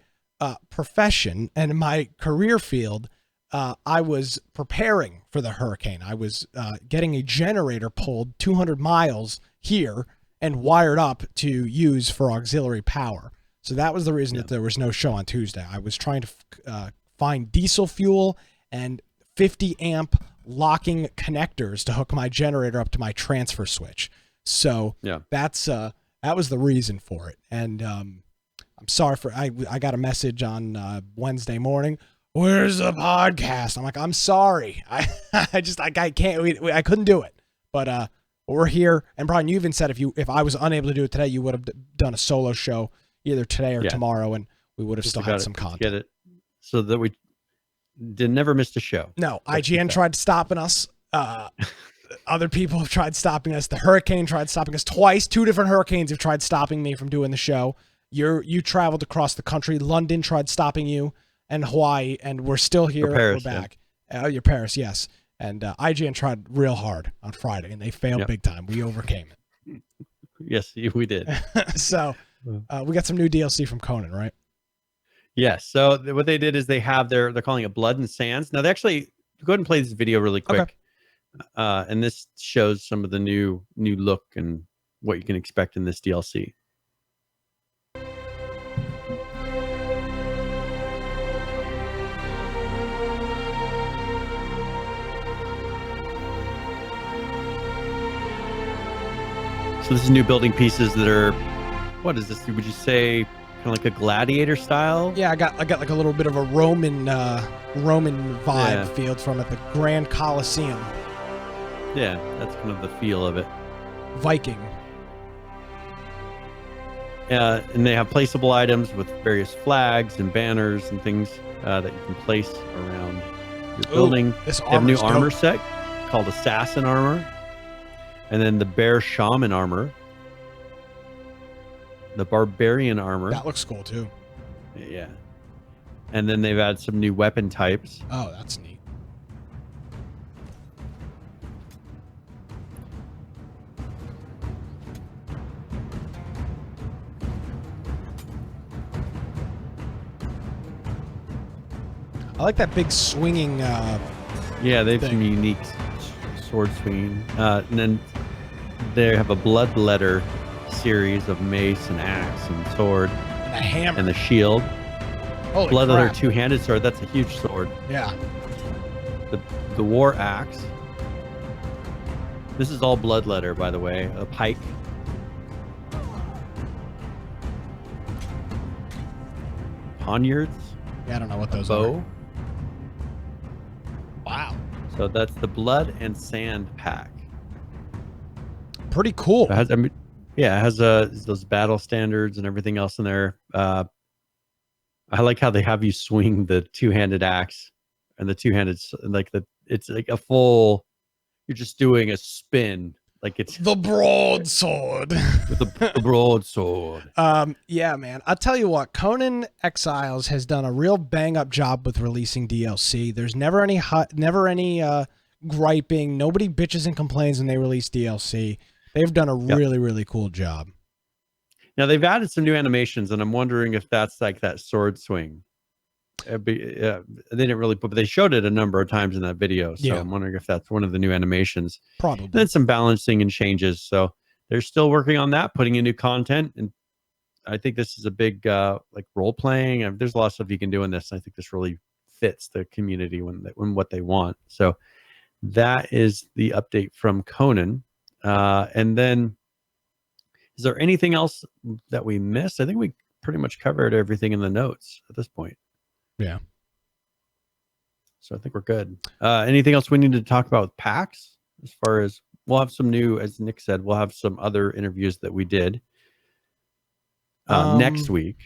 profession and in my career field, I was preparing for the hurricane. I was getting a generator pulled 200 miles here and wired up to use for auxiliary power. So that was the reason that there was no show on Tuesday. I was trying to find diesel fuel and 50 amp locking connectors to hook my generator up to my transfer switch. So that was the reason for it. And I'm sorry I got a message on Wednesday morning. Where's the podcast? I'm like, I'm sorry. I can't. I couldn't do it. But we're here. And Brian, you even said if I was unable to do it today, you would have done a solo show either today or tomorrow, and we would have still had some content. Get it so that we never missed a show. No, IGN tried stopping us. Other people have tried stopping us. The hurricane tried stopping us twice. 2 different hurricanes have tried stopping me from doing the show. You traveled across the country. London tried stopping you, and Hawaii, and we're still here. Paris, we're back. Your Paris, yes. And IGN tried real hard on Friday, and they failed big time. We overcame it. Yes, we did. So we got some new DLC from Conan, right? Yes. So what they did is they're calling it Blood and Sands. Now they actually go ahead and play this video really quick. and this shows some of the new look and what you can expect in this DLC. So this is new building pieces that are, what is this? Would you say kind of like a gladiator style? Yeah, I got like a little bit of a Roman vibe field from it, the Grand Colosseum. Yeah, that's kind of the feel of it. Viking. And they have placeable items with various flags and banners and things that you can place around your building. This they have a new armor dope. set called Assassin Armor. And then the Bear Shaman Armor. The Barbarian Armor. That looks cool too. Yeah. And then they've added some new weapon types. Oh, that's neat. I like that big swinging. Yeah, they have thing. some unique sword swinging. And then they have a bloodletter series of mace and axe and sword And a hammer. and the shield. Holy Bloodletter crap. two-handed sword. That's a huge sword. Yeah. The war axe. This is all bloodletter, by the way. A pike. Poniards. Yeah, I don't know what those Bow. are. Wow. So that's the blood and sand pack. Pretty cool. It has, it has those battle standards and everything else in there. I like how they have you swing the two-handed axe and the two-handed, it's like a full. You're just doing a spin, like it's The broadsword. with the broadsword. Yeah, man. I'll tell you what, Conan Exiles has done a real bang up job with releasing DLC. There's never any griping. Nobody bitches and complains when they release DLC. They've done a really, really cool job. Now they've added some new animations, and I'm wondering if that's like that sword swing. They didn't really put, but they showed it a number of times in that video. So Yeah. I'm wondering if that's one of the new animations. Probably. Then some balancing and changes. So they're still working on that, putting in new content. And I think this is a big like role playing. There's a lot of stuff you can do in this. I think this really fits the community when what they want. So that is the update from Conan. And then is there anything else that we missed? I think we pretty much covered everything in the notes at this point. Yeah. So I think we're good. Anything else we need to talk about with PAX? As far as we'll have some new, as Nick said, we'll have some other interviews that we did next week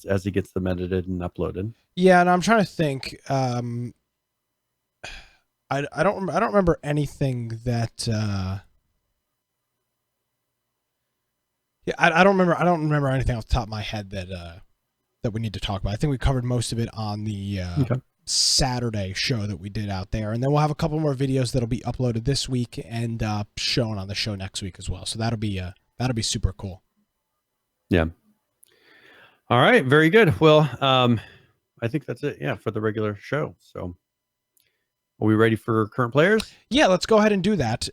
as he gets them edited and uploaded. Yeah, and I'm trying to think. I don't remember anything that. Yeah, I don't remember anything off the top of my head that we need to talk about. I think we covered most of it on the Saturday show that we did out there, and then we'll have a couple more videos that'll be uploaded this week and shown on the show next week as well. So that'll be super cool. Yeah. All right. Very good. Well, I think that's it. Yeah, for the regular show. So, are we ready for current players? Yeah, let's go ahead and do that.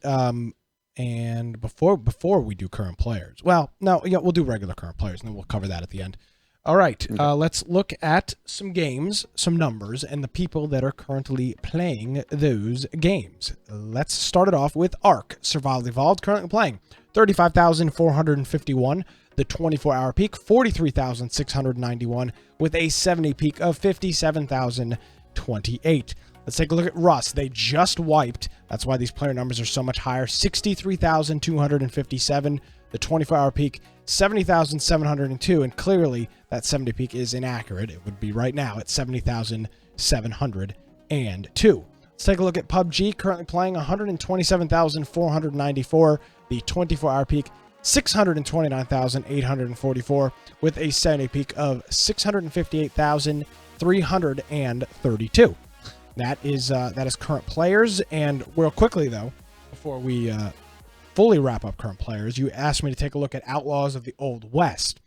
And before we do current players, well, no, yeah, we'll do regular current players, and then we'll cover that at the end. All right, let's look at some games, some numbers, and the people that are currently playing those games. Let's start it off with Ark Survival Evolved, currently playing 35,451. The 24-hour peak, 43,691, with a 70 peak of 57,028. Let's take a look at Rust. They just wiped. That's why these player numbers are so much higher. 63,257. The 24-hour peak, 70,702. And clearly, that 70 peak is inaccurate. It would be right now at 70,702. Let's take a look at PUBG. Currently playing 127,494. The 24-hour peak, 629,844. With a 70 peak of 658,332. That is current players. And real quickly, though, before we fully wrap up current players, you asked me to take a look at Outlaws of the Old West.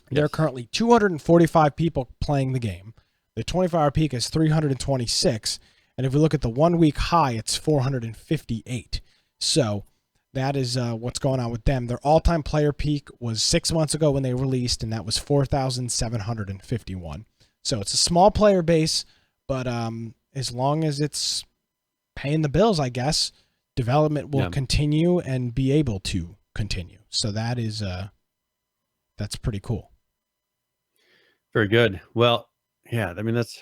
There are currently 245 people playing the game. The 24-hour peak is 326, And if we look at the 1 week high, it's 458. So that is what's going on with them. Their all-time player peak was 6 months ago when they released, and that was 4,751. So it's a small player base, but as long as it's paying the bills, I guess, development will continue and be able to continue. So that is that's pretty cool. Very good. Well, yeah, I mean that's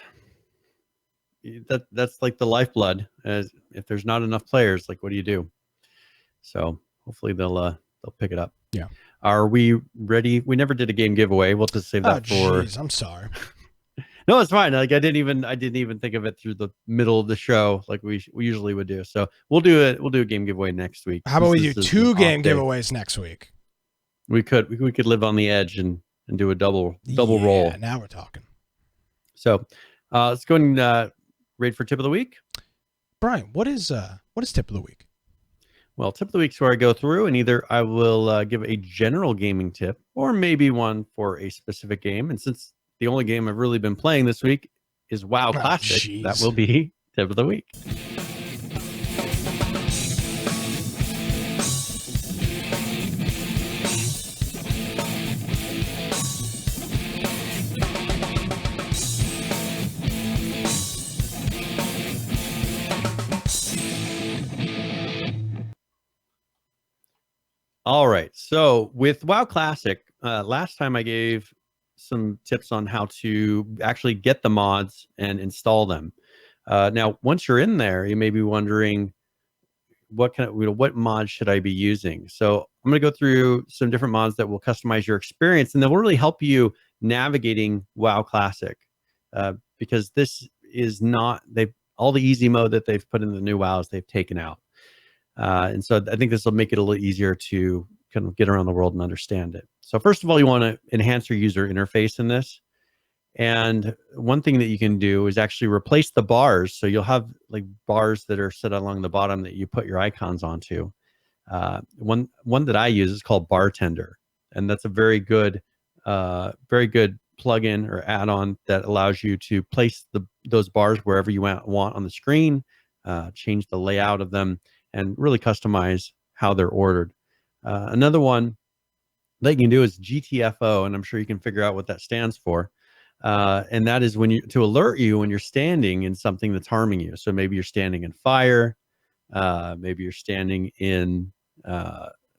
like the lifeblood. As if there's not enough players, like what do you do? So hopefully they'll pick it up. Yeah. Are we ready? We never did a game giveaway. We'll just save that for. Geez, I'm sorry. No, it's fine. Like I didn't even think of it through the middle of the show like we usually would do. So we'll do it. We'll do a game giveaway next week. How about we do 2 game giveaways next week? We could live on the edge and do a double roll. Now we're talking. So let's go and read for tip of the week. Brian, what is tip of the week? Well, tip of the week is where I go through and either I will give a general gaming tip or maybe one for a specific game. And since the only game I've really been playing this week is WoW Classic, that will be tip of the week. All right. So with WoW Classic, last time I gave some tips on how to actually get the mods and install them. Now, once you're in there, you may be wondering what mod should I be using? So I'm going to go through some different mods that will customize your experience, and that will really help you navigating WoW Classic, because this is not all the easy mode that they've put in the new WoWs they've taken out. And so I think this will make it a little easier to kind of get around the world and understand it. So first of all, you want to enhance your user interface in this. And one thing that you can do is actually replace the bars. So you'll have like bars that are set along the bottom that you put your icons onto. One that I use is called Bartender. And that's a very good plugin or add-on that allows you to place those bars wherever you want on the screen, change the layout of them, and really customize how they're ordered. Another one that you can do is GTFO, and I'm sure you can figure out what that stands for. And that is to alert you when you're standing in something that's harming you. So maybe you're standing in fire, maybe you're standing in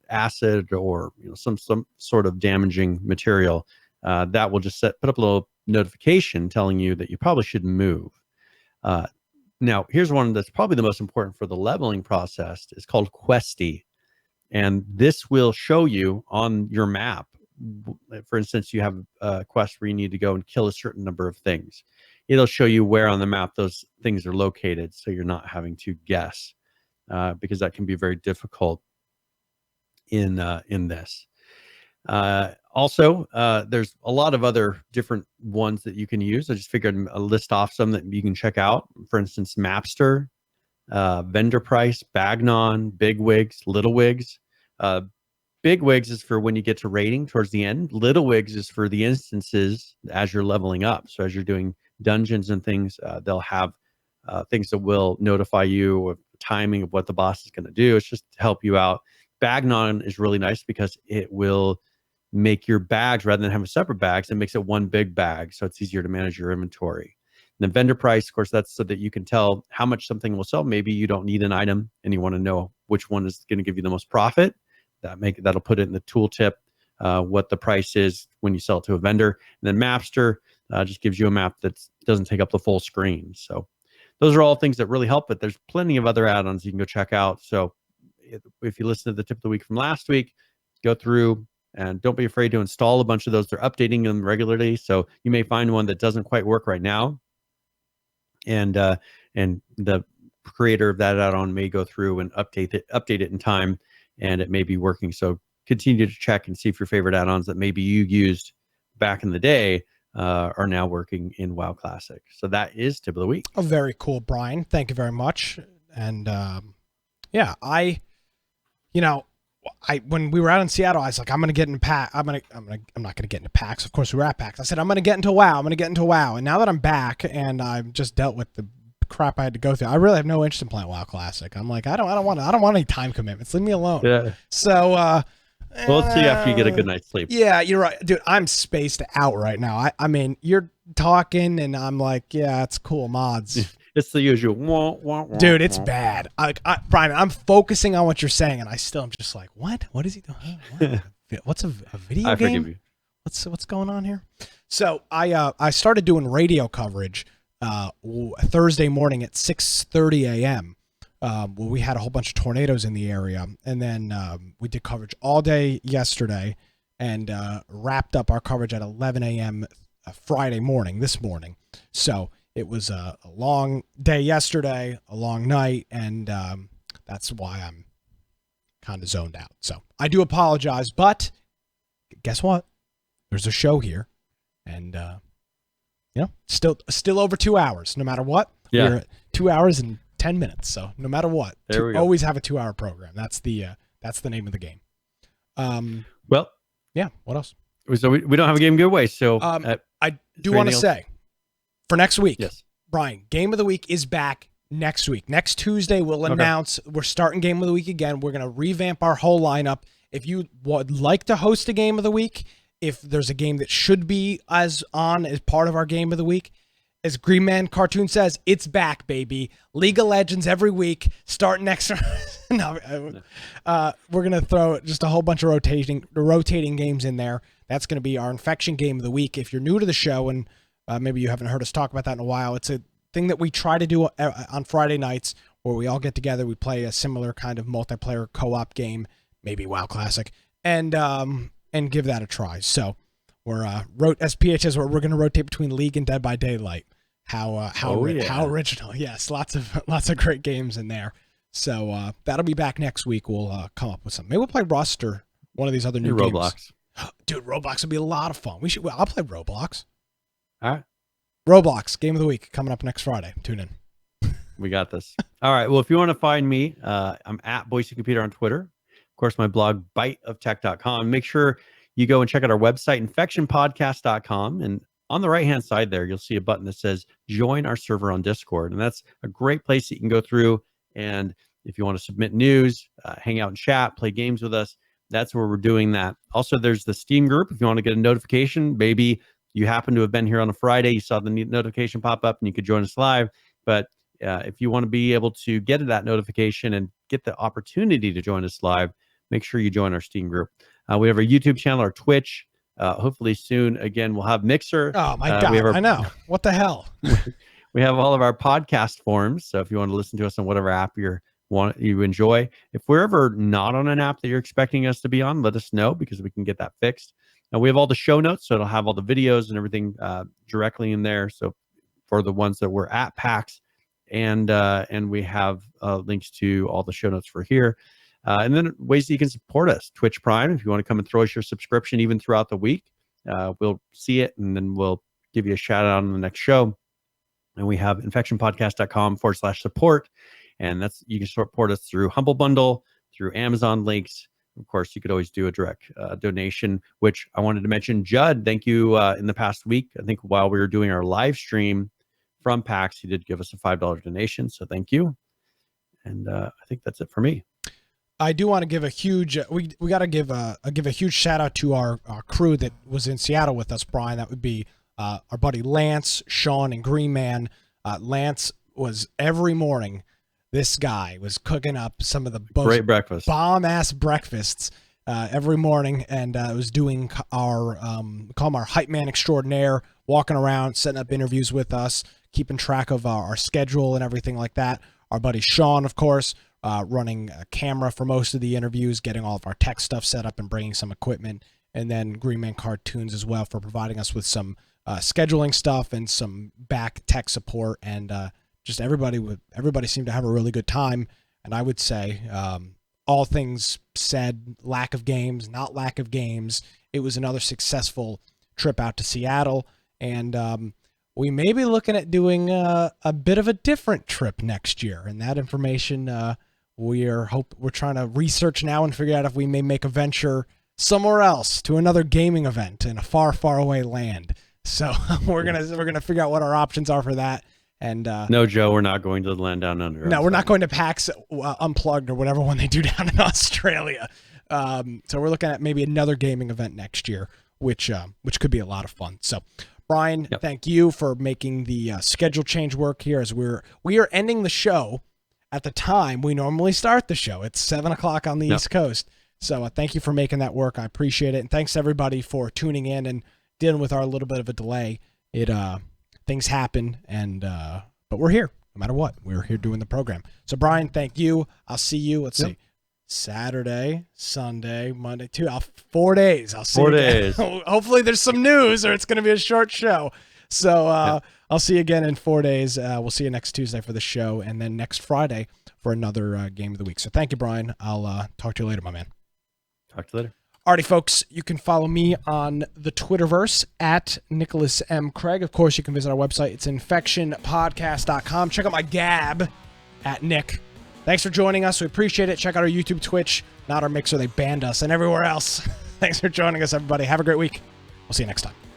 acid or some sort of damaging material. That will just put up a little notification telling you that you probably shouldn't move. Now, here's one that's probably the most important for the leveling process. It's called Questy. And this will show you on your map. For instance, you have a quest where you need to go and kill a certain number of things. It'll show you where on the map those things are located, so you're not having to guess, because that can be very difficult in this. Also, there's a lot of other different ones that you can use. I just figured I'd list off some that you can check out. For instance, Mapster, Vendor Price, Bagnon, Bigwigs, Little Wigs. Bigwigs is for when you get to rating towards the end. Little Wigs is for the instances as you're leveling up. So as you're doing dungeons and things, they'll have things that will notify you of the timing of what the boss is going to do. It's just to help you out. Bagnon is really nice because it will make your bags, rather than having separate bags, it makes it one big bag, so it's easier to manage your inventory. And the Vendor Price, of course, that's so that you can tell how much something will sell. Maybe you don't need an item and you want to know which one is going to give you the most profit. That'll put it in the tooltip, what the price is when you sell it to a vendor. And then Mapster just gives you a map that doesn't take up the full screen. So those are all things that really help, but there's plenty of other add-ons you can go check out. So if you listen to the tip of the week from last week, go through and don't be afraid to install a bunch of those. They're updating them regularly. So you may find one that doesn't quite work right now. And the creator of that add-on may go through and update it in time, and it may be working. So continue to check and see if your favorite add-ons that maybe you used back in the day are now working in WoW Classic. So that is tip of the week. Oh, very cool, Brian. Thank you very much. And yeah, when we were out in Seattle, I was like, I'm gonna get into PAX. I'm not gonna get into PAX. Of course, we were at PAX. I said, I'm gonna get into WoW. And now that I'm back and I've just dealt with the crap I had to go through. I really have no interest in playing WoW Classic. I'm like, I don't want any time commitments. Leave me alone. Yeah. So Well, let's see after you get a good night's sleep. yeah, you're right, dude. I'm spaced out right now. I mean, you're talking, and I'm like, yeah, it's cool mods. It's the usual. Wah, wah, wah, Dude, it's wah. bad. Brian, I'm focusing on what you're saying, and I still am just like, what? What is he doing? What's a video I game? forgive you. What's going on here? So I started doing radio coverage Thursday morning at 6:30 a.m. We had a whole bunch of tornadoes in the area, and then we did coverage all day yesterday, and wrapped up our coverage at 11 a.m. Friday morning, this morning. So it was a long day yesterday, a long night, and that's why I'm kind of zoned out. So I do apologize, but guess what? There's a show here, and still over 2 hours. No matter what, Yeah. we're at 2 hours and 10 minutes. So no matter what, There we go. always have a 2 hour program. That's the name of the game. Well, Yeah. What else? so we don't have a game giveaway. So I do there want to anything else? say for next week, yes. Brian, Game of the Week is back next week. Next Tuesday, we'll announce we're starting Game of the Week again. We're going to revamp our whole lineup. If you would like to host a Game of the Week, if there's a game that should be as part of our Game of the Week, as Green Man Cartoon says, it's back, baby. League of Legends every week. Start next. We're gonna throw just a whole bunch of rotating games in there. That's gonna be our Infection Game of the Week. If you're new to the show and maybe you haven't heard us talk about that in a while, it's a thing that we try to do on Friday nights, where we all get together. We play a similar kind of multiplayer co-op game, maybe WoW Classic, and give that a try. So we're SPH says we're going to rotate between League and Dead by Daylight. How original. Yes, lots of great games in there. So that'll be back next week. We'll come up with something. Maybe we'll play Rust or one of these other new games. Roblox. Dude, Roblox would be a lot of fun. I'll play Roblox. All right. Roblox Game of the Week coming up next Friday. Tune in. We got this. All right. Well, if you want to find me, I'm at Boise Computer on Twitter. Of course, my blog, biteoftech.com. Make sure you go and check out our website, infectionpodcast.com. And on the right-hand side there, you'll see a button that says join our server on Discord. And that's a great place that you can go through. And if you want to submit news, hang out and chat, play games with us, that's where we're doing that. Also, there's the Steam group. If you want to get a notification, maybe you happen to have been here on a Friday, you saw the notification pop up and you could join us live. But if you want to be able to get that notification and get the opportunity to join us live, make sure you join our Steam group. We have our YouTube channel, our Twitch. Hopefully soon, again, we'll have Mixer. Oh, my God. I know. What the hell? We have all of our podcast forms. So if you want to listen to us on whatever app you enjoy. If we're ever not on an app that you're expecting us to be on, let us know, because we can get that fixed. And we have all the show notes, so it'll have all the videos and everything directly in there. So for the ones that were at PAX, and we have links to all the show notes for here. And then ways that you can support us. Twitch Prime, if you want to come and throw us your subscription even throughout the week, we'll see it, and then we'll give you a shout out on the next show. And we have infectionpodcast.com/support. And that's, you can support us through Humble Bundle, through Amazon links. Of course, you could always do a direct donation, which I wanted to mention. Judd, thank you. In the past week, I think while we were doing our live stream from PAX, he did give us a $5 donation. So thank you. And I think that's it for me. I do want to give a huge we got to give a huge shout out to our crew that was in Seattle with us, Brian. That would be our buddy Lance, Sean, and Green Man. Lance was every morning. This guy was cooking up some of the great breakfast, bomb ass breakfasts every morning, and was doing our call him our hype man extraordinaire, walking around, setting up interviews with us, keeping track of our schedule and everything like that. Our buddy Sean, of course, running a camera for most of the interviews, getting all of our tech stuff set up and bringing some equipment, and then Green Man Cartoons as well for providing us with some scheduling stuff and some back tech support, and just everybody seemed to have a really good time. And I would say, all things said, lack of games, not lack of games, it was another successful trip out to Seattle, and we may be looking at doing a bit of a different trip next year. And that information we're trying to research now and figure out if we may make a venture somewhere else to another gaming event in a far, far away land. So we're gonna figure out what our options are for that, And no, Joe, we're not going to the land down under. No, we're not going to PAX Unplugged or whatever one they do down in Australia. So we're looking at maybe another gaming event next year, which could be a lot of fun. So, Brian, thank you for making the schedule change work here as we are ending the show at the time we normally start the show. It's 7:00 on the East Coast. So thank you for making that work. I appreciate it. And thanks everybody for tuning in and dealing with our little bit of a delay. Things happen, but we're here no matter what. We're here doing the program. So Brian, thank you. I'll see you. Let's see. Saturday, Sunday, Monday, 4 days. I'll see 4 you days. Hopefully there's some news or it's going to be a short show. So I'll see you again in 4 days. We'll see you next Tuesday for the show and then next Friday for another game of the week. So thank you, Brian. I'll talk to you later, my man. Talk to you later. Alrighty, folks, you can follow me on the Twitterverse at Nicholas M. Craig. Of course, you can visit our website. It's infectionpodcast.com. Check out my Gab at Nick. Thanks for joining us. We appreciate it. Check out our YouTube, Twitch, not our Mixer. They banned us, and everywhere else. Thanks for joining us, everybody. Have a great week. We'll see you next time.